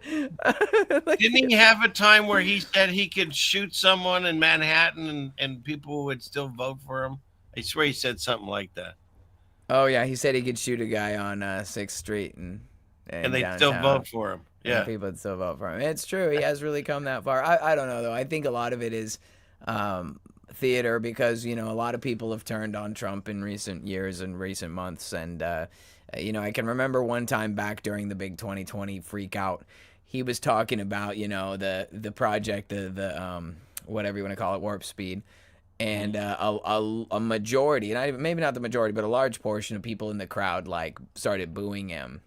Like, didn't he have a time where he said he could shoot someone in Manhattan and people would still vote for him? I swear he said something like that. Oh, yeah. He said he could shoot a guy on 6th Street and they still vote for him. Yeah. And people would still vote for him. It's true. He has really come that far. I don't know, though. I think a lot of it is theater because, you know, a lot of people have turned on Trump in recent years and recent months. And, you know, I can remember one time back during the big 2020 freak out, he was talking about, you know, the project, the whatever you want to call it, Warp Speed. And a majority, and maybe not the majority, but a large portion of people in the crowd like started booing him.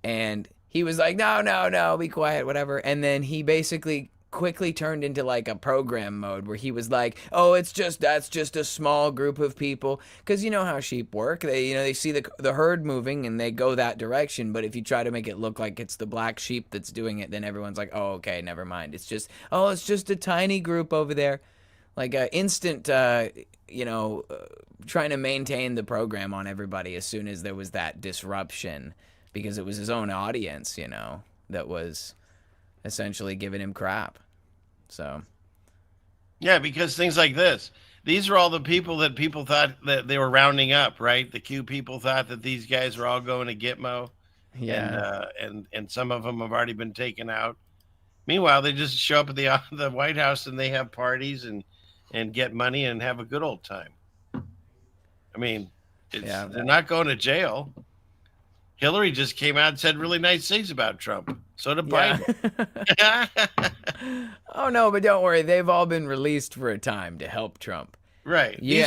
And he was like, no, be quiet, whatever. And then he basically quickly turned into like a program mode where he was like, oh, that's just a small group of people. Because you know how sheep work. They see the herd moving and they go that direction. But if you try to make it look like it's the black sheep that's doing it, then everyone's like, oh, okay, never mind. It's just a tiny group over there. Like instant, trying to maintain the program on everybody as soon as there was that disruption, because it was his own audience, you know, that was essentially giving him crap. So, yeah, because things like this, these are all the people that people thought that they were rounding up, right? The Q people thought that these guys were all going to Gitmo, yeah, and some of them have already been taken out. Meanwhile, they just show up at the White House and they have parties and get money and have a good old time. I mean, they're not going to jail. Hillary just came out and said really nice things about Trump. So did Biden. Oh, no, but don't worry. They've all been released for a time to help Trump. Right. Yeah,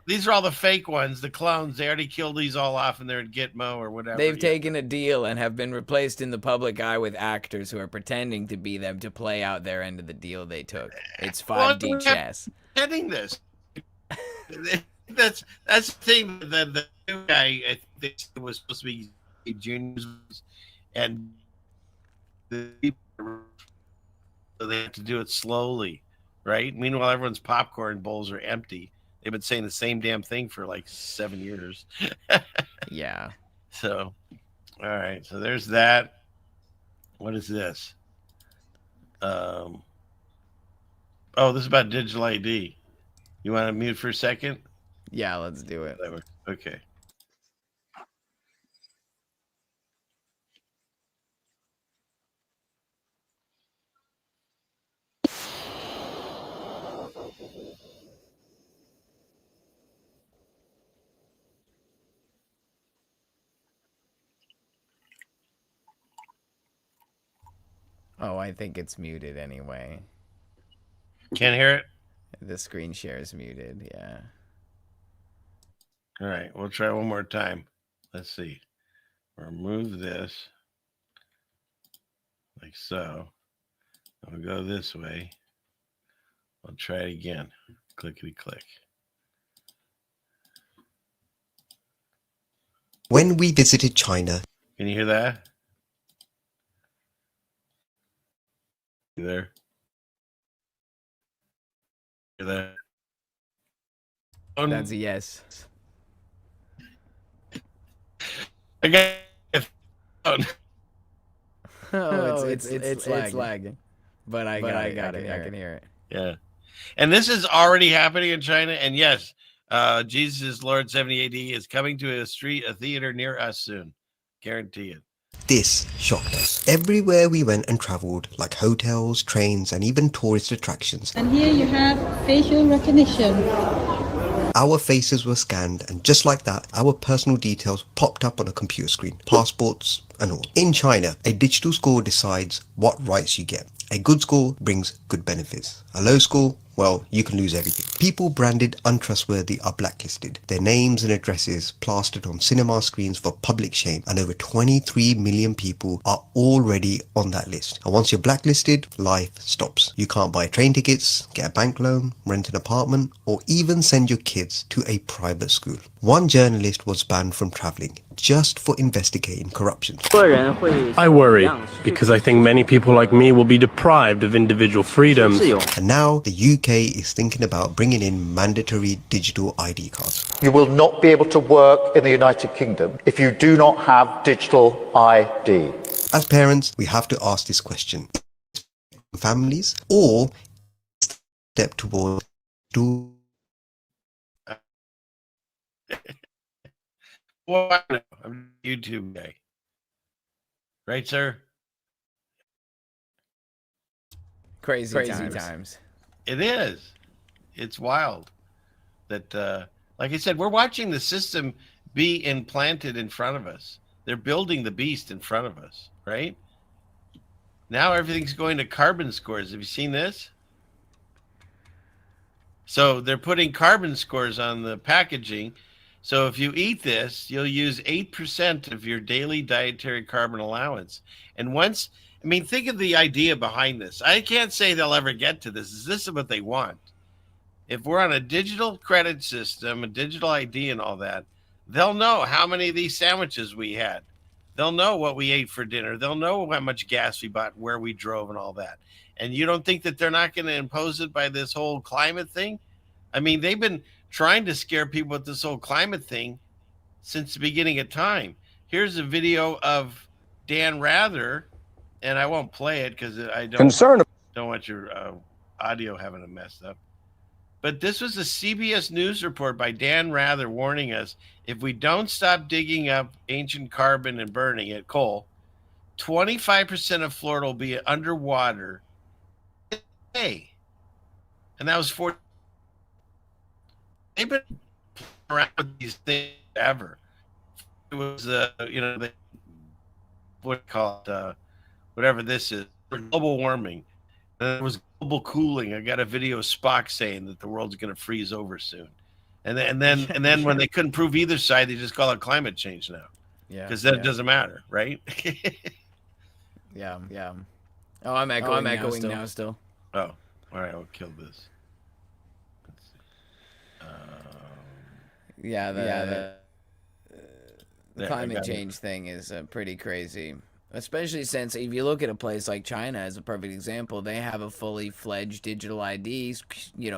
these are all the fake ones, the clones. They already killed these all off and they're at Gitmo or whatever. They've taken a deal and have been replaced in the public eye with actors who are pretending to be them to play out their end of the deal they took. It's 5D chess. Pretending this. That's the thing. The new guy, I think, was supposed to be juniors, and the people, so they have to do it slowly, right? Meanwhile, everyone's popcorn bowls are empty. They've been saying the same damn thing for like 7 years. Yeah. So, all right. So there's that. What is this? Oh, this is about digital ID. You want to mute for a second? Yeah, let's do it. Whatever. Okay. Oh, I think it's muted anyway. Can't hear it? The screen share is muted, yeah. All right. We'll try one more time. Let's see. Remove this. Like so. I'll go this way. I'll try it again. Clickety click. When we visited China. Can you hear that? You there? You there? That's a yes. Okay. Oh, it's lagging. But I got it. I can hear it. Yeah. And this is already happening in China. And yes, Jesus is Lord 70 AD is coming to a theater near us soon. Guarantee it. This shocked us. Everywhere we went and travelled, like hotels, trains, and even tourist attractions. And here you have facial recognition. Our faces were scanned, and just like that, our personal details popped up on a computer screen, passports and all. In China, a digital score decides what rights you get. A good score brings good benefits. A low score, well, you can lose everything. People branded untrustworthy are blacklisted. Their names and addresses plastered on cinema screens for public shame, and over 23 million people are already on that list. And once you're blacklisted, life stops. You can't buy train tickets, get a bank loan, rent an apartment, or even send your kids to a private school. One journalist was banned from traveling just for investigating corruption. I worry because I think many people like me will be deprived of individual freedoms. And now the UK is thinking about bringing in mandatory digital ID cards. You will not be able to work in the United Kingdom if you do not have digital ID. As parents, we have to ask this question. Families or step towards Well, I'm a YouTube guy. Right, sir? Crazy times. It is. It's wild that, like I said, we're watching the system be implanted in front of us. They're building the beast in front of us, right? Now everything's going to carbon scores. Have you seen this? So they're putting carbon scores on the packaging. So if you eat this, you'll use 8% of your daily dietary carbon allowance. And once, I mean, think of the idea behind this. I can't say they'll ever get to this. Is this what they want? If we're on a digital credit system, a digital ID and all that, they'll know how many of these sandwiches we had. They'll know what we ate for dinner. They'll know how much gas we bought, where we drove and all that. And you don't think that they're not going to impose it by this whole climate thing? I mean, they've been trying to scare people with this whole climate thing since the beginning of time. Here's a video of Dan Rather, and I won't play it because I don't want your audio having it messed up. But this was a CBS News report by Dan Rather warning us if we don't stop digging up ancient carbon and burning it, coal, 25% of Florida will be underwater. Hey, and that was 40. They've been around with these things ever. It was, what do you call it, whatever this is, global warming. And it was global cooling. I got a video of Spock saying that the world's going to freeze over soon. And then when they couldn't prove either side, they just call it climate change now. Yeah. Because then it doesn't matter, right? Yeah. Oh, I'm echoing now still. Oh, all right. I'll kill this. The climate change thing is pretty crazy. Especially since if you look at a place like China as a perfect example, they have a fully fledged digital IDs,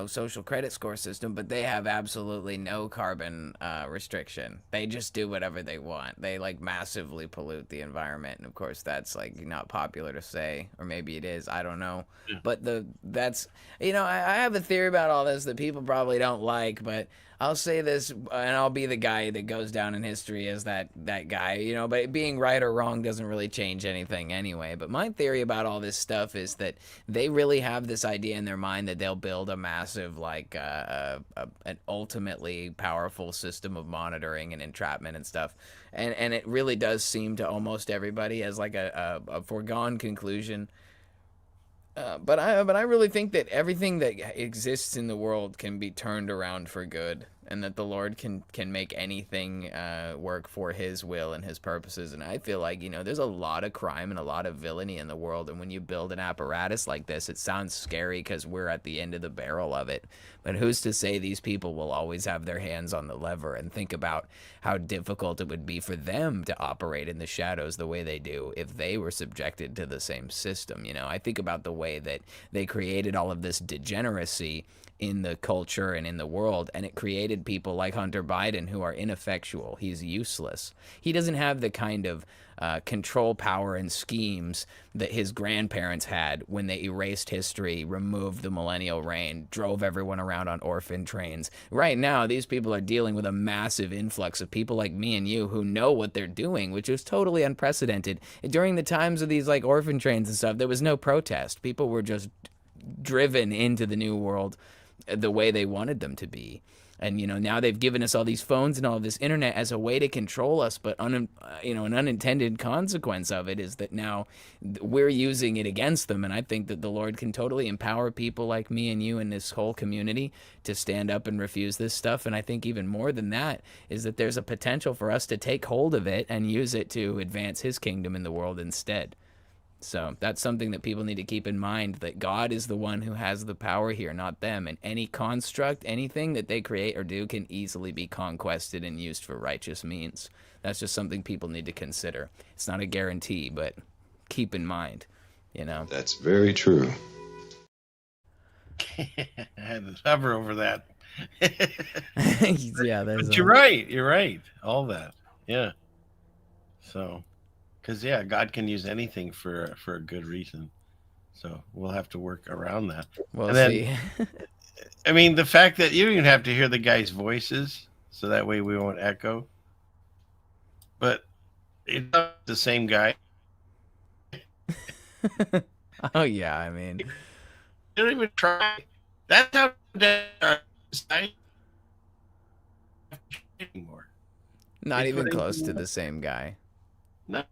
social credit score system, but they have absolutely no carbon restriction. They just do whatever they want. They like massively pollute the environment, and of course that's like not popular to say, or maybe it is. I don't know. Yeah. But I have a theory about all this that people probably don't like, but I'll say this, and I'll be the guy that goes down in history as that guy, but being right or wrong doesn't really change anything anyway. But my theory about all this stuff is that they really have this idea in their mind that they'll build a massive, an ultimately powerful system of monitoring and entrapment and stuff. And it really does seem to almost everybody as like a foregone conclusion. But I really think that everything that exists in the world can be turned around for good, and that the Lord can make anything work for His will and His purposes. And I feel like there's a lot of crime and a lot of villainy in the world, and when you build an apparatus like this, it sounds scary because we're at the end of the barrel of it. But who's to say these people will always have their hands on the lever and think about how difficult it would be for them to operate in the shadows the way they do if they were subjected to the same system. I think about the way that they created all of this degeneracy in the culture and in the world, and it created people like Hunter Biden who are ineffectual. He's useless. He doesn't have the kind of control power and schemes that his grandparents had when they erased history, removed the millennial reign, drove everyone around on orphan trains. Right now, these people are dealing with a massive influx of people like me and you who know what they're doing, which is totally unprecedented. During the times of these like orphan trains and stuff, there was no protest. People were just driven into the new world the way they wanted them to be. And now they've given us all these phones and all of this internet as a way to control us, but an unintended consequence of it is that now we're using it against them. And I think that the Lord can totally empower people like me and you and this whole community to stand up and refuse this stuff. And I think even more than that is that there's a potential for us to take hold of it and use it to advance His kingdom in the world instead. So that's something that people need to keep in mind, that God is the one who has the power here, not them. And any construct, anything that they create or do can easily be conquested and used for righteous means. That's just something people need to consider. It's not a guarantee, but keep in mind, That's very true. I had to hover over that. Yeah, but you're right. You're right. All that. Yeah. So... because God can use anything for a good reason, so we'll have to work around that. We'll see. I mean, the fact that you don't even have to hear the guys' voices, so that way we won't echo. But it's not the same guy. Oh yeah, I mean, you don't even try. That's how dead our society anymore. Not even close to the same guy. No.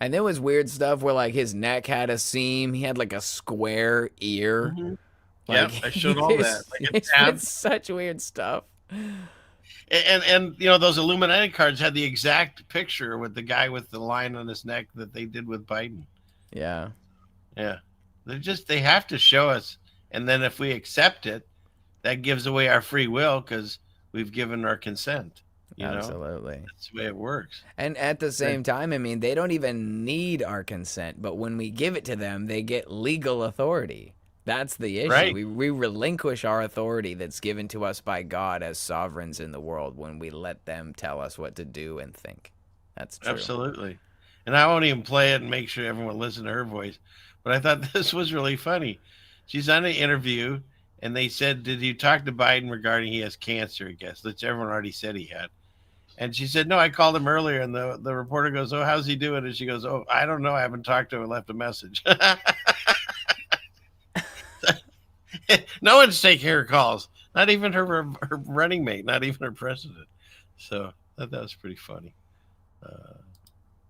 And there was weird stuff where like his neck had a seam. He had like a square ear. Mm-hmm. Like, I showed all that. Like it's such weird stuff. And those Illuminati cards had the exact picture with the guy with the line on his neck that they did with Biden. Yeah. Yeah. They have to show us. And then if we accept it, that gives away our free will because we've given our consent. Absolutely. That's the way it works. And at the same time, I mean, they don't even need our consent, but when we give it to them, they get legal authority. That's the issue. Right. We relinquish our authority that's given to us by God as sovereigns in the world when we let them tell us what to do and think. That's true. Absolutely. And I won't even play it and make sure everyone listens to her voice. But I thought this was really funny. She's on an interview, and they said, did you talk to Biden regarding he has cancer, I guess, which everyone already said he had. And she said, no, I called him earlier. And the reporter goes, oh, how's he doing? And she goes, oh, I don't know. I haven't talked to him and left a message. No one's taking her calls. Not even her running mate, not even her president. So that was pretty funny.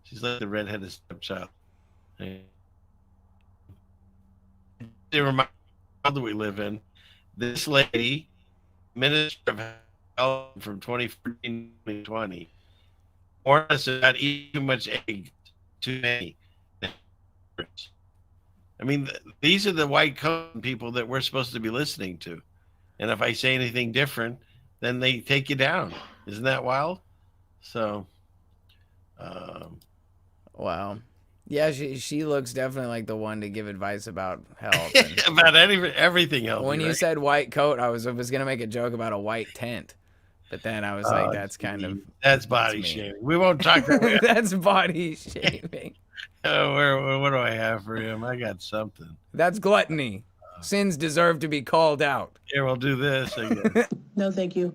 She's like the redheaded stepchild. The world that we live in, this lady, Minister of Health from 2014 to 2020, warned us about eating too much egg, too many. I mean, these are the white coat people that we're supposed to be listening to. And if I say anything different, then they take you down. Isn't that wild? So, wow. Yeah, she looks definitely like the one to give advice about health. About everything else. When you said white coat, I was gonna make a joke about a white tent, but then I was like, that's kind of that's body shaming. We won't talk that way. That's body shaming. What do I have for him? I got something. That's gluttony. Sins deserve to be called out. Here, we'll do this again. No, thank you.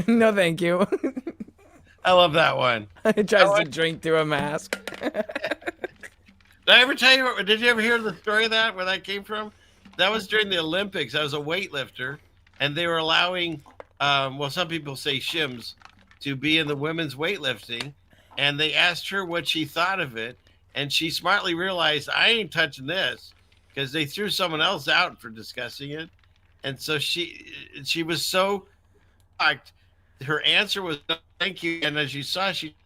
No, thank you. I love that one. He tries to drink through a mask. Did I ever tell you? Did you ever hear the story of that, where that came from? That was during the Olympics. I was a weightlifter, and they were allowing, some people say shims, to be in the women's weightlifting, and they asked her what she thought of it, and she smartly realized, I ain't touching this, because they threw someone else out for discussing it, and so she was so shocked. Her answer was no, thank you, and as you saw, she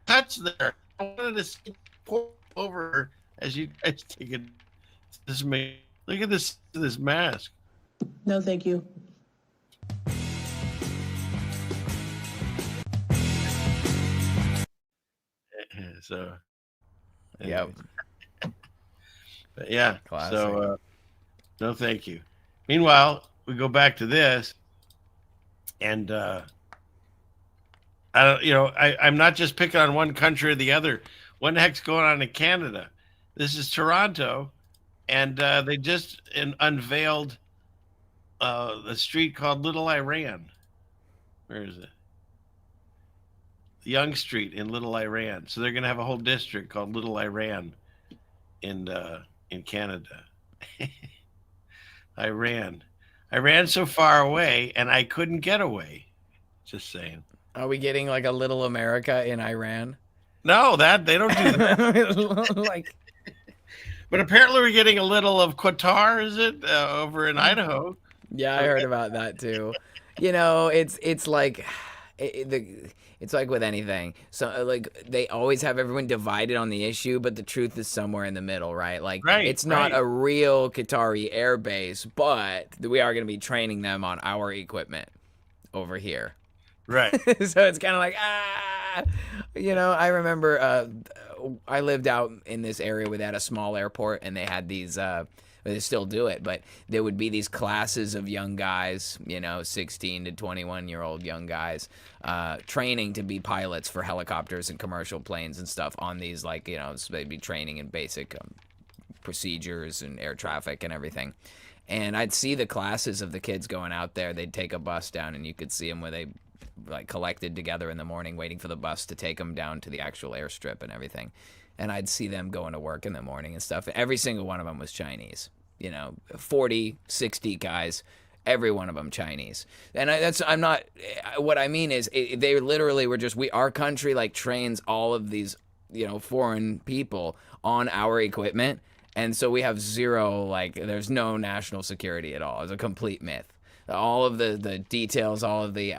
touched there. I wanted to see pour over her as you guys take it. Look at this mask. No, thank you. So, yeah, but yeah. Classic. So, no, thank you. Meanwhile, we go back to this, and I'm not just picking on one country or the other. What the heck's going on in Canada? This is Toronto, and they just unveiled the street called Little Iran. Where is it? Young Street in Little Iran. So they're going to have a whole district called Little Iran in Canada. I ran so far away, and I couldn't get away. Just saying. Are we getting like a Little America in Iran? No, that they don't do that. Like, but apparently we're getting a little of Qatar, is it, over in Idaho? Yeah, I heard about that too. You know, it's like it's like with anything. So like they always have everyone divided on the issue, but the truth is somewhere in the middle, right? Like it's not a real Qatari air base, but we are going to be training them on our equipment over here. Right. So it's kind of like, I remember I lived out in this area where they had a small airport, and they had these, they still do it, but there would be these classes of young guys, 16 to 21-year-old young guys, training to be pilots for helicopters and commercial planes and stuff on these, so they'd be training in basic procedures and air traffic and everything. And I'd see the classes of the kids going out there. They'd take a bus down, and you could see them where they collected together in the morning waiting for the bus to take them down to the actual airstrip and everything. And I'd see them going to work in the morning and stuff. Every single one of them was Chinese, 40, 60 guys, every one of them Chinese. And what I mean is they literally were our country trains all of these, foreign people on our equipment. And so we have zero, there's no national security at all. It's a complete myth. All of the details, all of the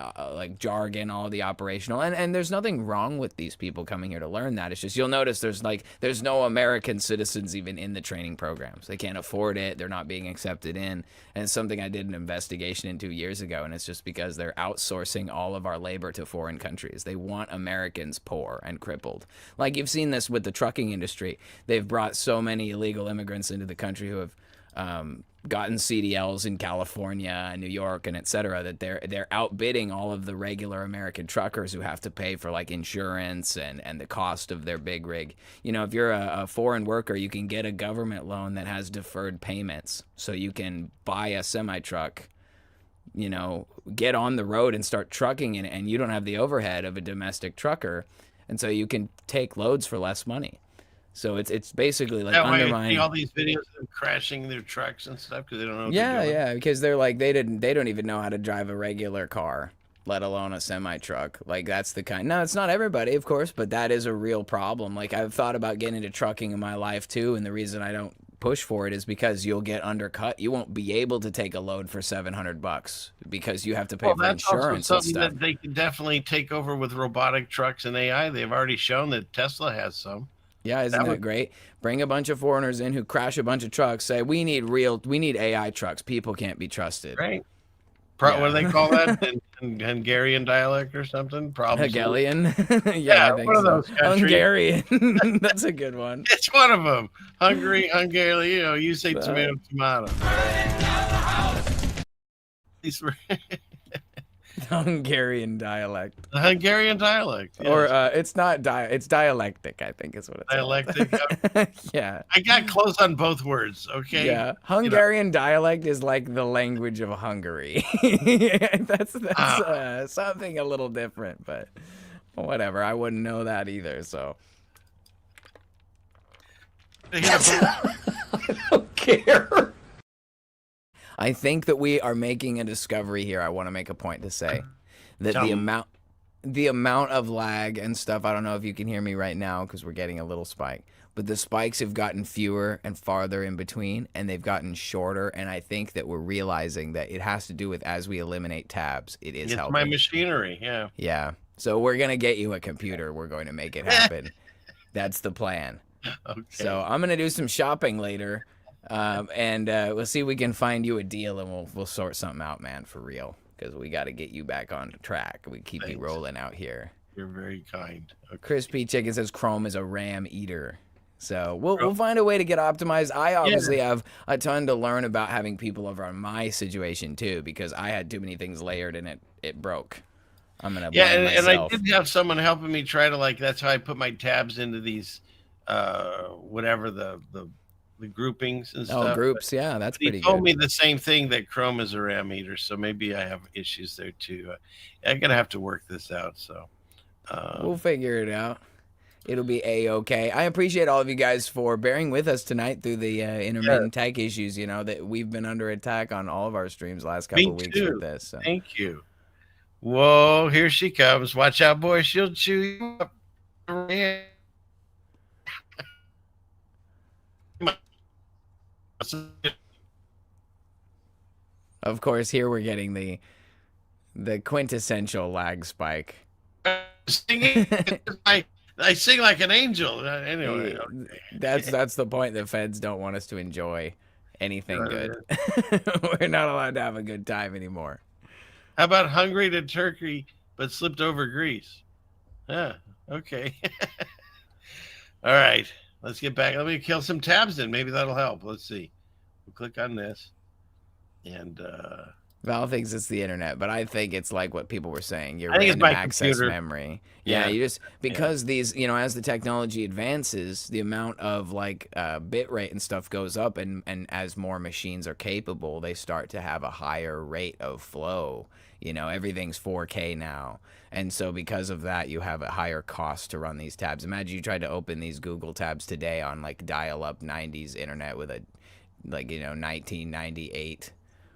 jargon, all of the operational, and there's nothing wrong with these people coming here to learn that. It's just you'll notice there's no American citizens even in the training programs. They can't afford it. They're not being accepted in. And it's something I did an investigation into years ago, and it's just because they're outsourcing all of our labor to foreign countries. They want Americans poor and crippled. Like you've seen this with the trucking industry. They've brought so many illegal immigrants into the country who have gotten CDLs in California and New York and et cetera, that they're outbidding all of the regular American truckers who have to pay for insurance and the cost of their big rig. If you're a foreign worker, you can get a government loan that has deferred payments, so you can buy a semi-truck, get on the road and start trucking it, and you don't have the overhead of a domestic trucker, and so you can take loads for less money. So it's basically undermining all these videos of them crashing their trucks and stuff because they don't know what they're doing. Yeah, because they're they don't even know how to drive a regular car, let alone a semi-truck. That's the kind. No, it's not everybody, of course, but that is a real problem. I've thought about getting into trucking in my life too, and the reason I don't push for it is because you'll get undercut. You won't be able to take a load for $700 because you have to pay for insurance and stuff. That they can definitely take over with robotic trucks and AI. They've already shown that Tesla has some. Yeah, isn't that great? Bring a bunch of foreigners in who crash a bunch of trucks, say, we need AI trucks. People can't be trusted. Right. What do they call that in Hungarian dialect or something? Hungarian? Yeah, I think one of so. those countries. Hungarian. That's a good one. It's one of them. Hungary, Hungarian. You say tomato, tomato. Hungarian dialect. The Hungarian dialect. Yes. Or it's not it's dialectic, I think is what it's dialectic. Yeah. I got close on both words, okay? Yeah. Hungarian dialect is like the language of Hungary. That's something a little different, but whatever. I wouldn't know that either, so. I don't care. I think that we are making a discovery here. I want to make a point to say that the amount of lag and stuff, I don't know if you can hear me right now because we're getting a little spike, but the spikes have gotten fewer and farther in between, and they've gotten shorter, and I think that we're realizing that it has to do with as we eliminate tabs, it's helping. My machinery, yeah. Yeah. So we're going to get you a computer. We're going to make it happen. That's the plan. Okay. So I'm going to do some shopping later. And we'll see if we can find you a deal, and we'll sort something out, man, for real. Because we got to get you back on track. We keep you rolling out here. You're very kind. Okay. Crispy Chicken says Chrome is a RAM eater. So we'll find a way to get optimized. I obviously have a ton to learn about having people over on my situation too, because I had too many things layered and it broke. I'm gonna blame myself. And I did have someone helping me try to that's how I put my tabs into these whatever the groupings and stuff. Oh, groups, yeah, that's pretty good. He told me the same thing, that Chrome is a RAM eater, so maybe I have issues there too. I'm gonna have to work this out. So we'll figure it out. It'll be a-okay. I appreciate all of you guys for bearing with us tonight through the intermittent tech issues. You know that we've been under attack on all of our streams last couple of weeks with this. So. Thank you. Whoa, here she comes! Watch out, boy! She'll chew you up. Of course, here we're getting the quintessential lag spike. I sing like an angel. Anyway, that's the point. The feds don't want us to enjoy anything good. We're not allowed to have a good time anymore. How about Hungary to Turkey, but slipped over Greece? Yeah, okay. All right, let's get back. Let me kill some tabs then. Maybe that'll help. Let's see. We'll click on this. And Val thinks it's the internet, but I think it's like what people were saying. Your I think random it's my access computer. memory. Yeah, you just because these, as the technology advances, the amount of bit rate and stuff goes up, and as more machines are capable, they start to have a higher rate of flow. Everything's 4K now. And so because of that, you have a higher cost to run these tabs. Imagine you tried to open these Google tabs today on dial-up 90s internet with a 1998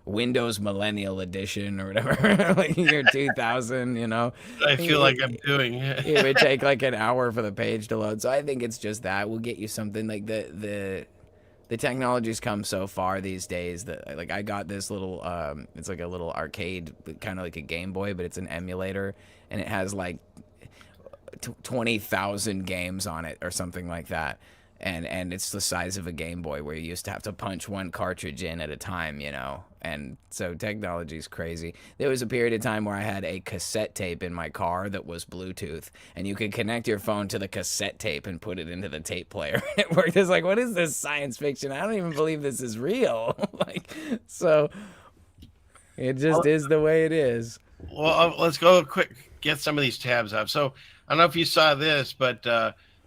Windows Millennial Edition or whatever, year 2000, I feel like I'm doing it. It would take an hour for the page to load. So I think it's just that. We'll get you something the technology's come so far these days that I got this little it's like a little arcade, kind of like a Game Boy, but it's an emulator, and it has 20,000 games on it or something like that. And it's the size of a Game Boy, where you used to have to punch one cartridge in at a time, and so technology's crazy. There was a period of time where I had a cassette tape in my car that was Bluetooth, and you could connect your phone to the cassette tape and put it into the tape player. It worked. It's what is this science fiction? I don't even believe this is real. So it just is the way it is. Well, let's go quick, get some of these tabs up. So I don't know if you saw this, but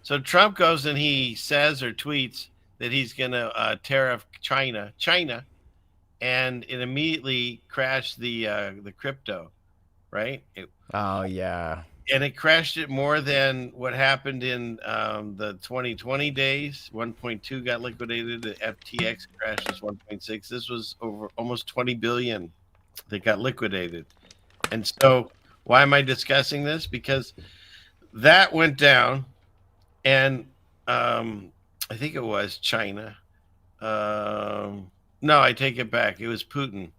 so Trump goes and he says or tweets that he's going to tariff China, and it immediately crashed the crypto, right? Oh yeah, and it crashed it more than what happened in the 2020 days. 1.2 got liquidated. The FTX crashes 1.6. This was over almost 20 billion that got liquidated. And so, why am I discussing this? Because that went down. And I think it was China. No, I take it back. It was Putin.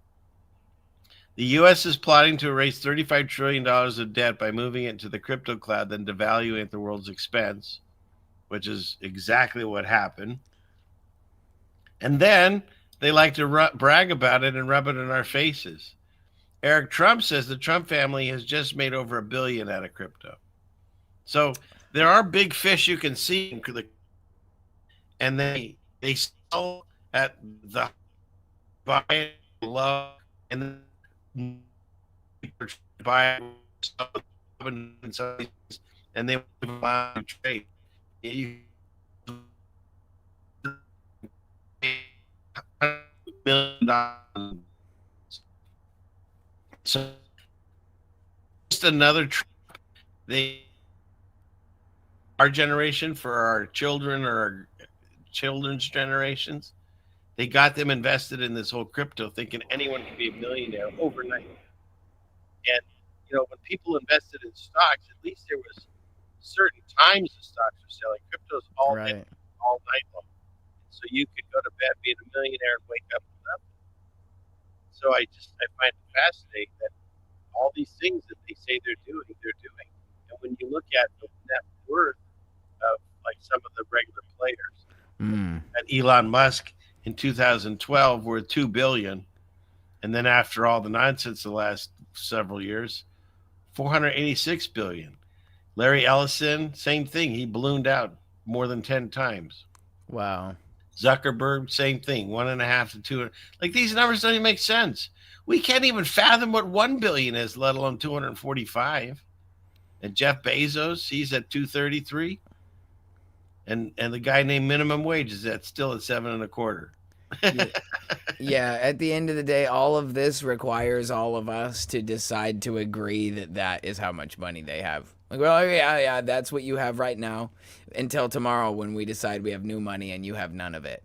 The U.S. is plotting to erase $35 trillion of debt by moving it to the crypto cloud, then devaluing it at the world's expense, which is exactly what happened. And then they like to brag about it and rub it in our faces. Eric Trump says the Trump family has just made over $1 billion out of crypto. So there are big fish you can see, and they sell at the buy it low, and then buy it, and they trade. You $1 million. So just another they our generation for our children or our children's generations, they got them invested in this whole crypto, thinking anyone can be a millionaire overnight. And when people invested in stocks, at least there was certain times the stocks were selling. Crypto's all day, all night long. So you could go to bed being a millionaire and wake up with nothing. So I find it fascinating that all these things that they say they're doing. And when you look at the net worth of like some of the regular players, and Elon Musk in 2012 worth $2 billion, and then after all the nonsense the last several years, $486 billion. Larry Ellison, same thing. He ballooned out more than 10 times. Wow. Zuckerberg, same thing, 1.5 to 2. Like, these numbers don't even make sense. We can't even fathom what 1 billion is, let alone 245. And Jeff Bezos, he's at 233. And the guy named minimum wage is still at 7.25. Yeah, at the end of the day, all of this requires all of us to decide to agree that is how much money they have. Like, well, yeah, that's what you have right now until tomorrow when we decide we have new money and you have none of it.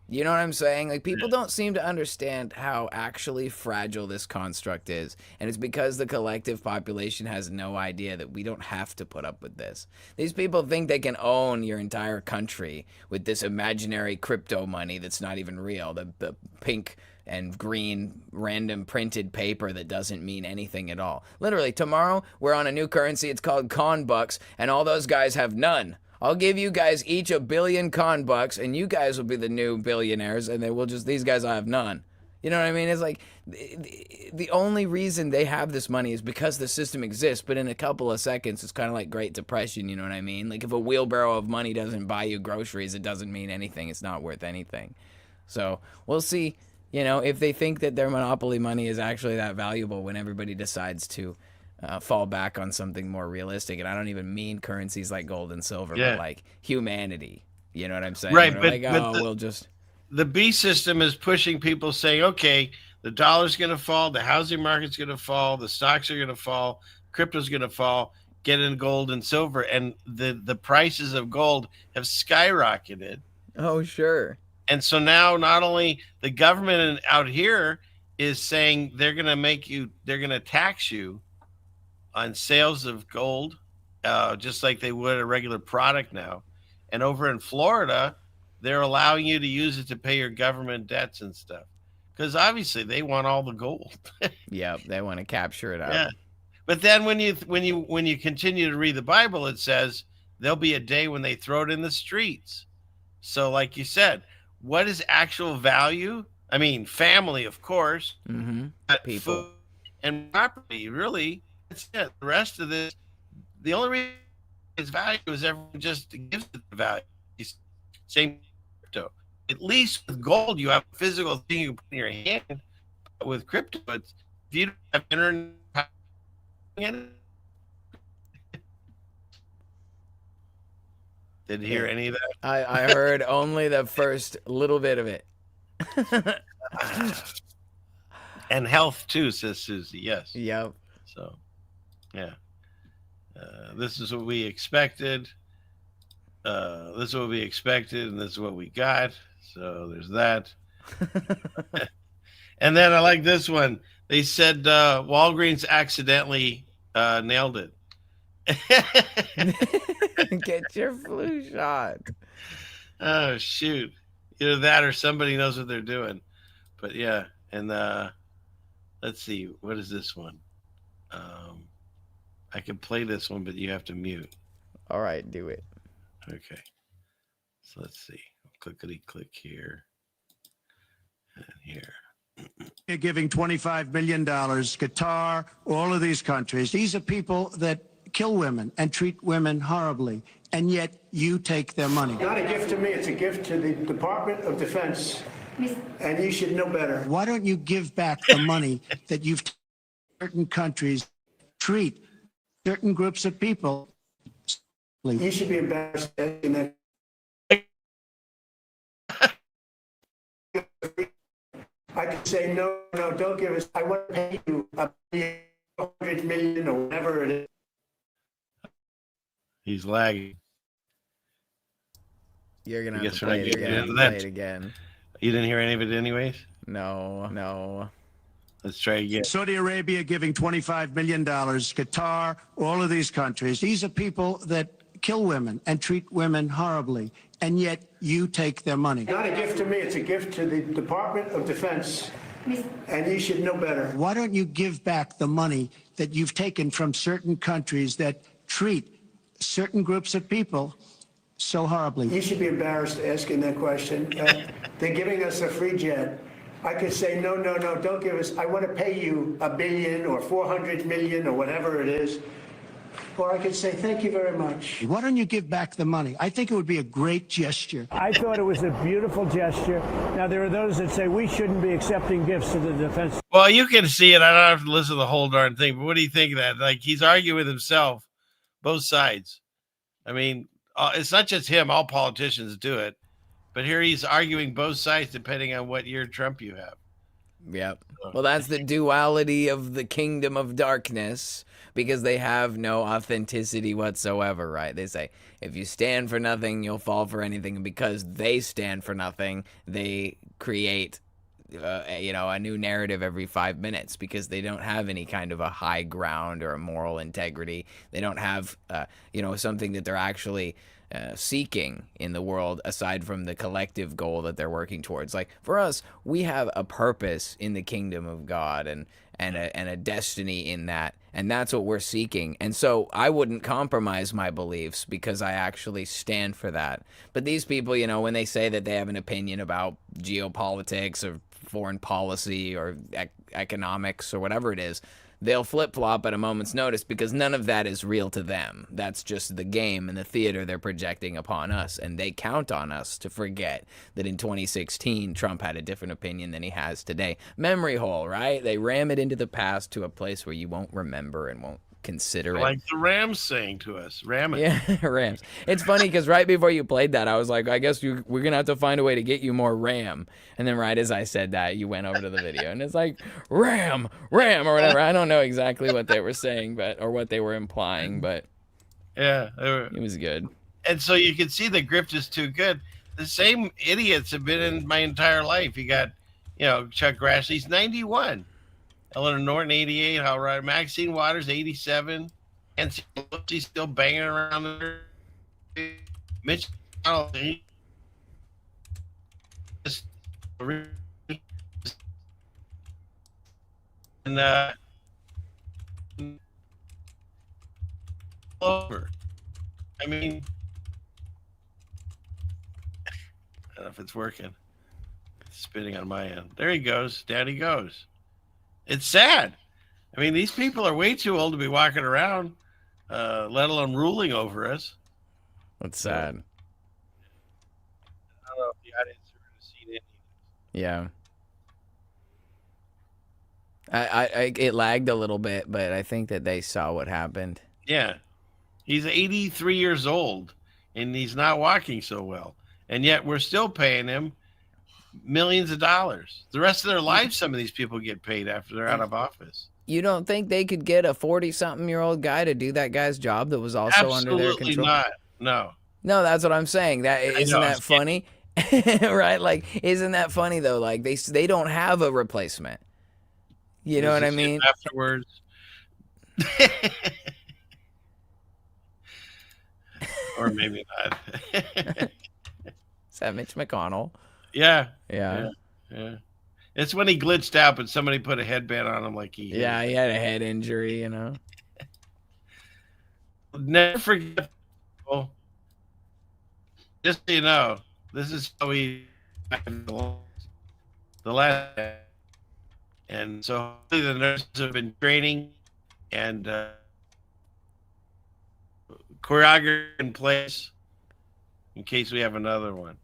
You know what I'm saying? Like, people don't seem to understand how actually fragile this construct is. And it's because the collective population has no idea that we don't have to put up with this. These people think they can own your entire country with this imaginary crypto money that's not even real. The pink and green random printed paper that doesn't mean anything at all. Literally, tomorrow we're on a new currency. It's called con bucks, and all those guys have none. I'll give you guys each $1 billion con bucks, and you guys will be the new billionaires, and then these guys will have none. You know what I mean? It's like the only reason they have this money is because the system exists, but in a couple of seconds, it's kind of like Great Depression, you know what I mean? Like, if a wheelbarrow of money doesn't buy you groceries, it doesn't mean anything. It's not worth anything. So we'll see, if they think that their monopoly money is actually that valuable when everybody decides to fall back on something more realistic. And I don't even mean currencies like gold and silver, but like humanity. You know what I'm saying? Right, The B system is pushing people, saying, okay, the dollar's going to fall, the housing market's going to fall, the stocks are going to fall, crypto's going to fall, get in gold and silver. And the prices of gold have skyrocketed. Oh, sure. And so now not only the government out here is saying they're going to tax you on sales of gold, just like they would a regular product now. And over in Florida, they're allowing you to use it to pay your government debts and stuff. Because obviously they want all the gold. Yeah, they want to capture it out. Yeah. But then when you continue to read the Bible, it says there'll be a day when they throw it in the streets. So like you said, what is actual value? I mean, family, of course. Mm-hmm. People. Food and property, really. That's it. The rest of this, the only reason it's value is everyone just gives it the value. Same crypto. At least with gold, you have a physical thing you put in your hand. But with crypto, if you don't have internet, did you hear any of that? I heard only the first little bit of it. And health too, says Susie. Yes. Yep. So, yeah. This is what we expected. This is what we expected, and this is what we got. So there's that. And then I like this one. They said Walgreens accidentally nailed it. Get your flu shot. Oh, shoot. Either that or somebody knows what they're doing. But yeah. And let's see. What is this one? I can play this one, but you have to mute. All right, do it. Okay. So let's see. Clickety click here and here. They're giving $25 million, Qatar, all of these countries. These are people that kill women and treat women horribly, and yet you take their money. Not a gift to me, it's a gift to the Department of Defense, and you should know better. Why don't you give back the money that you've taken certain countries treat certain groups of people? You should be embarrassed in that. I could say, no, don't give us. I want to pay you $100 million or whatever it is. He's lagging. You're gonna have to play it again. Play it again. You didn't hear any of it anyways? No. Let's try again. Saudi Arabia giving $25 million, Qatar, all of these countries. These are people that kill women and treat women horribly, and yet you take their money. Not a gift to me, it's a gift to the Department of Defense, and you should know better. Why don't you give back the money that you've taken from certain countries that treat certain groups of people so horribly? You should be embarrassed asking that question. They're giving us a free jet. I could say, no, don't give us. I want to pay you $1 billion or $400 million or whatever it is. Or I could say, thank you very much. Why don't you give back the money? I think it would be a great gesture. I thought it was a beautiful gesture. Now, there are those that say we shouldn't be accepting gifts to the defense. Well, you can see it. I don't have to listen to the whole darn thing. But what do you think of that? Like, he's arguing with himself, both sides. I mean, it's not just him. All politicians do it. But here he's arguing both sides depending on what year Trump you have. Yep. Well, that's the duality of the kingdom of darkness, because they have no authenticity whatsoever, right? They say, if you stand for nothing, you'll fall for anything. And because they stand for nothing, they create, a new narrative every 5 minutes, because they don't have any kind of a high ground or a moral integrity. They don't have, something that they're actually seeking in the world aside from the collective goal that they're working towards. Like for us, we have a purpose in the kingdom of God and a destiny in that, and that's what we're seeking. And so I wouldn't compromise my beliefs because I actually stand for that. But these people, when they say that they have an opinion about geopolitics or foreign policy or economics or whatever it is, they'll flip-flop at a moment's notice because none of that is real to them. That's just the game and the theater they're projecting upon us, and they count on us to forget that in 2016, Trump had a different opinion than he has today. Memory hole, right? They ram it into the past to a place where you won't remember and won't consider it. Like the Rams saying to us, ram it. Yeah, Rams. It's funny because right before you played that, I was like, I guess we're going to have to find a way to get you more Ram. And then right as I said that, you went over to the video and it's like, Ram, or whatever. I don't know exactly what they were saying, or what they were implying, but yeah, it was good. And so you can see the grift is too good. The same idiots have been in my entire life. You got, Chuck Grassley's 91. Eleanor Norton, 88. Maxine Waters, 87. And she's still banging around there. Mitch McConnell, and over. I mean, I don't know if it's working. It's spinning on my end. There he goes. Down he goes. It's sad. I mean, these people are way too old to be walking around, let alone ruling over us. That's sad. I don't know if the audience are going to see it. Yeah. It lagged a little bit, but I think that they saw what happened. Yeah. He's 83 years old, and he's not walking so well. And yet we're still paying him millions of dollars. The rest of their lives, some of these people get paid after they're out of office. You don't think they could get a 40-something-year-old guy to do that guy's job that was also under their control? Absolutely not. No. No, that's what I'm saying. Isn't that funny? Right? Like, isn't that funny, though? Like, they don't have a replacement. You know what I mean? Afterwards. Or maybe not. Is that Mitch McConnell? Yeah. Yeah. It's when he glitched out, but somebody put a headband on him like he he had a head injury, Never forget, people. Just so you know, this is how we the last And so hopefully the nurses have been training and choreography in place in case we have another one.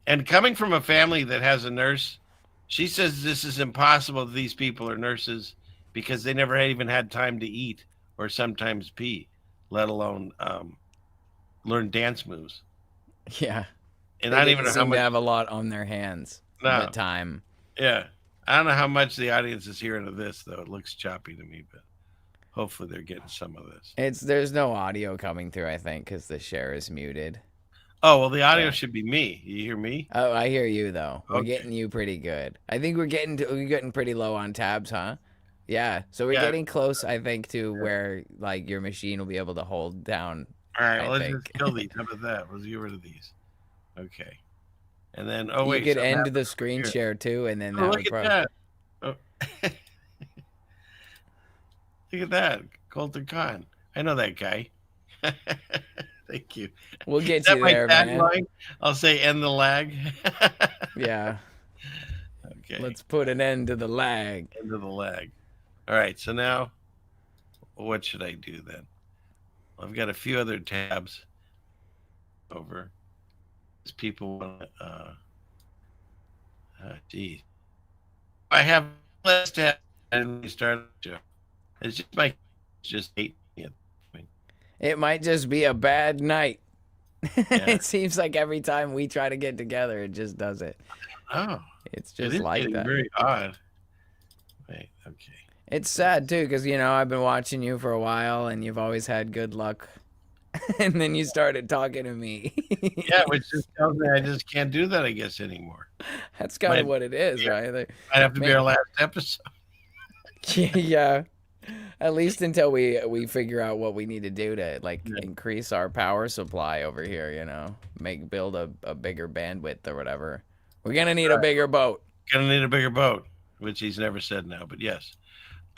And coming from a family that has a nurse, she says this is impossible. These people are nurses because they never even had time to eat or sometimes pee, let alone learn dance moves. Yeah. And They I don't didn't even know how seem to much have a lot on their hands. No. But time. Yeah. I don't know how much the audience is hearing of this, though. It looks choppy to me, but hopefully they're getting some of this. There's no audio coming through, I think, because the share is muted. Oh, well, the audio Yeah. should be me. You hear me? Oh, I hear you though. We're Okay. getting you pretty good. I think we're getting pretty low on tabs, huh? Yeah. So we're Yeah. getting close, I think, to where like your machine will be able to hold down. All right, I let's think. just kill these. How about that? Let's get rid of these. Okay. And then, You could something end happened the over screen here. share too, and then Oh, that look would at probably. that. Oh. Look at that. Colton Khan. I know that guy. Thank you. We'll Is get that you my there, man. tagline? I'll say end the lag. Yeah. Okay. Let's put an end to the lag. End of the lag. All right. So now, what should I do then? I've got a few other tabs over. As people want to, geez. I have less tabs and we started the show. It's just my just hate me. It might just be a bad night. Yeah. It seems like every time we try to get together, it just does it. Oh, It's it just is like getting that. very odd. Wait, okay. It's sad too, because I've been watching you for a while, and you've always had good luck. And then you started talking to me. Yeah, which just tells me I just can't do that, I guess, anymore. That's kind of what it is, right? Might have to be our last episode. Yeah. At least until we figure out what we need to do to increase our power supply over here, build a bigger bandwidth or whatever. We're gonna need a bigger boat. Gonna need a bigger boat, which he's never said now, but yes.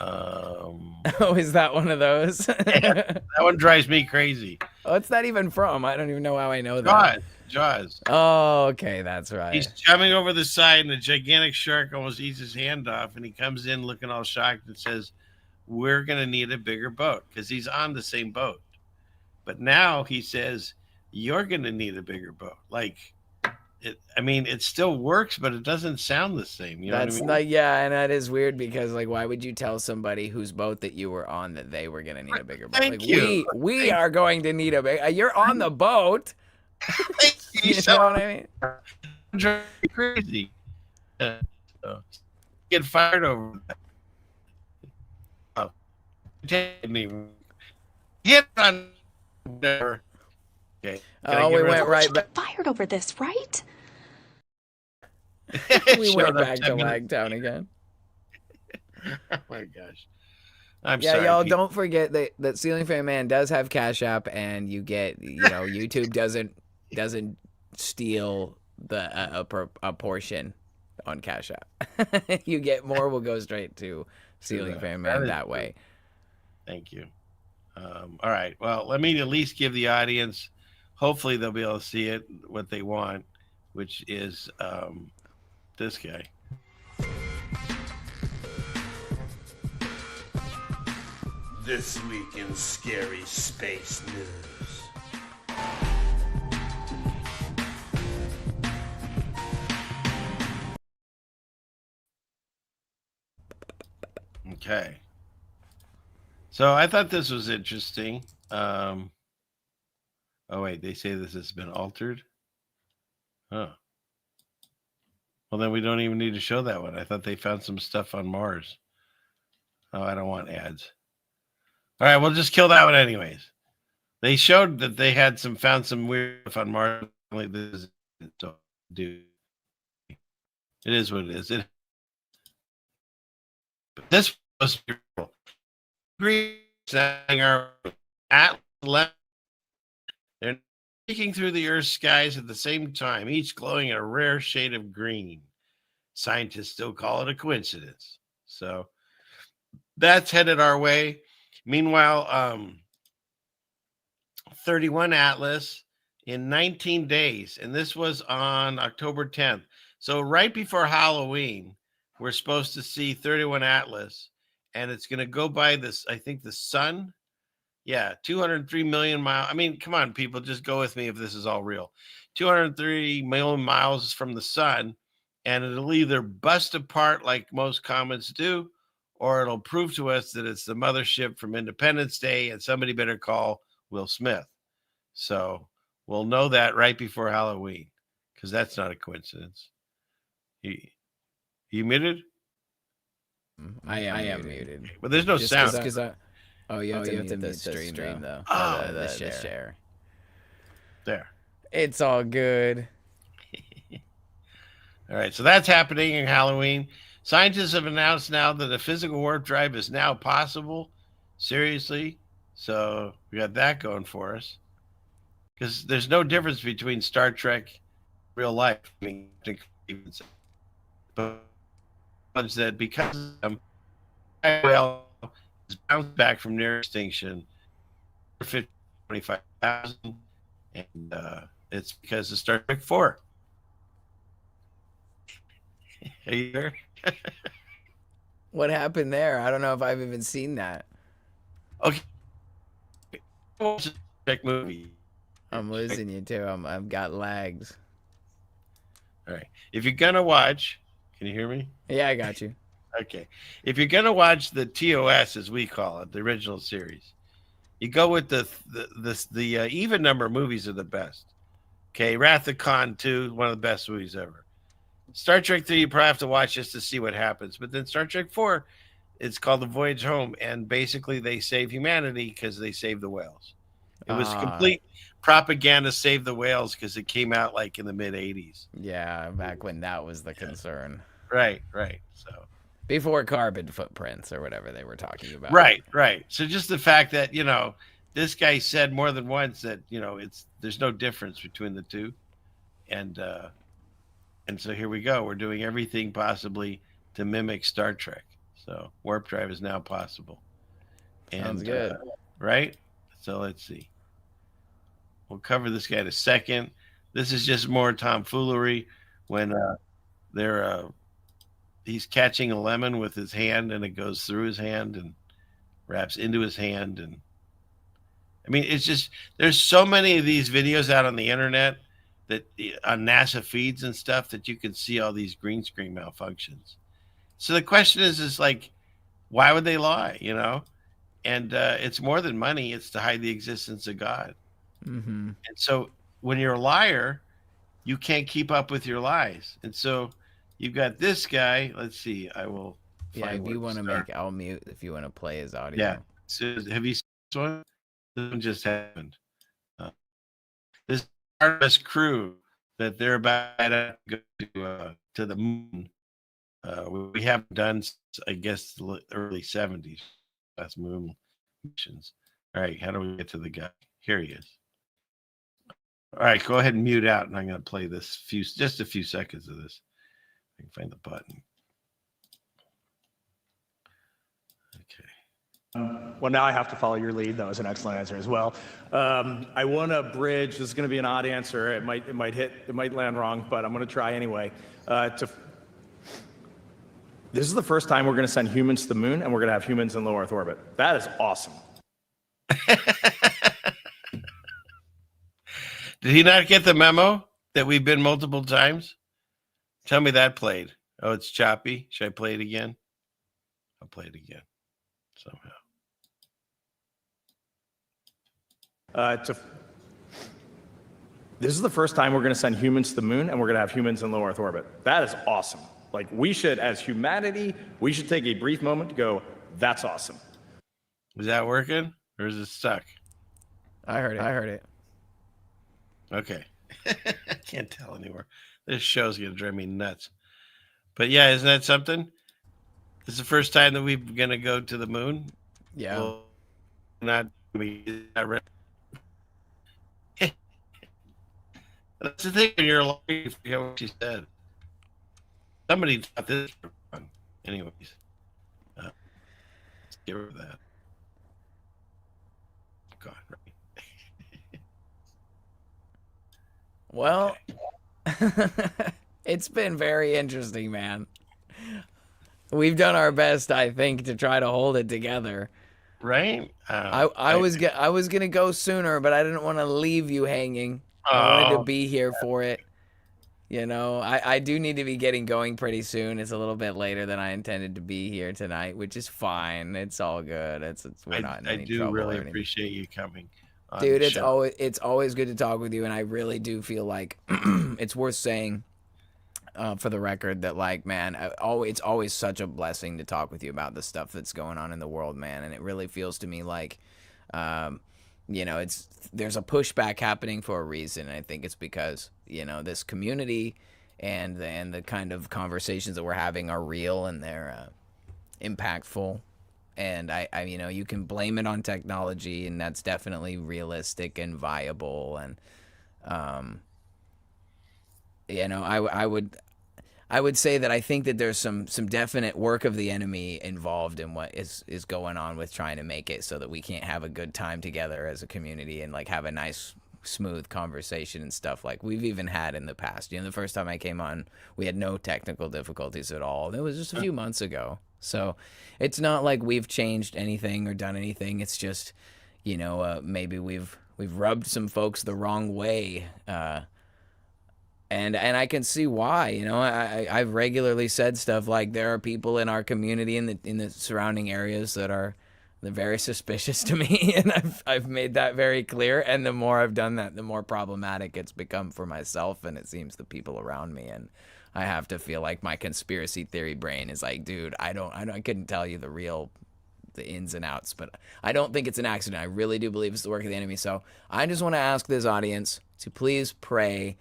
Oh, is that one of those? Yeah, that one drives me crazy. What's that even from? I don't even know how I know that. Jaws. Oh, okay, that's right. He's jumping over the side, and a gigantic shark almost eats his hand off, and he comes in looking all shocked and says, "We're gonna need a bigger boat," because he's on the same boat. But now he says, "You're gonna need a bigger boat." It still works, but it doesn't sound the same. You know That's what I mean? and that is weird because why would you tell somebody whose boat that you were on that they were gonna need a bigger boat? Thank you. We are going to need a big. You're on the boat. You know what I mean? Drive me crazy. So, get fired over that. Hit on there. Okay. Oh, we went right back. Fired over this, right? We went back to Lagtown again. Oh my gosh. I'm yeah, sorry. y'all don't forget that Ceiling Fan Man does have Cash App, and you get YouTube doesn't steal a portion on Cash App. You get more will go straight to Ceiling Fan Man that way. Thank you. All right. Well, let me at least give the audience. Hopefully, they'll be able to see it what they want, which is this guy. This week in scary space news. Okay. So I thought this was interesting. Oh wait, they say this has been altered. Huh. Well, then we don't even need to show that one. I thought they found some stuff on Mars. Oh, I don't want ads. All right, we'll just kill that one anyways. They showed that they had found some weird stuff on Mars. Like this, so do. It is what it is. But this was beautiful. Green are at left. They're peeking through the Earth's skies at the same time, each glowing in a rare shade of green. Scientists still call it a coincidence. So that's headed our way. Meanwhile, 31 Atlas in 19 days, and this was on October 10th. So right before Halloween, we're supposed to see 31 Atlas, and it's going to go by this, I think, the sun. Yeah, 203 million miles. I mean, come on, people, just go with me if this is all real. 203 million miles from the sun, and it'll either bust apart like most comets do, or it'll prove to us that it's the mothership from Independence Day, and somebody better call Will Smith. So we'll know that right before Halloween, because that's not a coincidence. You muted? I am muted. But there's no sound. You have to mute the stream though. Oh, the share. There. It's all good. All right, so that's happening in Halloween. Scientists have announced now that a physical warp drive is now possible. Seriously. So we got that going for us. Because there's no difference between Star Trek and real life. I mean, but that because of them, well, is bounced back from near extinction, 25,000, and it's because of Star Trek 4. Are you there? What happened there? I don't know if I've even seen that. Okay. Trek movie. I'm losing you too. I've got lags. All right. If you're gonna watch, can you hear me? Yeah, I got you. Okay. If you're gonna watch the TOS, as we call it, the original series, you go with the even number movies are the best. Okay, Wrath of Khan 2, one of the best movies ever. Star Trek 3, you probably have to watch just to see what happens. But then Star Trek 4, it's called The Voyage Home, and basically they save humanity because they save the whales. It was complete propaganda, save the whales, because it came out like in the mid 80s. Yeah, back when that was the concern. Right. So before carbon footprints or whatever they were talking about. Right. So just the fact that, this guy said more than once that, there's no difference between the two. And so here we go. We're doing everything possibly to mimic Star Trek. So warp drive is now possible. Sounds good. Right? So let's see. We'll cover this guy in a second. This is just more tomfoolery when he's catching a lemon with his hand, and it goes through his hand and wraps into his hand. And I mean, it's just, there's so many of these videos out on the internet that on NASA feeds and stuff that you can see all these green screen malfunctions. So the question is like, why would they lie? And it's more than money. It's to hide the existence of God. Mm-hmm. And so when you're a liar, you can't keep up with your lies. And so you've got this guy. Let's see. I will. Yeah, if you want to I'll mute if you want to play his audio. Yeah. So have you seen this one? This one just happened. This Artemis crew that they're about to go to the moon. We haven't done, I guess, the early 70s. Last moon missions. All right, how do we get to the guy? Here he is. All right, go ahead and mute out, and I'm going to play this just a few seconds of this. I can find the button. Okay. Well, now I have to follow your lead. That was an excellent answer as well. I want to bridge. This is going to be an odd answer. It might land wrong, but I'm going to try anyway. This is the first time we're going to send humans to the moon, and we're going to have humans in low Earth orbit. That is awesome. Did he not get the memo that we've been multiple times? Tell me that played. Oh, it's choppy. Should I play it again? I'll play it again somehow. This is the first time we're going to send humans to the moon, and we're going to have humans in low Earth orbit. That is awesome. Like, we should, as humanity, we should take a brief moment to go, that's awesome. Is that working, or is it stuck? I heard it. Okay. I can't tell anymore. This show's going to drive me nuts. But yeah, isn't that something? It's the first time that we're going to go to the moon. Yeah. Well, not ready. That's the thing when you're alive, you forget what she said. Somebody thought this wrong. Anyways, let's get rid of that. God, right. Well, it's been very interesting, man. we've done our best, I think, to try to hold it together. Right? I was gonna go sooner, but I didn't want to leave you hanging. I wanted to be here for it. You know, I do need to be getting going pretty soon. It's a little bit later than I intended to be here tonight, which is fine. It's all good. We're not in any I do trouble really or anything. appreciate you coming on Dude, the it's show. always good to talk with you, and I really do feel like it's worth saying for the record that, like, man, it's always such a blessing to talk with you about the stuff that's going on in the world, man. And it really feels to me like, you know, there's a pushback happening for a reason. And I think it's because, you know, this community and the kind of conversations that we're having are real and they're impactful. And I, you know, you can blame it on technology, and that's definitely realistic and viable. And, you know, I would say that I think that there's some definite work of the enemy involved in what is going on with trying to make it so that we can't have a good time together as a community and like have a nice, smooth conversation and stuff like we've even had in the past. You know, the first time I came on, we had no technical difficulties at all. That was just a few months ago. So it's not like we've changed anything or done anything. It's just, you know, maybe we've rubbed some folks the wrong way. And I can see why. You know, I've regularly said stuff like there are people in our community in the surrounding areas that they're very suspicious to me, and I've made that very clear. And the more I've done that, the more problematic it's become for myself, and it seems the people around me. And I have to feel like my conspiracy theory brain is like, dude, I couldn't tell you the ins and outs, but I don't think it's an accident. I really do believe it's the work of the enemy. So I just want to ask this audience to please pray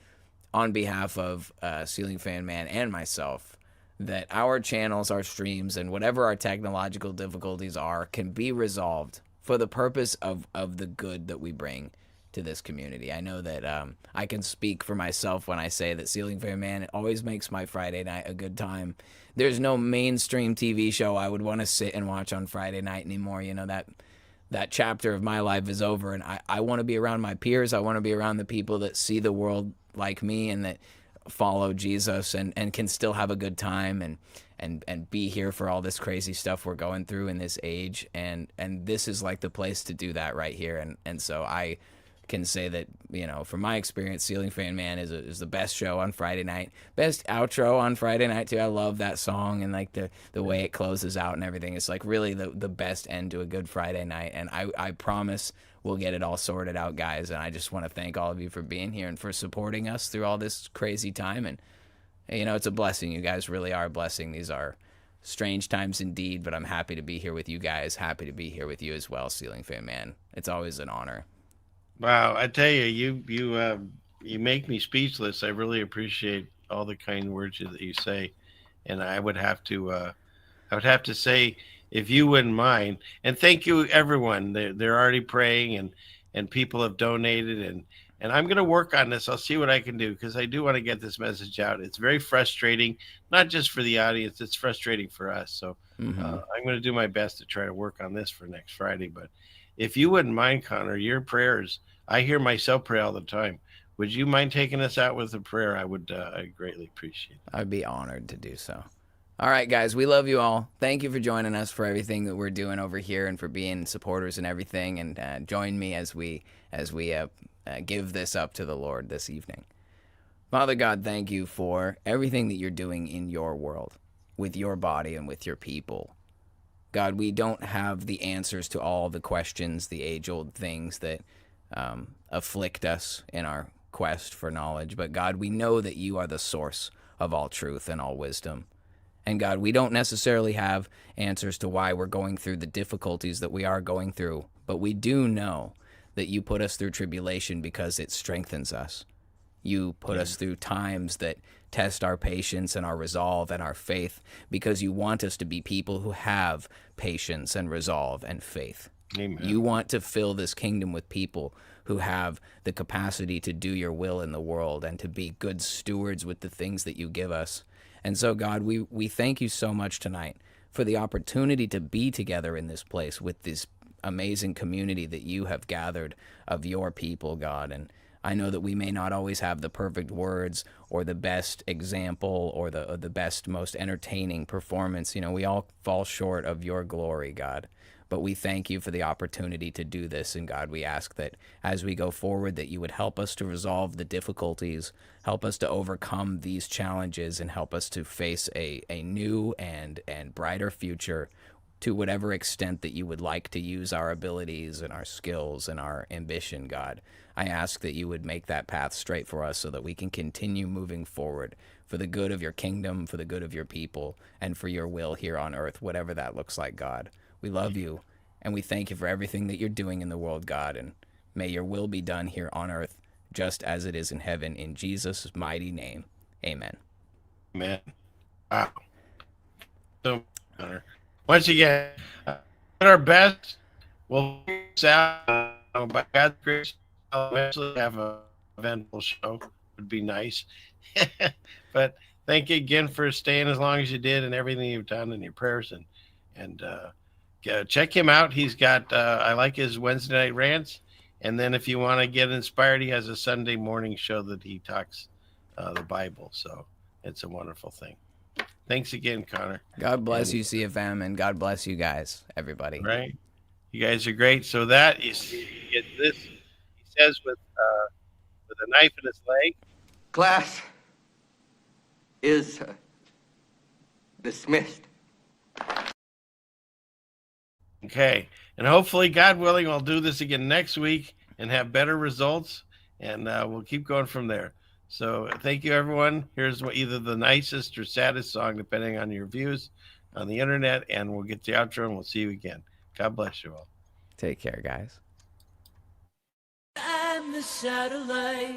on behalf of Ceiling Fan Man and myself, that our channels, our streams, and whatever our technological difficulties are can be resolved for the purpose of the good that we bring to this community. I know that I can speak for myself when I say that Ceiling Fan Man always makes my Friday night a good time. There's no mainstream TV show I would want to sit and watch on Friday night anymore. You know, that chapter of my life is over, and I want to be around my peers. I want to be around the people that see the world like me and that follow Jesus and can still have a good time and be here for all this crazy stuff we're going through in this age. And this is like the place to do that right here. And so I can say that, you know, from my experience, Ceiling Fan Man is the best show on Friday night, best outro on Friday night too. I love that song and like the way it closes out and everything. It's like really the best end to a good Friday night. And I promise we'll get it all sorted out, guys. And I just want to thank all of you for being here and for supporting us through all this crazy time. And, you know, it's a blessing. You guys really are a blessing. These are strange times indeed, but I'm happy to be here with you guys. Happy to be here with you as well, Ceiling Fan Man. It's always an honor. Wow, I tell you, you make me speechless. I really appreciate all the kind words that you say, and I would have to say, if you wouldn't mind, and thank you everyone. They're already praying, and people have donated, and I'm going to work on this. I'll see what I can do because I do want to get this message out. It's very frustrating, not just for the audience. It's frustrating for us. So I'm going to do my best to try to work on this for next Friday. But if you wouldn't mind, Connor, your prayers, I hear myself pray all the time. Would you mind taking us out with a prayer? I would I'd greatly appreciate it. I'd be honored to do so. All right, guys, we love you all. Thank you for joining us for everything that we're doing over here and for being supporters and everything. And join me as we give this up to the Lord this evening. Father God, thank you for everything that you're doing in your world, with your body and with your people. God, we don't have the answers to all the questions, the age-old things that afflict us in our quest for knowledge. But God, we know that you are the source of all truth and all wisdom. And God, we don't necessarily have answers to why we're going through the difficulties that we are going through, but we do know that you put us through tribulation because it strengthens us. You put us through times that test our patience and our resolve and our faith because you want us to be people who have patience and resolve and faith. Amen. You want to fill this kingdom with people who have the capacity to do your will in the world and to be good stewards with the things that you give us. And so, God, we thank you so much tonight for the opportunity to be together in this place with this amazing community that you have gathered of your people, God. And I know that we may not always have the perfect words or the best example or the best, most entertaining performance. You know, we all fall short of your glory, God. But we thank you for the opportunity to do this. And God, we ask that as we go forward, that you would help us to resolve the difficulties, help us to overcome these challenges, and help us to face a new and brighter future to whatever extent that you would like to use our abilities and our skills and our ambition, God. I ask that you would make that path straight for us so that we can continue moving forward for the good of your kingdom, for the good of your people, and for your will here on earth, whatever that looks like, God. We love you, and we thank you for everything that you're doing in the world, God, and may your will be done here on earth just as it is in heaven. In Jesus' mighty name, amen. Amen. Wow. So, once again, do our best. We'll figure this out. By God's grace, I'll eventually have an eventful show. Would be nice. But thank you again for staying as long as you did and everything you've done in your prayers. And check him out. He's got, I like his Wednesday night rants. And then if you want to get inspired, he has a Sunday morning show that he talks the Bible. So it's a wonderful thing. Thanks again, Connor. God bless you, CFM, and God bless you guys, everybody. Right. You guys are great. So that you see, you get this, he says with a knife in his leg. Class is dismissed. Okay. And hopefully, God willing, I'll do this again next week and have better results. And we'll keep going from there. So thank you, everyone. Here's either the nicest or saddest song, depending on your views on the internet. And we'll get the outro and we'll see you again. God bless you all. Take care, guys. I'm the satellite.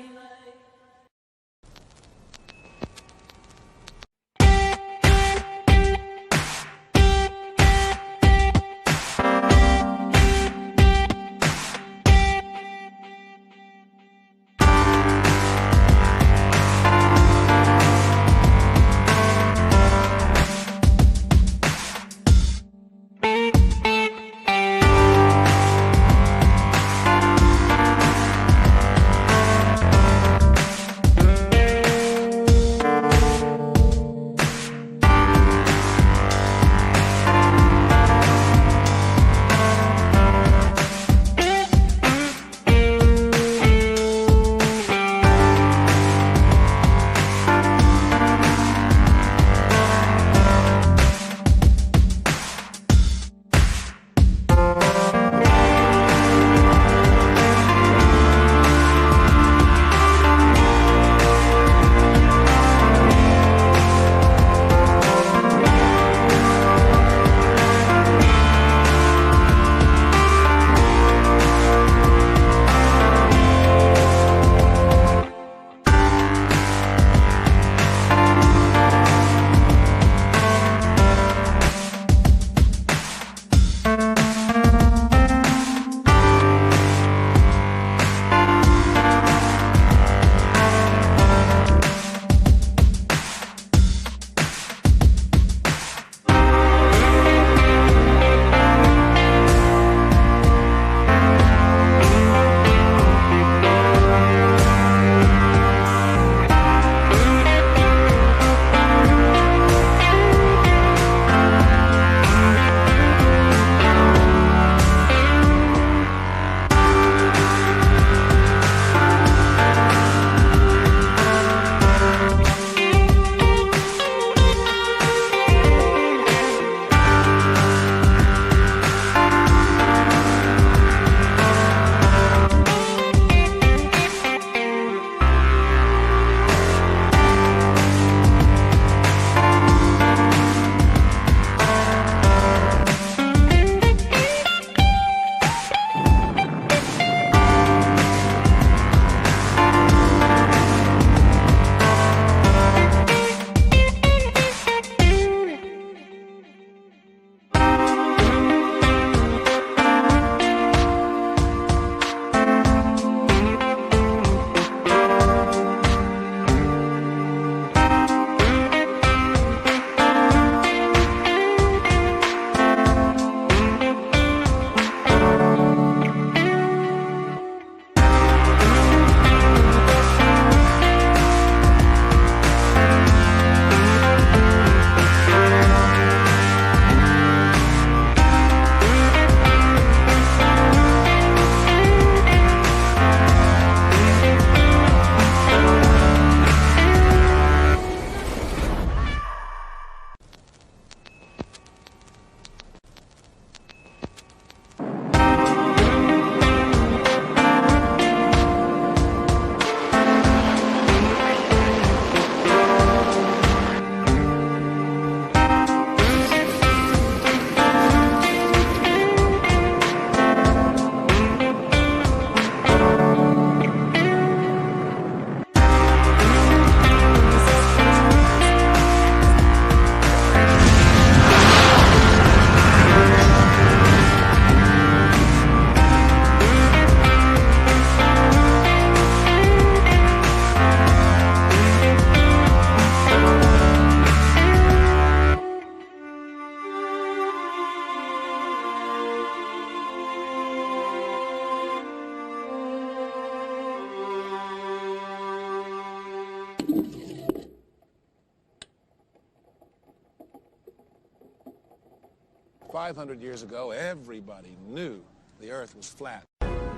$500 years ago, everybody knew the Earth was flat.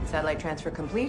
Satellite transfer complete.